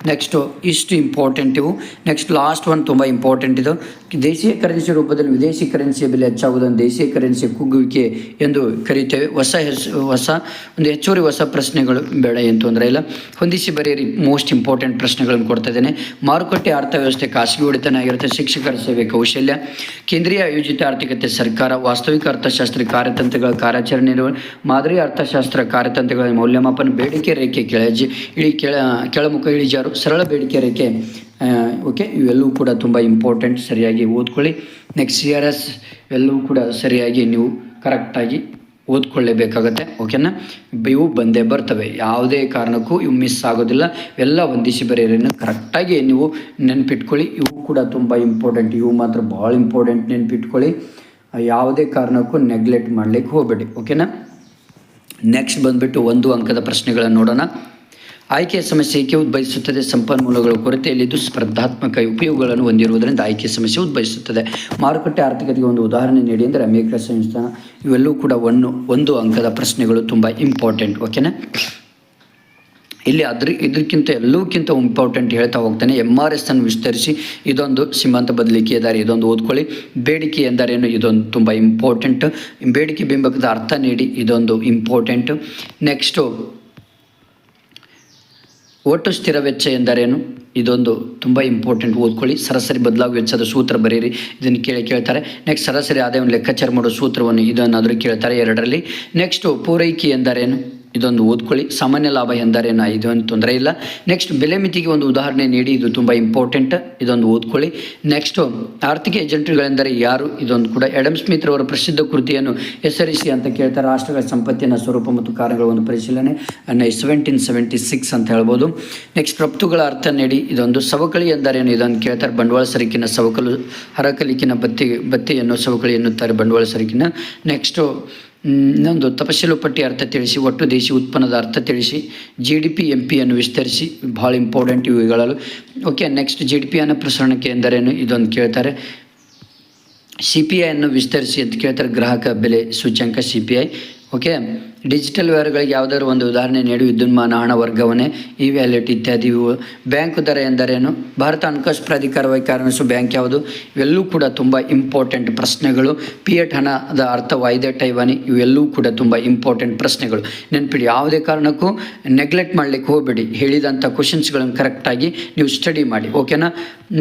ನೆಕ್ಸ್ಟು, ಇಷ್ಟು ಇಂಪಾರ್ಟೆಂಟ್ ಇವು. ನೆಕ್ಸ್ಟ್, ಲಾಸ್ಟ್ ಒನ್ ತುಂಬ ಇಂಪಾರ್ಟೆಂಟ್ ಇದು. ದೇಶೀಯ ಕರೆನ್ಸಿ ರೂಪದಲ್ಲಿ ವಿದೇಶಿ ಕರೆನ್ಸಿಯ ಬೆಲೆ ಹೆಚ್ಚಾಗುವುದನ್ನು ದೇಶೀಯ ಕರೆನ್ಸಿಯ ಕುಗ್ಗುವಿಕೆ ಎಂದು ಕರೆಯುತ್ತೇವೆ. ಹೊಸ ಒಂದು ಹೆಚ್ಚುವರಿ ಹೊಸ ಪ್ರಶ್ನೆಗಳು ಬೇಡ, ಏನು ತೊಂದರೆ ಇಲ್ಲ, ಹೊಂದಿಸಿ ಬರೆಯಿರಿ. ಮೋಸ್ಟ್ ಇಂಪಾರ್ಟೆಂಟ್ ಪ್ರಶ್ನೆಗಳನ್ನು ಕೊಡ್ತಾ ಇದ್ದೇನೆ. ಮಾರುಕಟ್ಟೆ ಅರ್ಥವ್ಯವಸ್ಥೆ ಖಾಸಗಿ ಒಡೆತನ ಆಗಿರುತ್ತೆ. ಶಿಕ್ಷಕರ ಸೇವೆ ಕೌಶಲ್ಯ. ಕೇಂದ್ರೀಯ ಆಯೋಜಿತ ಆರ್ಥಿಕತೆ ಸರ್ಕಾರ. ವಾಸ್ತವಿಕ ಅರ್ಥಶಾಸ್ತ್ರ ಕಾರ್ಯತಂತ್ರಗಳ ಕಾರ್ಯಾಚರಣೆ. ಮಾದರಿ ಅರ್ಥಶಾಸ್ತ್ರ ಕಾರ್ಯತಂತ್ರಗಳ ಮೌಲ್ಯಮಾಪನ. ಬೇಡಿಕೆ ರೇಖೆ ಕೆಳಮುಖ ಇಳಿಜಾರು. ಸರಳ ಬೇಡಿಕೆ ರೇಖೆ. ಓಕೆ, ಇವೆಲ್ಲವೂ ಕೂಡ ತುಂಬ ಇಂಪಾರ್ಟೆಂಟ್, ಸರಿಯಾಗಿ ಓದ್ಕೊಳ್ಳಿ. ನೆಕ್ಸ್ಟ್, CRS ಇವೆಲ್ಲವೂ ಕೂಡ ಸರಿಯಾಗಿ ನೀವು ಕರೆಕ್ಟಾಗಿ ಓದ್ಕೊಳ್ಳೇಬೇಕಾಗತ್ತೆ, ಓಕೆನಾ. ಇವು ಬಂದೇ ಬರ್ತವೆ, ಯಾವುದೇ ಕಾರಣಕ್ಕೂ ಇವು ಮಿಸ್ ಆಗೋದಿಲ್ಲ. ಎಲ್ಲ ಹೊಂದಿಸಿ ಬರೆಯೋರನ್ನು ಕರೆಕ್ಟಾಗಿ ನೀವು ನೆನ್ಪಿಟ್ಕೊಳ್ಳಿ. ಇವು ಕೂಡ ತುಂಬ ಇಂಪಾರ್ಟೆಂಟ್, ಇವು ಮಾತ್ರ ಭಾಳ ಇಂಪಾರ್ಟೆಂಟ್, ನೆನ್ಪಿಟ್ಕೊಳ್ಳಿ. ಯಾವುದೇ ಕಾರಣಕ್ಕೂ ನೆಗ್ಲೆಕ್ಟ್ ಮಾಡಲಿಕ್ಕೆ ಹೋಗಬೇಡಿ, ಓಕೆನಾ. ನೆಕ್ಸ್ಟ್ ಬಂದುಬಿಟ್ಟು 1 ಅಂಕದ ಪ್ರಶ್ನೆಗಳನ್ನು ನೋಡೋಣ. ಆಯ್ಕೆಯ ಸಮಸ್ಯೆ ಏಕೆ ಉದ್ಭವಿಸುತ್ತದೆ? ಸಂಪನ್ಮೂಲಗಳ ಕೊರತೆಯಲ್ಲಿದ್ದು ಸ್ಪರ್ಧಾತ್ಮಕ ಉಪಯೋಗಗಳನ್ನು ಹೊಂದಿರುವುದರಿಂದ ಆಯ್ಕೆಯ ಸಮಸ್ಯೆ ಉದ್ಭವಿಸುತ್ತದೆ. ಮಾರುಕಟ್ಟೆ ಆರ್ಥಿಕತೆಗೆ ಒಂದು ಉದಾಹರಣೆ ನೀಡಿ ಅಂದರೆ ಅಮೆರಿಕ ಸಂಸ್ಥಾನ. ಇವೆಲ್ಲವೂ ಕೂಡ 1 ಅಂಕದ ಪ್ರಶ್ನೆಗಳು, ತುಂಬ ಇಂಪಾರ್ಟೆಂಟ್, ಓಕೆನಾ. ಇಲ್ಲಿ ಇದಕ್ಕಿಂತ ಎಲ್ಲಕ್ಕಿಂತ ಇಂಪಾರ್ಟೆಂಟ್ ಹೇಳ್ತಾ ಹೋಗ್ತಾನೆ. MRS ಅನ್ನು ವಿಸ್ತರಿಸಿ. ಇದೊಂದು ಸೀಮಾಂತ ಬದಲಿಕೆಯ ದಾರಿ, ಇದೊಂದು ಓದ್ಕೊಳ್ಳಿ. ಬೇಡಿಕೆ ಎಂದರೇನು? ಇದೊಂದು ತುಂಬ ಇಂಪಾರ್ಟೆಂಟ್. ಬೇಡಿಕೆ ಬಿಂಬಕದ ಅರ್ಥ ನೀಡಿ, ಇದೊಂದು ಇಂಪಾರ್ಟೆಂಟ್. ನೆಕ್ಸ್ಟು, ಒಟ್ಟು ಸ್ಥಿರ ವೆಚ್ಚ ಎಂದರೇನು? ಇದೊಂದು ತುಂಬ ಇಂಪಾರ್ಟೆಂಟ್, ಓದ್ಕೊಳ್ಳಿ. ಸರಾಸರಿ ಬದಲಾಗುವ ವೆಚ್ಚದ ಸೂತ್ರ ಬರೀರಿ, ಇದನ್ನು ಕೇಳ್ತಾರೆ. ನೆಕ್ಸ್ಟ್, ಸರಾಸರಿ ಆದಾಯವನ್ನು ಲೆಕ್ಕಾಚಾರ ಮಾಡೋ ಸೂತ್ರವನ್ನು ಇದನ್ನಾದರೂ ಕೇಳ್ತಾರೆ 2ರಲ್ಲಿ. ನೆಕ್ಸ್ಟು, ಪೂರೈಕೆ ಎಂದರೇನು? ಇದೊಂದು ಓದ್ಕೊಳ್ಳಿ. ಸಾಮಾನ್ಯ ಲಾಭ ಎಂದರೇನು? ಇದೊಂದು ತೊಂದರೆ ಇಲ್ಲ. ನೆಕ್ಸ್ಟ್, ಬೆಲೆ ಮಿತಿಗೆ ಒಂದು ಉದಾಹರಣೆ ನೀಡಿ, ಇದು ತುಂಬ ಇಂಪಾರ್ಟೆಂಟ್, ಇದೊಂದು ಓದ್ಕೊಳ್ಳಿ. ನೆಕ್ಸ್ಟು, ಆರ್ಥಿಕ ಏಜೆಂಟ್ಗಳೆಂದರೆ ಯಾರು? ಇದೊಂದು ಕೂಡ ಆಡಮ್ ಸ್ಮಿತ್ ರವರ ಪ್ರಸಿದ್ಧ ಕೃತಿಯನ್ನು ಹೆಸರಿಸಿ ಅಂತ ಕೇಳ್ತಾರೆ. ರಾಷ್ಟ್ರಗಳ ಸಂಪತ್ತಿನ ಸ್ವರೂಪ ಮತ್ತು ಕಾರ್ಯಗಳ ಒಂದು ಪರಿಶೀಲನೆ 1776 ಅಂತ ಹೇಳ್ಬೋದು. ನೆಕ್ಸ್ಟ್, ರಫ್ತುಗಳ ಅರ್ಥ ನೀಡಿ, ಇದೊಂದು. ಸವಕಳಿ ಎಂದರೇನು? ಇದೊಂದು ಕೇಳ್ತಾರೆ. ಬಂಡವಾಳ ಸರಕಿನ ಸವಕಲು, ಹರಕಲಿಕ್ಕಿನ ಬತ್ತೆಯನ್ನು ಸವಕಳಿ ಎನ್ನುತ್ತಾರೆ, ಬಂಡವಾಳ ಸರಕಿನ. ನೆಕ್ಸ್ಟು, ಇನ್ನೊಂದು, ತಪಶೀಲು ಪಟ್ಟಿ ಅರ್ಥ ತಿಳಿಸಿ. ಒಟ್ಟು ದೇಶಿ ಉತ್ಪನ್ನದ ಅರ್ಥ ತಿಳಿಸಿ. GDP MP ಅನ್ನು ವಿಸ್ತರಿಸಿ, ಭಾಳ ಇಂಪಾರ್ಟೆಂಟ್ ಇವುಗಳು, ಓಕೆ. ನೆಕ್ಸ್ಟ್, GDP ಅನ್ನು ಪ್ರಸರಣಕ್ಕೆ ಎಂದರೇನು? ಇದೊಂದು ಕೇಳ್ತಾರೆ. CPI ಅನ್ನು ವಿಸ್ತರಿಸಿ ಅಂತ ಕೇಳ್ತಾರೆ. ಗ್ರಾಹಕ ಬೆಲೆ ಸೂಚ್ಯಂಕ CPI, ಓಕೆ. ಡಿಜಿಟಲ್ ವ್ಯವಹಾರಗಳಿಗೆ ಯಾವುದಾದ್ರು ಒಂದು ಉದಾಹರಣೆ ನೀಡಿ. ವಿದ್ಯುನ್ಮಾನ ಹಣ ವರ್ಗಾವಣೆ, ವ್ಯಾಲೆಟ್ ಇತ್ಯಾದಿ. ಇವು. ಬ್ಯಾಂಕ್ ದರ ಎಂದರೇನು? ಭಾರತ ಹಣಕಾಸು ಪ್ರಾಧಿಕಾರವಾಗಿ ಕಾರ್ಯನಿರ್ವಹಿಸುವ ಬ್ಯಾಂಕ್ ಯಾವುದು? ಇವೆಲ್ಲವೂ ಕೂಡ ತುಂಬ ಇಂಪಾರ್ಟೆಂಟ್ ಪ್ರಶ್ನೆಗಳು. ಪಿಯಟ್ ಹಣದ ಅರ್ಥ ವಾಯ್ದೆ ಟೈವಾನಿ. ಇವೆಲ್ಲವೂ ಕೂಡ ತುಂಬ ಇಂಪಾರ್ಟೆಂಟ್ ಪ್ರಶ್ನೆಗಳು, ನೆನಪಿಡಿ. ಯಾವುದೇ ಕಾರಣಕ್ಕೂ ನೆಗ್ಲೆಕ್ಟ್ ಮಾಡಲಿಕ್ಕೆ ಹೋಗಬೇಡಿ. ಹೇಳಿದಂಥ ಕ್ವಶನ್ಸ್ಗಳನ್ನು ಕರೆಕ್ಟಾಗಿ ನೀವು ಸ್ಟಡಿ ಮಾಡಿ, ಓಕೆನಾ.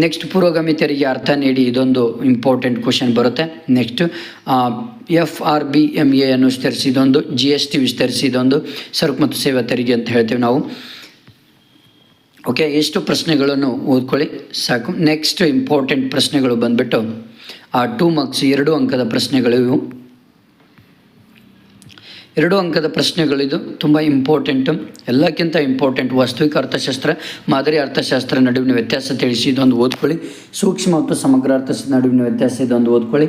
ನೆಕ್ಸ್ಟ್, ಪೂರ್ವಗಾಮಿ ತೆರಿಗೆ ಅರ್ಥ ನೀಡಿ. ಇದೊಂದು ಇಂಪಾರ್ಟೆಂಟ್ ಕ್ವಶನ್ ಬರುತ್ತೆ. ನೆಕ್ಸ್ಟ್, FRBMA ಅನ್ನು ವಿಸ್ತರಿಸಿ. ಇದೊಂದು. GST ವಿಸ್ತರಿಸಿ. ಇದೊಂದು ಸರಕು ಮತ್ತು ಸೇವಾ ತೆರಿಗೆ ಅಂತ ಹೇಳ್ತೇವೆ ನಾವು, ಓಕೆ. ಎಷ್ಟು ಪ್ರಶ್ನೆಗಳನ್ನು ಓದ್ಕೊಳ್ಳಿ, ಸಾಕು. ನೆಕ್ಸ್ಟ್ ಇಂಪಾರ್ಟೆಂಟ್ ಪ್ರಶ್ನೆಗಳು ಬಂದುಬಿಟ್ಟು 2 ಮಾರ್ಕ್ಸ್ 2 ಅಂಕದ ಪ್ರಶ್ನೆಗಳು ಇವು. 2 ಅಂಕದ ಪ್ರಶ್ನೆಗಳಿದು ತುಂಬ ಇಂಪಾರ್ಟೆಂಟು, ಎಲ್ಲಕ್ಕಿಂತ ಇಂಪಾರ್ಟೆಂಟ್. ವಾಸ್ತವಿಕ ಅರ್ಥಶಾಸ್ತ್ರ, ಮಾದರಿ ಅರ್ಥಶಾಸ್ತ್ರ ನಡುವಿನ ವ್ಯತ್ಯಾಸ ತಿಳಿಸಿ, ಇದೊಂದು ಓದ್ಕೊಳ್ಳಿ. ಸೂಕ್ಷ್ಮ ಮತ್ತು ಸಮಗ್ರ ಅರ್ಥಶಾಸ್ತ್ರ ನಡುವಿನ ವ್ಯತ್ಯಾಸ, ಇದೊಂದು ಓದ್ಕೊಳ್ಳಿ.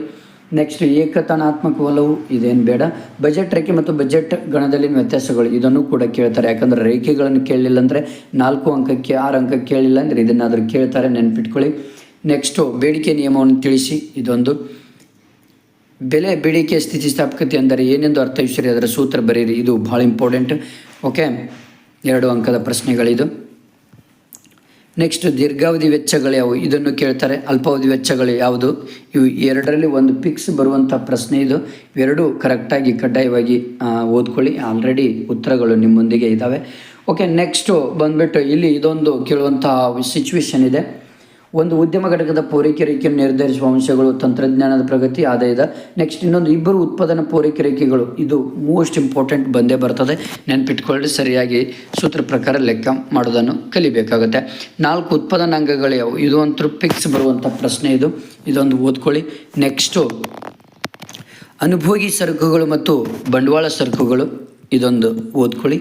ನೆಕ್ಸ್ಟ್ ಏಕತಾನಾತ್ಮಕ ಒಲವು, ಇದೇನು ಬೇಡ. ಬಜೆಟ್ ರೇಖೆ ಮತ್ತು ಬಜೆಟ್ ಗಣದಲ್ಲಿನ ವ್ಯತ್ಯಾಸಗಳು, ಇದನ್ನು ಕೂಡ ಕೇಳ್ತಾರೆ. ಯಾಕಂದರೆ ರೇಖೆಗಳನ್ನು ಕೇಳಲಿಲ್ಲ ಅಂದರೆ 4 ಅಂಕಕ್ಕೆ 6 ಅಂಕಕ್ಕೆ ಕೇಳಿಲ್ಲ ಅಂದರೆ ಇದನ್ನಾದರೂ ಕೇಳ್ತಾರೆ, ನೆನ್ಪಿಟ್ಕೊಳ್ಳಿ. ನೆಕ್ಸ್ಟು ಬೇಡಿಕೆ ನಿಯಮವನ್ನು ತಿಳಿಸಿ, ಇದೊಂದು. ಬೆಲೆ ಬೇಡಿಕೆ ಸ್ಥಿತಿಸ್ಥಾಪಕತೆ ಅಂದರೆ ಏನೆಂದು ಅರ್ಥೈಸಿರಿ, ಅದರ ಸೂತ್ರ ಬರೀರಿ, ಇದು ಭಾಳ ಇಂಪಾರ್ಟೆಂಟ್. ಓಕೆ, 2 ಅಂಕದ ಪ್ರಶ್ನೆಗಳಿದು. ನೆಕ್ಸ್ಟ್ ದೀರ್ಘಾವಧಿ ವೆಚ್ಚಗಳು ಯಾವುವು, ಇದನ್ನು ಕೇಳ್ತಾರೆ. ಅಲ್ಪಾವಧಿ ವೆಚ್ಚಗಳು ಯಾವುದು, ಇವು 2ರಲ್ಲಿ ಒಂದು ಫಿಕ್ಸ್ ಬರುವಂಥ ಪ್ರಶ್ನೆ ಇದು. ಇವೆರಡೂ ಕರೆಕ್ಟಾಗಿ ಕಡ್ಡಾಯವಾಗಿ ಓದ್ಕೊಳ್ಳಿ. ಆಲ್ರೆಡಿ ಉತ್ತರಗಳು ನಿಮ್ಮೊಂದಿಗೆ ಇದ್ದಾವೆ. ಓಕೆ, ನೆಕ್ಸ್ಟು ಬಂದುಬಿಟ್ಟು ಇಲ್ಲಿ ಇದೊಂದು ಕೇಳುವಂಥ ಸಿಚುವೇಶನ್ ಇದೆ. ಒಂದು ಉದ್ಯಮ ಘಟಕದ ಪೂರೈಕೆ ರೇಖೆಯನ್ನು ನಿರ್ಧರಿಸುವ ಅಂಶಗಳು, ತಂತ್ರಜ್ಞಾನದ ಪ್ರಗತಿ, ಆದಾಯದ. ನೆಕ್ಸ್ಟ್ ಇನ್ನೊಂದು ಇಬ್ಬರು ಉತ್ಪಾದನಾ ಪೂರೈಕೆ ರೇಖೆಗಳು, ಇದು ಮೋಸ್ಟ್ ಇಂಪಾರ್ಟೆಂಟ್ ಬಂದೇ ಬರ್ತದೆ, ನೆನ್ಪಿಟ್ಕೊಳ್ಳಿ. ಸರಿಯಾಗಿ ಸೂತ್ರ ಪ್ರಕಾರ ಲೆಕ್ಕ ಮಾಡೋದನ್ನು ಕಲಿಬೇಕಾಗುತ್ತೆ. 4 ಉತ್ಪಾದನಾಂಗಗಳು ಯಾವುವು, ಇದು ಒಂದು ಫಿಕ್ಸ್ ಬರುವಂಥ ಪ್ರಶ್ನೆ ಇದು, ಇದೊಂದು ಓದ್ಕೊಳ್ಳಿ. ನೆಕ್ಸ್ಟು ಅನುಭೋಗಿ ಸರಕುಗಳು ಮತ್ತು ಬಂಡವಾಳ ಸರಕುಗಳು, ಇದೊಂದು ಓದ್ಕೊಳ್ಳಿ.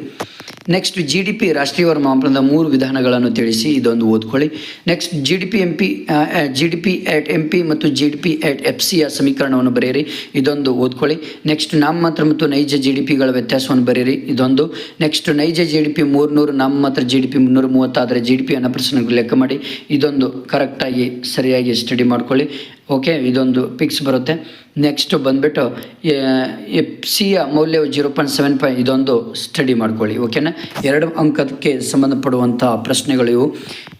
ನೆಕ್ಸ್ಟ್ GDP ರಾಷ್ಟ್ರೀಯ ಮಾಪನದ 3 ವಿಧಾನಗಳನ್ನು ತಿಳಿಸಿ, ಇದೊಂದು ಓದ್ಕೊಳ್ಳಿ. ನೆಕ್ಸ್ಟ್ GDP at MP ಮತ್ತು GDP at FCಯ ಸಮೀಕರಣವನ್ನು ಬರೆಯಿರಿ, ಇದೊಂದು ಓದ್ಕೊಳ್ಳಿ. ನೆಕ್ಸ್ಟ್ ನಾಮಮಾತ್ರ ಮತ್ತು ನೈಜ GDPಗಳ ವ್ಯತ್ಯಾಸವನ್ನು ಬರೆಯಿರಿ, ಇದೊಂದು. ನೆಕ್ಸ್ಟ್ ನೈಜ GDP 300, ನಾಮಮಾತ್ರ GDP 330 ಆದರೆ GDP ಅನ್ನೋ ಪ್ರಶ್ನೆಗಳು ಲೆಕ್ಕ ಮಾಡಿ, ಇದೊಂದು ಕರೆಕ್ಟಾಗಿ ಸರಿಯಾಗಿ ಸ್ಟಡಿ ಮಾಡ್ಕೊಳ್ಳಿ. ಓಕೆ, ಇದೊಂದು ಫಿಕ್ಸ್ ಬರುತ್ತೆ. ನೆಕ್ಸ್ಟ್ ಬಂದುಬಿಟ್ಟು FCಯ ಮೌಲ್ಯವು 0.75, ಇದೊಂದು ಸ್ಟಡಿ ಮಾಡ್ಕೊಳ್ಳಿ. ಓಕೆನಾ, 2 ಅಂಕಕ್ಕೆ ಸಂಬಂಧಪಡುವಂಥ ಪ್ರಶ್ನೆಗಳು ಇವು.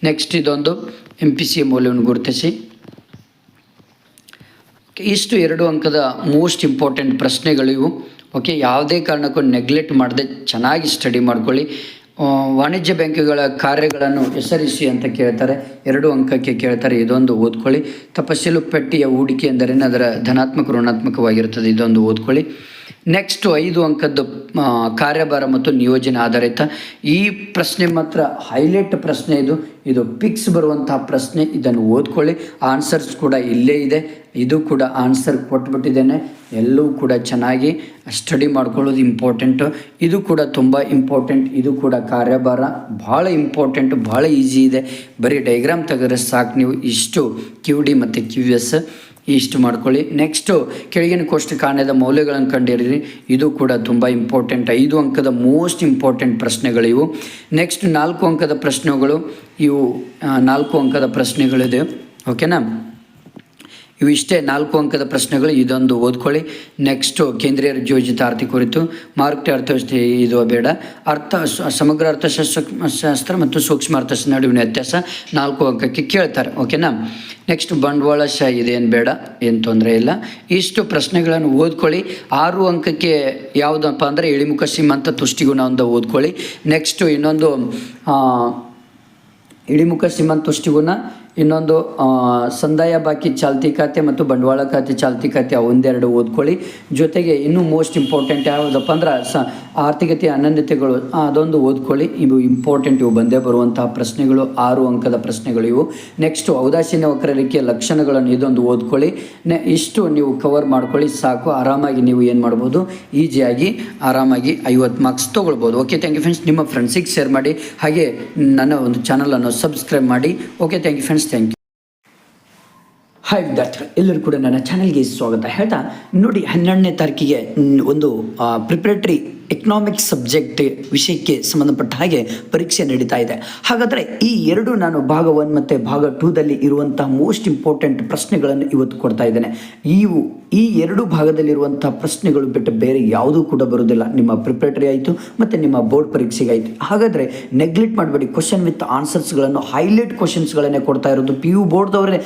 ನೆಕ್ಸ್ಟ್ ಇದೊಂದು MPCಯ ಮೌಲ್ಯವನ್ನು ಗುರುತಿಸಿ. ಇಷ್ಟು 2 ಅಂಕದ ಮೋಸ್ಟ್ ಇಂಪಾರ್ಟೆಂಟ್ ಪ್ರಶ್ನೆಗಳಿವು. ಓಕೆ, ಯಾವುದೇ ಕಾರಣಕ್ಕೂ ನೆಗ್ಲೆಕ್ಟ್ ಮಾಡದೆ ಚೆನ್ನಾಗಿ ಸ್ಟಡಿ ಮಾಡ್ಕೊಳ್ಳಿ. ವಾಣಿಜ್ಯ ಬ್ಯಾಂಕುಗಳ ಕಾರ್ಯಗಳನ್ನು ಹೆಸರಿಸಿ ಅಂತ ಕೇಳ್ತಾರೆ, 2 ಅಂಕಕ್ಕೆ ಕೇಳ್ತಾರೆ, ಇದೊಂದು ಓದ್ಕೊಳ್ಳಿ. ತಪಸ್ಸಿಲು ಪಟ್ಟಿಯ ಹೂಡಿಕೆ ಎಂದರೇನು, ಅದರ ಧನಾತ್ಮಕ ಋಣಾತ್ಮಕವಾಗಿರುತ್ತದೆ, ಇದೊಂದು ಓದ್ಕೊಳ್ಳಿ. ನೆಕ್ಸ್ಟು 5 ಅಂಕದ್ದು ಕಾರ್ಯಭಾರ ಮತ್ತು ನಿಯೋಜನೆ ಆಧಾರಿತ. ಈ ಪ್ರಶ್ನೆ ಮಾತ್ರ ಹೈಲೈಟ್ ಪ್ರಶ್ನೆ, ಇದು ಫಿಕ್ಸ್ ಬರುವಂತಹ ಪ್ರಶ್ನೆ, ಇದನ್ನು ಓದ್ಕೊಳ್ಳಿ. ಆನ್ಸರ್ಸ್ ಕೂಡ ಇಲ್ಲೇ ಇದೆ, ಇದು ಕೂಡ ಆನ್ಸರ್ ಕೊಟ್ಬಿಟ್ಟಿದ್ದೇನೆ. ಎಲ್ಲವೂ ಕೂಡ ಚೆನ್ನಾಗಿ ಸ್ಟಡಿ ಮಾಡ್ಕೊಳ್ಳೋದು ಇಂಪಾರ್ಟೆಂಟು. ಇದು ಕೂಡ ತುಂಬ ಇಂಪಾರ್ಟೆಂಟ್, ಇದು ಕೂಡ ಕಾರ್ಯಭಾರ ಭಾಳ ಇಂಪಾರ್ಟೆಂಟು, ಭಾಳ ಈಸಿ ಇದೆ. ಬರೀ ಡೈಗ್ರಾಮ್ ತೆಗೆದ್ರೆ ಸಾಕು ನೀವು. ಇಷ್ಟು QD ಮತ್ತು QS ಇಷ್ಟು ಮಾಡ್ಕೊಳ್ಳಿ. ನೆಕ್ಸ್ಟು ಕೆಳಗಿನ ಕೋಷ್ಟಕಾಂಡದ ಮೌಲ್ಯಗಳನ್ನು ಕಂಡಿರಿ, ಇದು ಕೂಡ ತುಂಬ ಇಂಪಾರ್ಟೆಂಟ್. 5 ಅಂಕದ ಮೋಸ್ಟ್ ಇಂಪಾರ್ಟೆಂಟ್ ಪ್ರಶ್ನೆಗಳಿವು. ನೆಕ್ಸ್ಟ್ 4 ಅಂಕದ ಪ್ರಶ್ನೆಗಳು, ಇವು 4 ಅಂಕದ ಪ್ರಶ್ನೆಗಳಿದೆ. ಓಕೆನಾ, ಇವು ಇಷ್ಟೇ 4 ಅಂಕದ ಪ್ರಶ್ನೆಗಳು, ಇದೊಂದು ಓದ್ಕೊಳ್ಳಿ. ನೆಕ್ಸ್ಟು ಕೇಂದ್ರೀಯ ಯೋಜಿತ ಆರ್ಥಿಕ ಕುರಿತು, ಮಾರುಕಟ್ಟೆ ಅರ್ಥವ್ಯವಸ್ಥೆ, ಇದು ಬೇಡ. ಸಮಗ್ರ ಅರ್ಥಶಾಸ್ತ್ರ ಮತ್ತು ಸೂಕ್ಷ್ಮ ಅರ್ಥಶಾಸ್ತ್ರ ನಡುವಿನ ವ್ಯತ್ಯಾಸ 4 ಅಂಕಕ್ಕೆ ಕೇಳ್ತಾರೆ. ಓಕೆನಾ, ನೆಕ್ಸ್ಟ್ ಬಂಡವಾಳಶಾಹಿ, ಇದೇನು ಬೇಡ, ಏನು ತೊಂದರೆ ಇಲ್ಲ. ಇಷ್ಟು ಪ್ರಶ್ನೆಗಳನ್ನು ಓದ್ಕೊಳ್ಳಿ. 6 ಅಂಕಕ್ಕೆ ಯಾವುದಪ್ಪ ಅಂದರೆ ಇಳಿಮುಖ ಸೀಮಾಂತ ತುಷ್ಟಿಗುಣ ಒಂದು ಓದ್ಕೊಳ್ಳಿ. ನೆಕ್ಸ್ಟು ಇನ್ನೊಂದು ಇಳಿಮುಖ ಸೀಮಾಂತ ತುಷ್ಟಿಗುಣ, ಇನ್ನೊಂದು ಸಂದಾಯ ಬಾಕಿ ಚಾಲ್ತಿ ಖಾತೆ ಮತ್ತು ಬಂಡವಾಳ ಖಾತೆ ಚಾಲ್ತಿ ಖಾತೆ, ಒಂದೆರಡು ಓದ್ಕೊಳ್ಳಿ. ಜೊತೆಗೆ ಇನ್ನೂ ಮೋಸ್ಟ್ ಇಂಪಾರ್ಟೆಂಟ್ ಯಾವುದಪ್ಪ ಅಂದ್ರೆ ಆರ್ಥಿಕತೆಯ ಅನನ್ಯತೆಗಳು, ಅದೊಂದು ಓದ್ಕೊಳ್ಳಿ. ಇವು ಇಂಪಾರ್ಟೆಂಟ್, ಇವು ಬಂದೇ ಬರುವಂತಹ ಪ್ರಶ್ನೆಗಳು, 6 ಅಂಕದ ಪ್ರಶ್ನೆಗಳು ಇವು. ನೆಕ್ಸ್ಟು ಔದಾಸೀನ್ಯ ವಕ್ರರೇಖೆಯ ಲಕ್ಷಣಗಳನ್ನು, ಇದೊಂದು ಓದ್ಕೊಳ್ಳಿ. ಇಷ್ಟು ನೀವು ಕವರ್ ಮಾಡ್ಕೊಳ್ಳಿ ಸಾಕು. ಆರಾಮಾಗಿ ನೀವು ಏನು ಮಾಡ್ಬೋದು, ಈಸಿಯಾಗಿ ಆರಾಮಾಗಿ 50 ಮಾರ್ಕ್ಸ್ ತೊಗೊಳ್ಬೋದು. Okay, thank you friends. ನಿಮ್ಮ ಫ್ರೆಂಡ್ಸಿಗೆ ಶೇರ್ ಮಾಡಿ, ಹಾಗೆ ನನ್ನ ಒಂದು ಚಾನಲನ್ನು ಸಬ್ಸ್ಕ್ರೈಬ್ ಮಾಡಿ. Okay, thank you friends. Thank you. Hi ವಿದ್ಯಾರ್ಥಿಗಳು, ಎಲ್ಲರೂ ಕೂಡ ನನ್ನ ಚಾನಲ್ಗೆ ಸ್ವಾಗತ ಹೇಳ್ತಾ, ನೋಡಿ 12ನೇ ತಾರೀಕಿಗೆ ಒಂದು ಪ್ರಿಪ್ರೇಟರಿ ಎಕನಾಮಿಕ್ಸ್ ಸಬ್ಜೆಕ್ಟ್ ವಿಷಯಕ್ಕೆ ಸಂಬಂಧಪಟ್ಟ ಹಾಗೆ ಪರೀಕ್ಷೆ ನಡೀತಾ ಇದೆ. ಹಾಗಾದರೆ ಈ ಎರಡು ನಾನು ಭಾಗ 1 ಮತ್ತು ಭಾಗ 2ದಲ್ಲಿ ಇರುವಂತಹ ಮೋಸ್ಟ್ ಇಂಪಾರ್ಟೆಂಟ್ ಪ್ರಶ್ನೆಗಳನ್ನು ಇವತ್ತು ಕೊಡ್ತಾ ಇದ್ದೇನೆ. ಈ 2 ಭಾಗದಲ್ಲಿರುವಂಥ ಪ್ರಶ್ನೆಗಳು ಬಿಟ್ಟು ಬೇರೆ ಯಾವುದೂ ಕೂಡ ಬರೋದಿಲ್ಲ. ನಿಮ್ಮ ಪ್ರಿಪ್ರೇಟರಿ ಆಯಿತು ಮತ್ತು ನಿಮ್ಮ ಬೋರ್ಡ್ ಪರೀಕ್ಷೆಗೆ ಆಯಿತು. ಹಾಗಾದರೆ ನೆಗ್ಲೆಕ್ಟ್ ಮಾಡಬೇಡಿ. ಕ್ವಶನ್ ವಿತ್ ಆನ್ಸರ್ಸ್ಗಳನ್ನು, ಹೈಲೈಟ್ ಕ್ವಶನ್ಸ್ಗಳನ್ನೇ ಕೊಡ್ತಾ ಇರೋದು. PU ಬೋರ್ಡ್ದವರೇ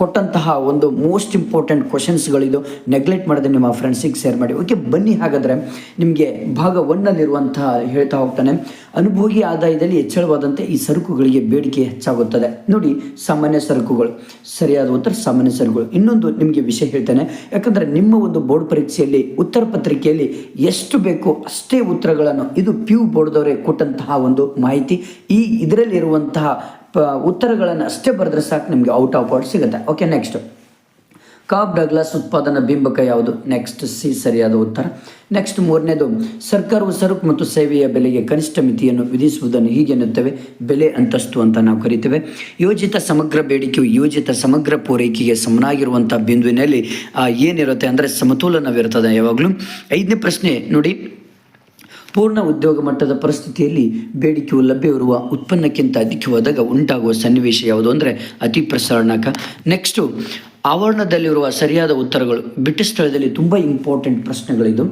ಕೊಟ್ಟಂತಹ ಒಂದು ಮೋಸ್ಟ್ ಇಂಪಾರ್ಟೆಂಟ್ ಕ್ವಶನ್ಸ್ಗಳಿದು. ನೆಗ್ಲೆಕ್ಟ್ ಮಾಡದೆ ನಿಮ್ಮ ಫ್ರೆಂಡ್ಸಿಗೆ ಶೇರ್ ಮಾಡಿ. ಓಕೆ, ಬನ್ನಿ. ಹಾಗಾದರೆ ನಿಮಗೆ ಭಾಗ 1ನಲ್ಲಿರುವಂತಹ ಹೇಳ್ತಾ ಹೋಗ್ತಾನೆ, ಅನುಭೋಗಿ ಆದಾಯದಲ್ಲಿ ಹೆಚ್ಚಳವಾದಂತೆ ಈ ಸರಕುಗಳಿಗೆ ಬೇಡಿಕೆ ಹೆಚ್ಚಾಗುತ್ತದೆ. ನೋಡಿ, ಸಾಮಾನ್ಯ ಸರಕುಗಳು, ಸರಿಯಾದ ಉತ್ತರ ಸಾಮಾನ್ಯ ಸರಕುಗಳು. ಇನ್ನೊಂದು ನಿಮಗೆ ವಿಷಯ ಹೇಳ್ತೇನೆ, ಯಾಕಂದರೆ ನಿಮ್ಮ ಒಂದು ಬೋರ್ಡ್ ಪರೀಕ್ಷೆಯಲ್ಲಿ ಉತ್ತರ ಪತ್ರಿಕೆಯಲ್ಲಿ ಎಷ್ಟು ಬೇಕೋ ಅಷ್ಟೇ ಉತ್ತರಗಳನ್ನು, ಇದು PU ಬೋರ್ಡ್ದವರೇ ಕೊಟ್ಟಂತಹ ಒಂದು ಮಾಹಿತಿ. ಇದರಲ್ಲಿರುವಂತಹ ಉತ್ತರಗಳನ್ನು ಅಷ್ಟೇ ಬರೆದ್ರೆ ಸಾಕು, ನಿಮಗೆ ಔಟ್ ಆಫ್ ವರ್ಡ್ ಸಿಗುತ್ತೆ. ಓಕೆ, ನೆಕ್ಸ್ಟ್ ಕಾಬ್ ಡಗ್ಲಾಸ್ ಉತ್ಪಾದನಾ ಬಿಂಬಕ ಯಾವುದು? ನೆಕ್ಸ್ಟ್ ಸಿ ಸರಿಯಾದ ಉತ್ತರ. ನೆಕ್ಸ್ಟ್ ಮೂರನೇದು, ಸರ್ಕಾರವು ಸರಕು ಮತ್ತು ಸೇವೆಯ ಬೆಲೆಗೆ ಕನಿಷ್ಠ ಮಿತಿಯನ್ನು ವಿಧಿಸುವುದನ್ನು ಹೀಗೆನ್ನುತ್ತೇವೆ? ಬೆಲೆ ಅಂತಸ್ತು ಅಂತ ನಾವು ಕರಿತೇವೆ. ಯೋಜಿತ ಸಮಗ್ರ ಬೇಡಿಕೆಯು ಯೋಜಿತ ಸಮಗ್ರ ಪೂರೈಕೆಗೆ ಸಮನಾಗಿರುವಂಥ ಬಿಂದುವಿನಲ್ಲಿ ಏನಿರುತ್ತೆ ಅಂದರೆ ಸಮತೋಲನವಿರುತ್ತದೆ ಯಾವಾಗಲೂ. 5ನೇ ಪ್ರಶ್ನೆ ನೋಡಿ, ಪೂರ್ಣ ಉದ್ಯೋಗ ಮಟ್ಟದ ಪರಿಸ್ಥಿತಿಯಲ್ಲಿ ಬೇಡಿಕೆಯು ಲಭ್ಯವಿರುವ ಉತ್ಪನ್ನಕ್ಕಿಂತ ಅಧಿಕವಾದಾಗ ಉಂಟಾಗುವ ಸನ್ನಿವೇಶ ಯಾವುದು ಅಂದರೆ ಅತಿ ಪ್ರಸರಣಕ. ನೆಕ್ಸ್ಟು, ಆವರಣದಲ್ಲಿರುವ ಸರಿಯಾದ ಉತ್ತರಗಳು. ಬಿಟ್ಟ ಸ್ಥಳದಲ್ಲಿ ತುಂಬ ಇಂಪಾರ್ಟೆಂಟ್ ಪ್ರಶ್ನೆಗಳಿದು.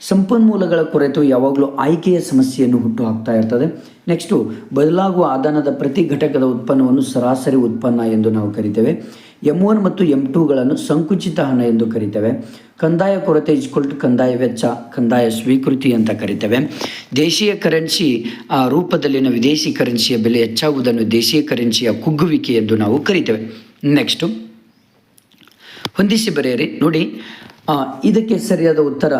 ಸಂಪನ್ಮೂಲಗಳ ಕೊರತೆಯು ಯಾವಾಗಲೂ ಆಯ್ಕೆಯ ಸಮಸ್ಯೆಯನ್ನು ಹುಟ್ಟು ಹಾಕ್ತಾ ಇರ್ತದೆ. ನೆಕ್ಸ್ಟು, ಬದಲಾಗುವ ಆದಾನದ ಪ್ರತಿ ಘಟಕದ ಉತ್ಪನ್ನವನ್ನು ಸರಾಸರಿ ಉತ್ಪನ್ನ ಎಂದು ನಾವು ಕರಿತೇವೆ. M1 ಮತ್ತು M2ಗಳನ್ನು ಸಂಕುಚಿತ ಹಣ ಎಂದು ಕರಿತೇವೆ. ಕಂದಾಯ ಕೊರತೆ = ಕಂದಾಯ ವೆಚ್ಚ, ಕಂದಾಯ ಸ್ವೀಕೃತಿ ಅಂತ ಕರಿತೇವೆ. ದೇಶೀಯ ಕರೆನ್ಸಿ ರೂಪದಲ್ಲಿನ ವಿದೇಶಿ ಕರೆನ್ಸಿಯ ಬೆಲೆ ಹೆಚ್ಚಾಗುವುದನ್ನು ದೇಶೀಯ ಕರೆನ್ಸಿಯ ಕುಗ್ಗುವಿಕೆ ಎಂದು ನಾವು ಕರಿತೇವೆ. ನೆಕ್ಸ್ಟು, ಹೊಂದಿಸಿ ಬರೆಯಿರಿ. ನೋಡಿ, ಇದಕ್ಕೆ ಸರಿಯಾದ ಉತ್ತರ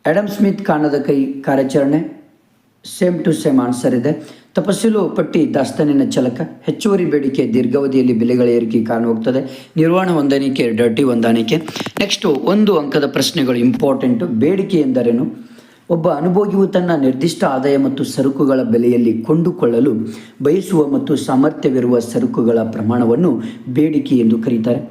ಆಡಮ್ ಸ್ಮಿತ್ ಕಾಣದ ಕೈ ಕಾರ್ಯಾಚರಣೆ. ಸೇಮ್ ಟು ಸೇಮ್ ಆನ್ಸರ್ ಇದೆ. ತಪಸ್ಸಿಲು ಪಟ್ಟಿ ದಾಸ್ತಾನಿನ ಚಲಕ. ಹೆಚ್ಚುವರಿ ಬೇಡಿಕೆ ದೀರ್ಘಾವಧಿಯಲ್ಲಿ ಬೆಲೆಗಳ ಏರಿಕೆ ಕಾರಣವಾಗ್ತದೆ. ನಿರ್ವಹಣಾ ಹೊಂದಾಣಿಕೆ ಡರ್ಟಿ ಹೊಂದಾಣಿಕೆ. ನೆಕ್ಸ್ಟು, 1 ಅಂಕದ ಪ್ರಶ್ನೆಗಳು ಇಂಪಾರ್ಟೆಂಟು. ಬೇಡಿಕೆ ಎಂದರೇನು? ಒಬ್ಬ ಅನುಭೋಗಿಯು ತನ್ನ ನಿರ್ದಿಷ್ಟ ಆದಾಯ ಮತ್ತು ಸರಕುಗಳ ಬೆಲೆಯಲ್ಲಿ ಕೊಂಡುಕೊಳ್ಳಲು ಬಯಸುವ ಮತ್ತು ಸಾಮರ್ಥ್ಯವಿರುವ ಸರಕುಗಳ ಪ್ರಮಾಣವನ್ನು ಬೇಡಿಕೆ ಎಂದು ಕರೀತಾರೆ.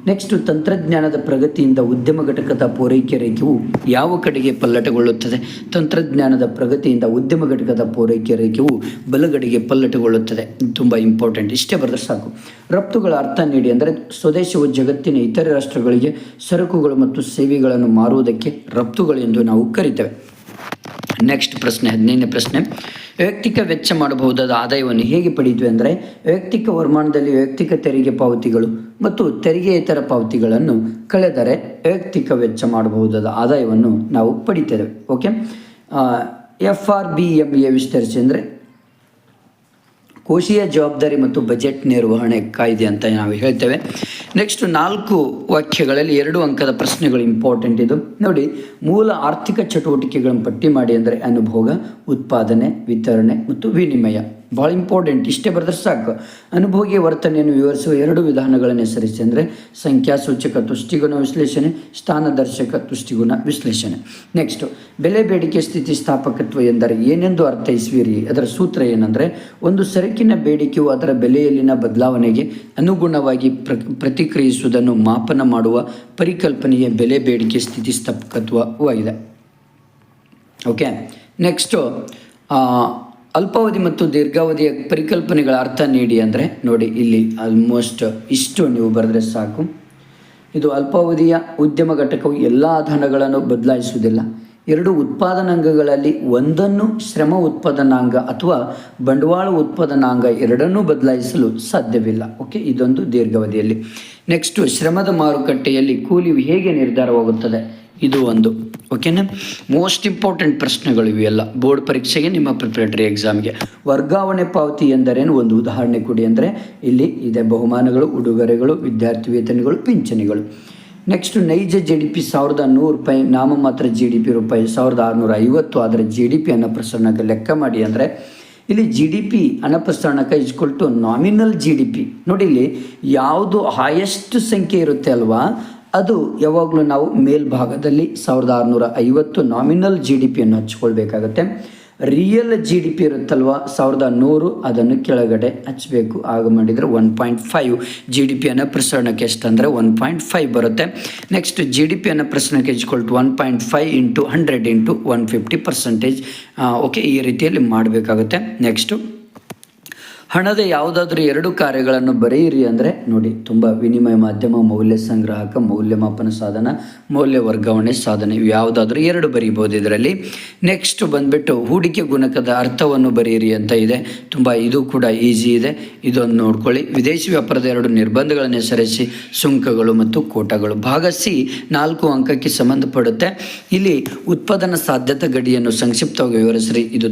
ನೆಕ್ಸ್ಟು, ತಂತ್ರಜ್ಞಾನದ ಪ್ರಗತಿಯಿಂದ ಉದ್ಯಮ ಘಟಕದ ಪೂರೈಕೆ ರೇಖೆಯು ಯಾವ ಕಡೆಗೆ ಪಲ್ಲಟಗೊಳ್ಳುತ್ತದೆ? ತಂತ್ರಜ್ಞಾನದ ಪ್ರಗತಿಯಿಂದ ಉದ್ಯಮ ಘಟಕದ ಪೂರೈಕೆ ರೇಖೆಯು ಬಲಗಡೆಗೆ ಪಲ್ಲಟಗೊಳ್ಳುತ್ತದೆ. ತುಂಬ ಇಂಪಾರ್ಟೆಂಟ್. ಇಷ್ಟೇ ಬರೆದ್ರೆ ಸಾಕು. ರಫ್ತುಗಳ ಅರ್ಥ ನೀಡಿ ಅಂದರೆ ಸ್ವದೇಶವು ಜಗತ್ತಿನ ಇತರೆ ರಾಷ್ಟ್ರಗಳಿಗೆ ಸರಕುಗಳು ಮತ್ತು ಸೇವೆಗಳನ್ನು ಮಾರುವುದಕ್ಕೆ ರಫ್ತುಗಳು ಎಂದು ನಾವು ಕರಿತೇವೆ. ನೆಕ್ಸ್ಟ್ ಪ್ರಶ್ನೆ, 15ನೇ ಪ್ರಶ್ನೆ, ವೈಯಕ್ತಿಕ ವೆಚ್ಚ ಮಾಡಬಹುದಾದ ಆದಾಯವನ್ನು ಹೇಗೆ ಪಡೆಯುತ್ತವೆ ಅಂದರೆ ವೈಯಕ್ತಿಕ ವರಮಾನದಲ್ಲಿ ವೈಯಕ್ತಿಕ ತೆರಿಗೆ ಪಾವತಿಗಳು ಮತ್ತು ತೆರಿಗೆಯೇತರ ಪಾವತಿಗಳನ್ನು ಕಳೆದರೆ ವೈಯಕ್ತಿಕ ವೆಚ್ಚ ಮಾಡಬಹುದಾದ ಆದಾಯವನ್ನು ನಾವು ಪಡಿತೇವೆ. ಓಕೆ, FRBMA ವಿಸ್ತರಿಸಿ ಅಂದರೆ ಕೋಶೀಯ ಜವಾಬ್ದಾರಿ ಮತ್ತು ಬಜೆಟ್ ನಿರ್ವಹಣೆ ಕಾಯ್ದೆ ಅಂತ ನಾವು ಹೇಳ್ತೇವೆ. ನೆಕ್ಸ್ಟ್ 4 ವಾಕ್ಯಗಳಲ್ಲಿ 2 ಅಂಕದ ಪ್ರಶ್ನೆಗಳು ಇಂಪಾರ್ಟೆಂಟ್. ಇದು ನೋಡಿ, ಮೂಲ ಆರ್ಥಿಕ ಚಟುವಟಿಕೆಗಳನ್ನು ಪಟ್ಟಿ ಮಾಡಿ ಅಂದರೆ ಅನುಭೋಗ, ಉತ್ಪಾದನೆ, ವಿತರಣೆ ಮತ್ತು ವಿನಿಮಯ. ಭಾಳ ಇಂಪಾರ್ಟೆಂಟ್. ಇಷ್ಟೇ ಬರೆದ್ರೆ ಸಾಕು. ಅನುಭೋಗಿಯ ವರ್ತನೆಯನ್ನು ವಿವರಿಸುವ 2 ವಿಧಾನಗಳನ್ನು ಹೆಸರಿಸಿ ಅಂದರೆ ಸಂಖ್ಯಾಸೂಚಕ ತುಷ್ಟಿಗುಣ ವಿಶ್ಲೇಷಣೆ, ಸ್ಥಾನದರ್ಶಕ ತುಷ್ಟಿಗುಣ ವಿಶ್ಲೇಷಣೆ. ನೆಕ್ಸ್ಟು, ಬೆಲೆ ಬೇಡಿಕೆ ಸ್ಥಿತಿಸ್ಥಾಪಕತ್ವ ಎಂದರೆ ಏನೆಂದು ಅರ್ಥೈಸುವಿರಿ? ಅದರ ಸೂತ್ರ ಏನಂದರೆ ಒಂದು ಸರಕಿನ ಬೇಡಿಕೆಯು ಅದರ ಬೆಲೆಯಲ್ಲಿನ ಬದಲಾವಣೆಗೆ ಅನುಗುಣವಾಗಿ ಪ್ರತಿಕ್ರಿಯಿಸುವುದನ್ನು ಮಾಪನ ಮಾಡುವ ಪರಿಕಲ್ಪನೆಯ ಬೆಲೆ ಬೇಡಿಕೆ ಸ್ಥಿತಿಸ್ಥಾಪಕತ್ವವಾಗಿದೆ. ಓಕೆ, ನೆಕ್ಸ್ಟು, ಅಲ್ಪಾವಧಿ ಮತ್ತು ದೀರ್ಘಾವಧಿಯ ಪರಿಕಲ್ಪನೆಗಳ ಅರ್ಥ ನೀಡಿ ಅಂದರೆ ನೋಡಿ, ಇಲ್ಲಿ ಆಲ್ಮೋಸ್ಟ್ ಇಷ್ಟು ನೀವು ಬರೆದ್ರೆ ಸಾಕು. ಇದು ಅಲ್ಪಾವಧಿಯ ಉದ್ಯಮ ಘಟಕವು ಎಲ್ಲ ಧನಗಳನ್ನು ಬದಲಾಯಿಸುವುದಿಲ್ಲ. 2 ಉತ್ಪಾದನಾಂಗಗಳಲ್ಲಿ ಒಂದನ್ನು ಶ್ರಮ ಉತ್ಪಾದನಾಂಗ ಅಥವಾ ಬಂಡವಾಳ ಉತ್ಪಾದನಾಂಗ ಎರಡನ್ನೂ ಬದಲಾಯಿಸಲು ಸಾಧ್ಯವಿಲ್ಲ. ಓಕೆ, ಇದೊಂದು ದೀರ್ಘಾವಧಿಯಲ್ಲಿ. ನೆಕ್ಸ್ಟು, ಶ್ರಮದ ಮಾರುಕಟ್ಟೆಯಲ್ಲಿ ಕೂಲಿಯು ಹೇಗೆ ನಿರ್ಧಾರವಾಗುತ್ತದೆ? ಇದು ಒಂದು. ಓಕೆನಾ, ಮೋಸ್ಟ್ ಇಂಪಾರ್ಟೆಂಟ್ ಪ್ರಶ್ನೆಗಳು ಇವೆಲ್ಲ ಬೋರ್ಡ್ ಪರೀಕ್ಷೆಗೆ, ನಿಮ್ಮ ಪ್ರಿಪರೇಟರಿ ಎಕ್ಸಾಮ್ಗೆ. ವರ್ಗಾವಣೆ ಪಾವತಿ ಎಂದರೇನು? ಒಂದು ಉದಾಹರಣೆ ಕೊಡಿ ಅಂದರೆ ಇಲ್ಲಿ ಇದೆ: ಬಹುಮಾನಗಳು, ಉಡುಗೊರೆಗಳು, ವಿದ್ಯಾರ್ಥಿ ವೇತನಗಳು, ಪಿಂಚಣಿಗಳು. ನೆಕ್ಸ್ಟ್, ನೈಜ GDP ₹1,100, ನಾಮಮಾತ್ರ GDP ₹1,650. ಆದರೆ GDP ಅನ್ನಪ್ರಸರಣಕ್ಕೆ ಲೆಕ್ಕ ಮಾಡಿ ಅಂದರೆ ಇಲ್ಲಿ GDP ಅನ್ನಪ್ರಸರಣಕ = ನಾಮಿನಲ್ GDP. ನೋಡಿ, ಇಲ್ಲಿ ಯಾವುದು ಹೈಯೆಸ್ಟ್ ಸಂಖ್ಯೆ ಇರುತ್ತೆ ಅಲ್ವಾ, ಅದು ಯಾವಾಗಲೂ ನಾವು ಮೇಲ್ಭಾಗದಲ್ಲಿ 1,650 ನಾಮಿನಲ್ GDPಯನ್ನು ಹಚ್ಕೊಳ್ಬೇಕಾಗತ್ತೆ. ರಿಯಲ್ GDP ಇರುತ್ತಲ್ವ 1,100, ಅದನ್ನು ಕೆಳಗಡೆ ಹಚ್ಚಬೇಕು. ಆಗ ಮಾಡಿದರೆ 1.5 GDP ಅನ್ನಪ್ರಸರಣಕ್ಕೆ ಎಷ್ಟಂದರೆ 1.5 ಬರುತ್ತೆ. Next, GDP ಅನ್ನಪ್ರಸರಣಕ್ಕೆ = 1.5 × 100 × 150%. ಓಕೆ, ಈ ರೀತಿಯಲ್ಲಿ ಮಾಡಬೇಕಾಗುತ್ತೆ. ನೆಕ್ಸ್ಟು, ಹಣದ ಯಾವುದಾದ್ರೂ 2 ಕಾರ್ಯಗಳನ್ನು ಬರೆಯಿರಿ ಅಂದರೆ ನೋಡಿ, ತುಂಬ ವಿನಿಮಯ ಮಾಧ್ಯಮ, ಮೌಲ್ಯ ಸಂಗ್ರಾಹಕ, ಮೌಲ್ಯಮಾಪನ ಸಾಧನ, ಮೌಲ್ಯ ವರ್ಗಾವಣೆ ಸಾಧನ, ಇವು ಯಾವುದಾದ್ರೂ 2 ಬರೀಬೋದು ಇದರಲ್ಲಿ. ನೆಕ್ಸ್ಟ್ ಬಂದುಬಿಟ್ಟು ಹೂಡಿಕೆ ಗುಣಕದ ಅರ್ಥವನ್ನು ಬರೆಯಿರಿ ಅಂತ ಇದೆ. ತುಂಬ ಇದು ಕೂಡ ಈಸಿ ಇದೆ, ಇದೊಂದು ನೋಡ್ಕೊಳ್ಳಿ. ವಿದೇಶಿ ವ್ಯಾಪಾರದ 2 ನಿರ್ಬಂಧಗಳನ್ನು ಹೆಸರಿಸಿ: ಸುಂಕಗಳು ಮತ್ತು ಕೋಟಾಗಳು. ಭಾಗ ಸಿ 4 ಅಂಕಕ್ಕೆ ಸಂಬಂಧಪಡುತ್ತೆ. ಇಲ್ಲಿ ಉತ್ಪಾದನಾ ಸಾಧ್ಯತಾ ಗಡಿಯನ್ನು ಸಂಕ್ಷಿಪ್ತವಾಗಿ ವಿವರಿಸ್ರಿ. ಇದು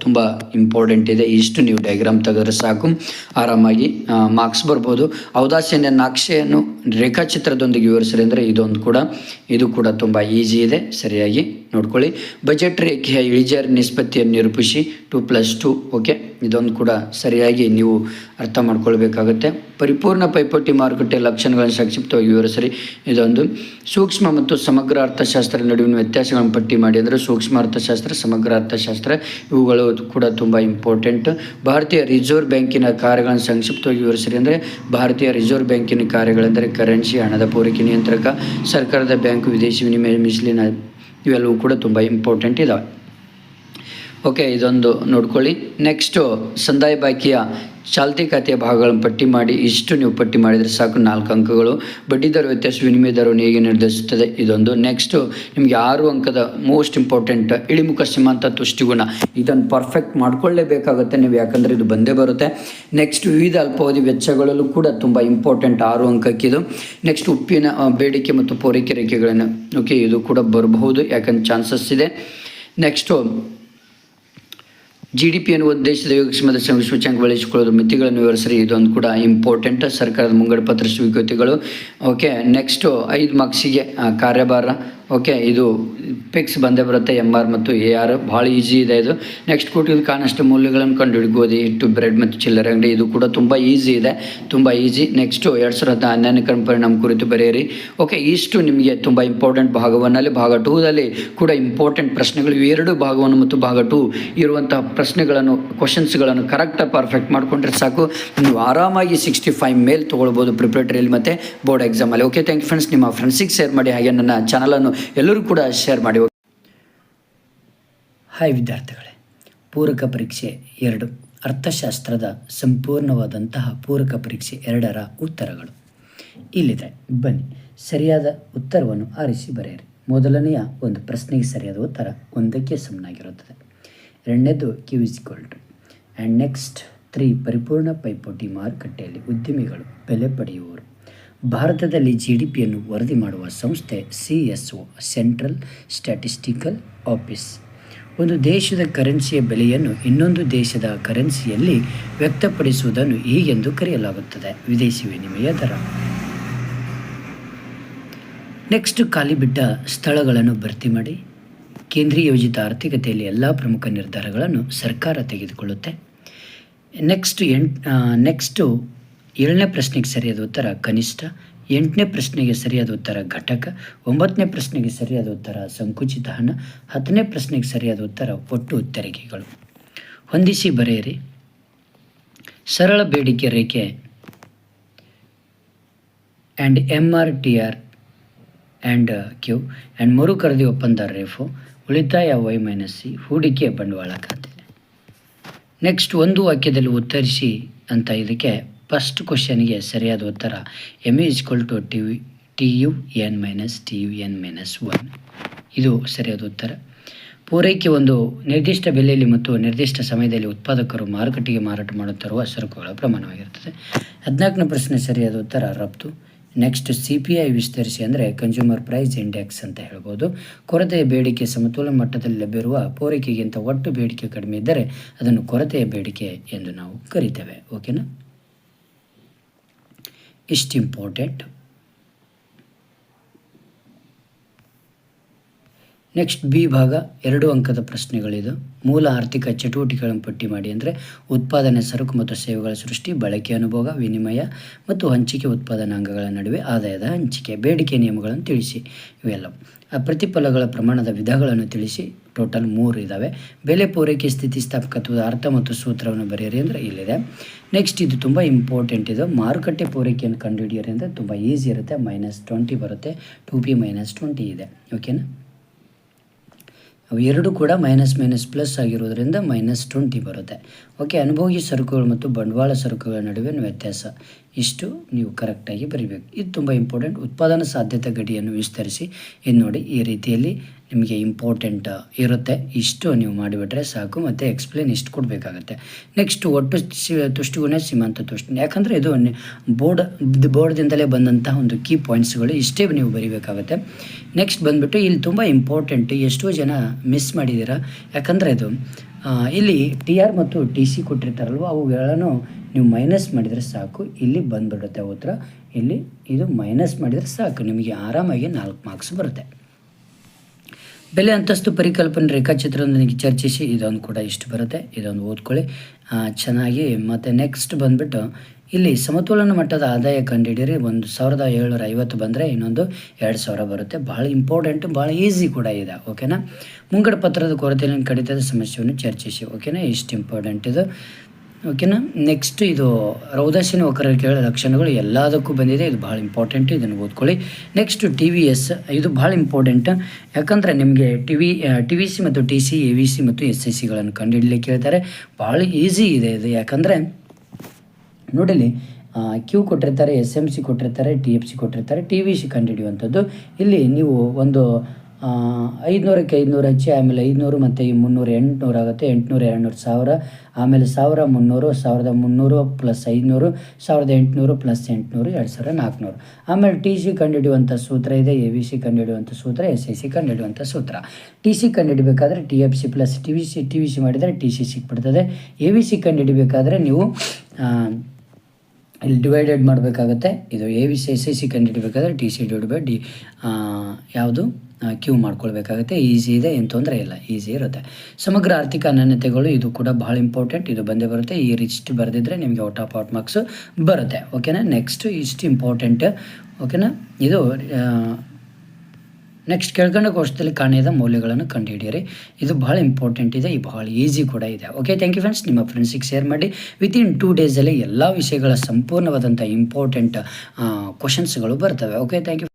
ತುಂಬ ಇಂಪಾರ್ಟೆಂಟ್ ಇದೆ. ಇಷ್ಟು ನೀವು ಡಯಾಗ್ರಾಮ್ ತೆಗೆದ್ರೆ ಸಾಕು, ಆರಾಮಾಗಿ ಮಾರ್ಕ್ಸ್ ಬರ್ಬೋದು. ಔದಾಸೀನ್ಯ ನಕ್ಷೆಯನ್ನು ರೇಖಾಚಿತ್ರದೊಂದಿಗೆ ವಿವರಿಸ್ರಿ ಅಂದರೆ ಇದು ಕೂಡ ತುಂಬ ಈಸಿ ಇದೆ, ಸರಿಯಾಗಿ ನೋಡ್ಕೊಳ್ಳಿ. ಬಜೆಟ್ ರೇಖೆಯ ಇಳಿಜಾರು ನಿಷ್ಪತ್ತಿಯನ್ನು ನಿರೂಪಿಸಿ 2+2. ಓಕೆ, ಇದೊಂದು ಕೂಡ ಸರಿಯಾಗಿ ನೀವು ಅರ್ಥ ಮಾಡ್ಕೊಳ್ಬೇಕಾಗುತ್ತೆ. ಪರಿಪೂರ್ಣ ಪೈಪೋಟಿ ಮಾರುಕಟ್ಟೆ ಲಕ್ಷಣಗಳನ್ನು ಸಂಕ್ಷಿಪ್ತವಾಗಿ ವಿವರಿಸಿರಿ. ಇದೊಂದು ಸೂಕ್ಷ್ಮ ಮತ್ತು ಸಮಗ್ರ ಅರ್ಥಶಾಸ್ತ್ರ ನಡುವಿನ ವ್ಯತ್ಯಾಸಗಳನ್ನು ಪಟ್ಟಿ ಮಾಡಿ. ಅಂದರೆ ಸೂಕ್ಷ್ಮ ಅರ್ಥಶಾಸ್ತ್ರ, ಸಮಗ್ರ ಅರ್ಥಶಾಸ್ತ್ರ ಇವುಗಳು ಕೂಡ ತುಂಬ ಇಂಪಾರ್ಟೆಂಟ್. ಭಾರತೀಯ ರಿಸರ್ವ್ ಬ್ಯಾಂಕಿನ ಕಾರ್ಯಗಳನ್ನು ಸಂಕ್ಷಿಪ್ತವಾಗಿ ವಿವರಿಸಿರಿ. ಅಂದರೆ ಭಾರತೀಯ ರಿಸರ್ವ್ ಬ್ಯಾಂಕಿನ ಕಾರ್ಯಗಳೆಂದರೆ ಕರೆನ್ಸಿ, ಹಣದ ಪೂರೈಕೆ ನಿಯಂತ್ರಕ, ಸರ್ಕಾರದ ಬ್ಯಾಂಕು, ವಿದೇಶಿ ವಿನಿಮಯ ಮಿಶ್ಲಿನ ಇವೆಲ್ಲವೂ ಕೂಡ ತುಂಬ ಇಂಪಾರ್ಟೆಂಟ್ ಇದ್ದಾವೆ. ಓಕೆ, ಇದೊಂದು ನೋಡ್ಕೊಳ್ಳಿ. ನೆಕ್ಸ್ಟು ಸಂದಾಯ ಬಾಕಿಯ ಚಾಲ್ತಿ ಖಾತೆಯ ಭಾಗಗಳನ್ನು ಪಟ್ಟಿ ಮಾಡಿ. ಇಷ್ಟು ನೀವು ಪಟ್ಟಿ ಮಾಡಿದರೆ ಸಾಕು, 4 ಅಂಕಗಳು. ಬಡ್ಡಿ ದರ ವ್ಯತ್ಯಾಸ ವಿನಿಮಯ ದರವನ್ನು ಹೇಗೆ ನಿರ್ಧರಿಸುತ್ತದೆ ಇದೊಂದು. ನೆಕ್ಸ್ಟು ನಿಮಗೆ 6 ಅಂಕದ ಮೋಸ್ಟ್ ಇಂಪಾರ್ಟೆಂಟ್ ಇಳಿಮುಖ ಸೀಮಾಂತ ತುಷ್ಟಿಗುಣ. ಇದನ್ನು ಪರ್ಫೆಕ್ಟ್ ಮಾಡ್ಕೊಳ್ಳೇಬೇಕಾಗುತ್ತೆ ನೀವು, ಯಾಕಂದರೆ ಇದು ಬಂದೇ ಬರುತ್ತೆ. ನೆಕ್ಸ್ಟ್ ವಿವಿಧ ಅಲ್ಪಾವಧಿ ವೆಚ್ಚಗಳಲ್ಲೂ ಕೂಡ ತುಂಬ ಇಂಪಾರ್ಟೆಂಟ್ 6 ಅಂಕಕ್ಕಿದು. ನೆಕ್ಸ್ಟ್ ಉಪ್ಪಿನ ಬೇಡಿಕೆ ಮತ್ತು ಪೂರೈಕೆ ರೇಖೆಗಳನ್ನು ಓಕೆ, ಇದು ಕೂಡ ಬರಬಹುದು, ಯಾಕಂದ್ರೆ ಚಾನ್ಸಸ್ ಇದೆ. ನೆಕ್ಸ್ಟು GDP ಅನ್ನು ಒಂದು ದೇಶದ ಯೋಗಕ್ಷೇಮದ ಸೂಚ್ಯಂಕ ಬಳಸಿಕೊಳ್ಳೋದು ಮಿತಿಗಳನ್ನು ವಿವರಿಸಿರಿ. ಇದೊಂದು ಕೂಡ ಇಂಪಾರ್ಟೆಂಟ್. ಸರ್ಕಾರದ ಮುಂಗಡ ಪತ್ರ ಸ್ವೀಕೃತಿಗಳು. ಓಕೆ, ನೆಕ್ಸ್ಟು 5 ಮಾರ್ಕ್ಸಿಗೆ ಕಾರ್ಯಭಾರ. ಓಕೆ, ಇದು ಪಿಕ್ಸ್ ಬಂದೇ ಬರುತ್ತೆ, MR ಮತ್ತು AR. ಭಾಳ ಈಸಿ ಇದೆ ಇದು. ನೆಕ್ಸ್ಟ್ ಕೊಟ್ಟಿದ್ದು ಕಾನಷ್ಟ ಮೌಲ್ಯಗಳನ್ನು ಕಂಡುಹಿಡಿ. ಗೋಧಿ ಹಿಟ್ಟು, ಬ್ರೆಡ್ ಮತ್ತು ಚಿಲ್ಲರೆ ಅಂಗಡಿ. ಇದು ಕೂಡ ತುಂಬ ಈಸಿ ಇದೆ, ತುಂಬ ಈಸಿ. ನೆಕ್ಸ್ಟು 2014 ಪರಿಣಾಮ ಕುರಿತು ಬರೆಯಿರಿ. ಓಕೆ, ಇಷ್ಟು ನಿಮಗೆ ತುಂಬ ಇಂಪಾರ್ಟೆಂಟ್ ಭಾಗ 1 ಭಾಗ 2ದಲ್ಲಿ ಕೂಡ ಇಂಪಾರ್ಟೆಂಟ್ ಪ್ರಶ್ನೆಗಳು. ಇವೆರಡು ಭಾಗ 1 ಮತ್ತು ಭಾಗ 2 ಇರುವಂತಹ ಪ್ರಶ್ನೆಗಳನ್ನು, ಕ್ವಶನ್ಸ್ಗಳನ್ನು ಕರೆಕ್ಟಾಗಿ ಪರ್ಫೆಕ್ಟ್ ಮಾಡಿಕೊಂಡ್ರೆ ಸಾಕು, ನೀವು ಆರಾಮಾಗಿ 65 ಮೇಲೆ ತೊಗೊಳ್ಬೋದು ಪ್ರಿಪ್ರೇಟರಿಯಲ್ಲಿ ಮತ್ತು ಬೋರ್ಡ್ ಎಕ್ಸಾಮಲ್ಲಿ. Okay, thank you friends. ನಿಮ್ಮ ಫ್ರೆಂಡ್ಸಿಗೆ ಶೇರ್ ಮಾಡಿ, ಹಾಗೆ ನನ್ನ ಚಾನಲನ್ನು ಎಲ್ಲರೂ ಕೂಡ ಶೇರ್ ಮಾಡಿ. ಹಾಯ್ ವಿದ್ಯಾರ್ಥಿಗಳೇ, ಪೂರಕ ಪರೀಕ್ಷೆ 2 ಅರ್ಥಶಾಸ್ತ್ರದ ಸಂಪೂರ್ಣವಾದಂತಹ ಪೂರಕ ಪರೀಕ್ಷೆ 2ರ ಉತ್ತರಗಳು ಇಲ್ಲಿದೆ. ಬನ್ನಿ, ಸರಿಯಾದ ಉತ್ತರವನ್ನು ಆರಿಸಿ ಬರೆಯಿರಿ. ಮೊದಲನೆಯ ಒಂದು ಪ್ರಶ್ನೆಗೆ ಸರಿಯಾದ ಉತ್ತರ 1ಕ್ಕೆ ಸಮನಾಗಿರುತ್ತದೆ. ಎರಡನೇದು Q = ಆ್ಯಂಡ್ ನೆಕ್ಸ್ಟ್ 3 ಪರಿಪೂರ್ಣ ಪೈಪೋಟಿ ಮಾರುಕಟ್ಟೆಯಲ್ಲಿ ಉದ್ಯಮಿಗಳು ಬೆಲೆ ಪಡೆಯುವರು. ಭಾರತದಲ್ಲಿ GDPಯನ್ನು ವರದಿ ಮಾಡುವ ಸಂಸ್ಥೆ CSO, ಸೆಂಟ್ರಲ್ ಸ್ಟ್ಯಾಟಿಸ್ಟಿಕಲ್ ಆಫೀಸ್. ಒಂದು ದೇಶದ ಕರೆನ್ಸಿಯ ಬೆಲೆಯನ್ನು ಇನ್ನೊಂದು ದೇಶದ ಕರೆನ್ಸಿಯಲ್ಲಿ ವ್ಯಕ್ತಪಡಿಸುವುದನ್ನು ಹೀಗೆಂದು ಕರೆಯಲಾಗುತ್ತದೆ: ವಿದೇಶಿ ವಿನಿಮಯ ದರ. ನೆಕ್ಸ್ಟ್ ಖಾಲಿ ಬಿಟ್ಟ ಸ್ಥಳಗಳನ್ನು ಭರ್ತಿ ಮಾಡಿ. ಕೇಂದ್ರೀಯ ಯೋಜಿತ ಆರ್ಥಿಕತೆಯಲ್ಲಿ ಎಲ್ಲ ಪ್ರಮುಖ ನಿರ್ಧಾರಗಳನ್ನು ಸರ್ಕಾರ ತೆಗೆದುಕೊಳ್ಳುತ್ತೆ. ನೆಕ್ಸ್ಟು 7ನೇ ಪ್ರಶ್ನೆಗೆ ಸರಿಯಾದ ಉತ್ತರ ಕನಿಷ್ಠ, 8ನೇ ಪ್ರಶ್ನೆಗೆ ಸರಿಯಾದ ಉತ್ತರ ಘಟಕ, 9ನೇ ಪ್ರಶ್ನೆಗೆ ಸರಿಯಾದ ಉತ್ತರ ಸಂಕುಚಿತ ಹಣ, 10ನೇ ಪ್ರಶ್ನೆಗೆ ಸರಿಯಾದ ಉತ್ತರ ಒಟ್ಟು ತೆರಿಗೆಗಳು. ಹೊಂದಿಸಿ ಬರೆಯಿರಿ. ಸರಳ ಬೇಡಿಕೆ ರೇಖೆ and MRTR and Q and ಮರುಖರೀದಿ ಒಪ್ಪಂದ ರೆಫೋ, ಉಳಿತಾಯ Y-C, ಹೂಡಿಕೆ ಬಂಡವಾಳ ಖಾತೆ. ನೆಕ್ಸ್ಟ್ ಒಂದು ವಾಕ್ಯದಲ್ಲಿ ಉತ್ತರಿಸಿ ಅಂತ ಇದಕ್ಕೆ ಫಸ್ಟ್ ಕ್ವಶನ್ಗೆ ಸರಿಯಾದ ಉತ್ತರ ME = TUN-1. ಇದು ಸರಿಯಾದ ಉತ್ತರ. ಪೂರೈಕೆ ಒಂದು ನಿರ್ದಿಷ್ಟ ಬೆಲೆಯಲ್ಲಿ ಮತ್ತು ನಿರ್ದಿಷ್ಟ ಸಮಯದಲ್ಲಿ ಉತ್ಪಾದಕರು ಮಾರುಕಟ್ಟೆಗೆ ಮಾರಾಟ ಮಾಡುತ್ತಿರುವ ಸರಕುಗಳ ಪ್ರಮಾಣವಾಗಿರುತ್ತದೆ. 14ನೇ ಪ್ರಶ್ನೆ ಸರಿಯಾದ ಉತ್ತರ ರಫ್ತು. ನೆಕ್ಸ್ಟ್ CPI ವಿಸ್ತರಿಸಿ, ಅಂದರೆ ಕನ್ಸ್ಯೂಮರ್ ಪ್ರೈಸ್ ಇಂಡೆಕ್ಸ್ ಅಂತ ಹೇಳ್ಬೋದು. ಕೊರತೆಯ ಬೇಡಿಕೆ ಸಮತೋಲನ ಮಟ್ಟದಲ್ಲಿ ಲಭ್ಯವಿರುವ ಪೂರೈಕೆಗಿಂತ ಒಟ್ಟು ಬೇಡಿಕೆ ಕಡಿಮೆ ಇದ್ದರೆ ಅದನ್ನು ಕೊರತೆಯ ಬೇಡಿಕೆ ಎಂದು ನಾವು ಕರಿತೇವೆ. ಓಕೆನಾ, ಇಷ್ಟು ಇಂಪಾರ್ಟೆಂಟ್. ನೆಕ್ಸ್ಟ್ B ಭಾಗ 2 ಅಂಕದ ಪ್ರಶ್ನೆಗಳಿದು. ಮೂಲ ಆರ್ಥಿಕ ಚಟುವಟಿಕೆಗಳನ್ನು ಪಟ್ಟಿ ಮಾಡಿ. ಅಂದರೆ ಉತ್ಪಾದನೆ, ಸರಕು ಮತ್ತು ಸೇವೆಗಳ ಸೃಷ್ಟಿ, ಬಳಕೆ, ಅನುಭೋಗ, ವಿನಿಮಯ ಮತ್ತು ಹಂಚಿಕೆ, ಉತ್ಪಾದನಾಂಗಗಳ ನಡುವೆ ಆದಾಯದ ಹಂಚಿಕೆ, ಬೇಡಿಕೆ ನಿಯಮಗಳನ್ನು ತಿಳಿಸಿ. ಇವೆಲ್ಲವು ಪ್ರತಿಫಲಗಳ ಪ್ರಮಾಣದ ವಿಧಗಳನ್ನು ತಿಳಿಸಿ. ಟೋಟಲ್ 3 ಇದ್ದಾವೆ. ಬೆಲೆ, ಪೂರೈಕೆ, ಸ್ಥಿತಿಸ್ಥಾಪಕತ್ವದ ಅರ್ಥ ಮತ್ತು ಸೂತ್ರವನ್ನು ಬರೆಯಿರಿ ಅಂದರೆ ಇಲ್ಲಿದೆ. ನೆಕ್ಸ್ಟ್ ಇದು ತುಂಬ ಇಂಪಾರ್ಟೆಂಟ್. ಇದು ಮಾರುಕಟ್ಟೆ ಪೂರೈಕೆಯನ್ನು ಕಂಡುಹಿಡಿಯಿರಿ ಅಂದರೆ ತುಂಬ ಈಸಿ ಇರುತ್ತೆ. -20 ಬರುತ್ತೆ, 2P -20 ಇದೆ. ಓಕೆನಾ, ಅವು ಎರಡು ಕೂಡ -- ಆಗಿರೋದ್ರಿಂದ -20 ಬರುತ್ತೆ. ಓಕೆ, ಅನುಭೋಗಿ ಸರಕುಗಳು ಮತ್ತು ಬಂಡವಾಳ ಸರಕುಗಳ ನಡುವಿನ ವ್ಯತ್ಯಾಸ ಇಷ್ಟು ನೀವು ಕರೆಕ್ಟಾಗಿ ಬರೀಬೇಕು. ಇದು ತುಂಬ ಇಂಪಾರ್ಟೆಂಟ್. ಉತ್ಪಾದನಾ ಸಾಧ್ಯತೆ ಗಡಿಯನ್ನು ವಿಸ್ತರಿಸಿ. ಇದು ನೋಡಿ, ಈ ರೀತಿಯಲ್ಲಿ ನಿಮಗೆ ಇಂಪಾರ್ಟೆಂಟ್ ಇರುತ್ತೆ. ಇಷ್ಟು ನೀವು ಮಾಡಿಬಿಟ್ರೆ ಸಾಕು, ಮತ್ತು ಎಕ್ಸ್ಪ್ಲೇನ್ ಇಷ್ಟು ಕೊಡಬೇಕಾಗತ್ತೆ. ನೆಕ್ಸ್ಟ್ ಒಟ್ಟು ತುಷ್ಟಿಗುಣ, ಸೀಮಾಂತ ತುಷ್ಟಿ. ಯಾಕಂದರೆ ಇದು ಬೋರ್ಡ್ದಿಂದಲೇ ಬಂದಂತಹ ಒಂದು ಕೀ ಪಾಯಿಂಟ್ಸ್ಗಳು. ಇಷ್ಟೇ ನೀವು ಬರೀಬೇಕಾಗತ್ತೆ. ನೆಕ್ಸ್ಟ್ ಬಂದುಬಿಟ್ಟು ಇಲ್ಲಿ ತುಂಬ ಇಂಪಾರ್ಟೆಂಟ್, ಎಷ್ಟೋ ಜನ ಮಿಸ್ ಮಾಡಿದ್ದೀರಾ. ಯಾಕಂದರೆ ಇದು ಇಲ್ಲಿ TR ಮತ್ತು TC ಕೊಟ್ಟಿರ್ತಾರಲ್ವ, ಅವುಗಳನ್ನು ನೀವು ಮೈನಸ್ ಮಾಡಿದರೆ ಸಾಕು, ಇಲ್ಲಿ ಬಂದುಬಿಡುತ್ತೆ ಉತ್ತರ. ಇಲ್ಲಿ ಇದು ಮೈನಸ್ ಮಾಡಿದರೆ ಸಾಕು, ನಿಮಗೆ ಆರಾಮಾಗಿ 4 ಮಾರ್ಕ್ಸ್ ಬರುತ್ತೆ. ಬೆಲೆ ಅಂತಸ್ತು ಪರಿಕಲ್ಪನೆ ರೇಖಾಚಿತ್ರದೊಂದಿಗೆ ಚರ್ಚಿಸಿ ಇದೊಂದು ಕೂಡ ಇಷ್ಟು ಬರುತ್ತೆ, ಇದೊಂದು ಓದ್ಕೊಳ್ಳಿ ಚೆನ್ನಾಗಿ. ಮತ್ತು ನೆಕ್ಸ್ಟ್ ಬಂದುಬಿಟ್ಟು ಇಲ್ಲಿ ಸಮತೋಲನ ಮಟ್ಟದ ಆದಾಯ ಕಂಡುಹಿಡಿಯಿರಿ. 1750 ಬಂದರೆ ಇನ್ನೊಂದು 2000 ಬರುತ್ತೆ. ಭಾಳ ಇಂಪಾರ್ಟೆಂಟು, ಭಾಳ ಈಸಿ ಕೂಡ ಇದೆ. ಓಕೆನಾ. ಮುಂಗಡ ಪತ್ರದ ಕೊರತೆಯನ್ನು ಕಡಿತದ ಸಮಸ್ಯೆಯನ್ನು ಚರ್ಚಿಸಿ. ಓಕೆನಾ, ಇಷ್ಟು ಇಂಪಾರ್ಟೆಂಟ್ ಇದು. ಓಕೆನಾ. ನೆಕ್ಸ್ಟ್ ಇದು ಉದಾಸೀನ ವಕ್ರರೇಖೆಗಳ ಲಕ್ಷಣಗಳು ಎಲ್ಲದಕ್ಕೂ ಬಂದಿದೆ, ಇದು ಭಾಳ ಇಂಪಾರ್ಟೆಂಟ್, ಇದನ್ನು ಓದ್ಕೊಳ್ಳಿ. ನೆಕ್ಸ್ಟ್ TVS, ಇದು ಭಾಳ ಇಂಪಾರ್ಟೆಂಟ್. ಯಾಕಂದರೆ ನಿಮಗೆ TVC ಮತ್ತು TC, AVC ಮತ್ತು SICಗಳನ್ನು ಕಂಡುಹಿಡಲಿಕ್ಕೆ ಹೇಳ್ತಾರೆ. ಭಾಳ ಈಸಿ ಇದೆ ಇದು. ಯಾಕಂದರೆ ನೋಡಿಲಿ, ಕ್ಯೂ ಕೊಟ್ಟಿರ್ತಾರೆ, SMC ಕೊಟ್ಟಿರ್ತಾರೆ, TFC ಕೊಟ್ಟಿರ್ತಾರೆ, TVC ಕಂಡುಹಿಡಿಯುವಂಥದ್ದು. ಇಲ್ಲಿ ನೀವು ಒಂದು 500ಕ್ಕೆ 500 ಹಚ್ಚಿ, ಆಮೇಲೆ 500 ಮತ್ತು 300 800 ಆಗುತ್ತೆ. 800 200 1000, ಆಮೇಲೆ 1000 300, 1300 ಪ್ಲಸ್ 500, 1800 ಪ್ಲಸ್ 800, 2400. ಆಮೇಲೆ TC ಕಂಡುಹಿಡಿಯುವಂಥ ಸೂತ್ರ ಇದೆ, AVC ಕಂಡುಹಿಡಿಯುವಂಥ ಸೂತ್ರ, SIC ಕಂಡುಹಿಡಿಯುವಂಥ ಸೂತ್ರ. TC ಕಂಡುಹಿಡಬೇಕಾದ್ರೆ TFC ಪ್ಲಸ್ TVC ಮಾಡಿದರೆ TC ಸಿಕ್ಬಿಡ್ತದೆ. AVC ಕಂಡುಹಿಡಬೇಕಾದ್ರೆ ನೀವು ಇಲ್ಲಿ ಡಿವೈಡೆಡ್ ಮಾಡಬೇಕಾಗತ್ತೆ. ಇದು AVC SIC ಕಂಡುಹಿಡಬೇಕಾದ್ರೆ TC ಡಿವೈಡ್ ಯಾವುದು ಕ್ಯೂ ಮಾಡ್ಕೊಳ್ಬೇಕಾಗುತ್ತೆ. ಈಸಿ ಇದೆ, ಏನು ತೊಂದರೆ ಇಲ್ಲ, ಈಸಿ ಇರುತ್ತೆ. ಸಮಗ್ರ ಆರ್ಥಿಕ ಅನನ್ಯತೆಗಳು, ಇದು ಕೂಡ ಭಾಳ ಇಂಪಾರ್ಟೆಂಟ್, ಇದು ಬಂದೇ ಬರುತ್ತೆ. ಈ ರಿಸ್ಟ್ ಬರೆದಿದ್ರೆ ನಿಮಗೆ ಔಟ್ ಆಫ್ ಮಾರ್ಕ್ಸ್ ಬರುತ್ತೆ. ಓಕೆನಾ. ನೆಕ್ಸ್ಟ್ ಇಷ್ಟು ಇಂಪಾರ್ಟೆಂಟ್. ಓಕೆನಾ. ಇದು ನೆಕ್ಸ್ಟ್ ಕೆಳಗಂಡ ಕೋಷ್ಟದಲ್ಲಿ ಕಾಣೆಯಾದ ಮೌಲ್ಯಗಳನ್ನು ಕಂಡುಹಿಡಿಯಿರಿ. ಇದು ಭಾಳ ಇಂಪಾರ್ಟೆಂಟ್ ಇದೆ, ಈ ಭಾಳ ಈಸಿ ಕೂಡ ಇದೆ. Okay, thank you friends. ನಿಮ್ಮ ಫ್ರೆಂಡ್ಸಿಗೆ ಶೇರ್ ಮಾಡಿ. ವಿತಿನ್ 2 ಡೇಸಲ್ಲಿ ಎಲ್ಲ ವಿಷಯಗಳ ಸಂಪೂರ್ಣವಾದಂಥ ಇಂಪಾರ್ಟೆಂಟ್ ಕ್ವಶನ್ಸ್ಗಳು ಬರ್ತವೆ. Okay, thank you.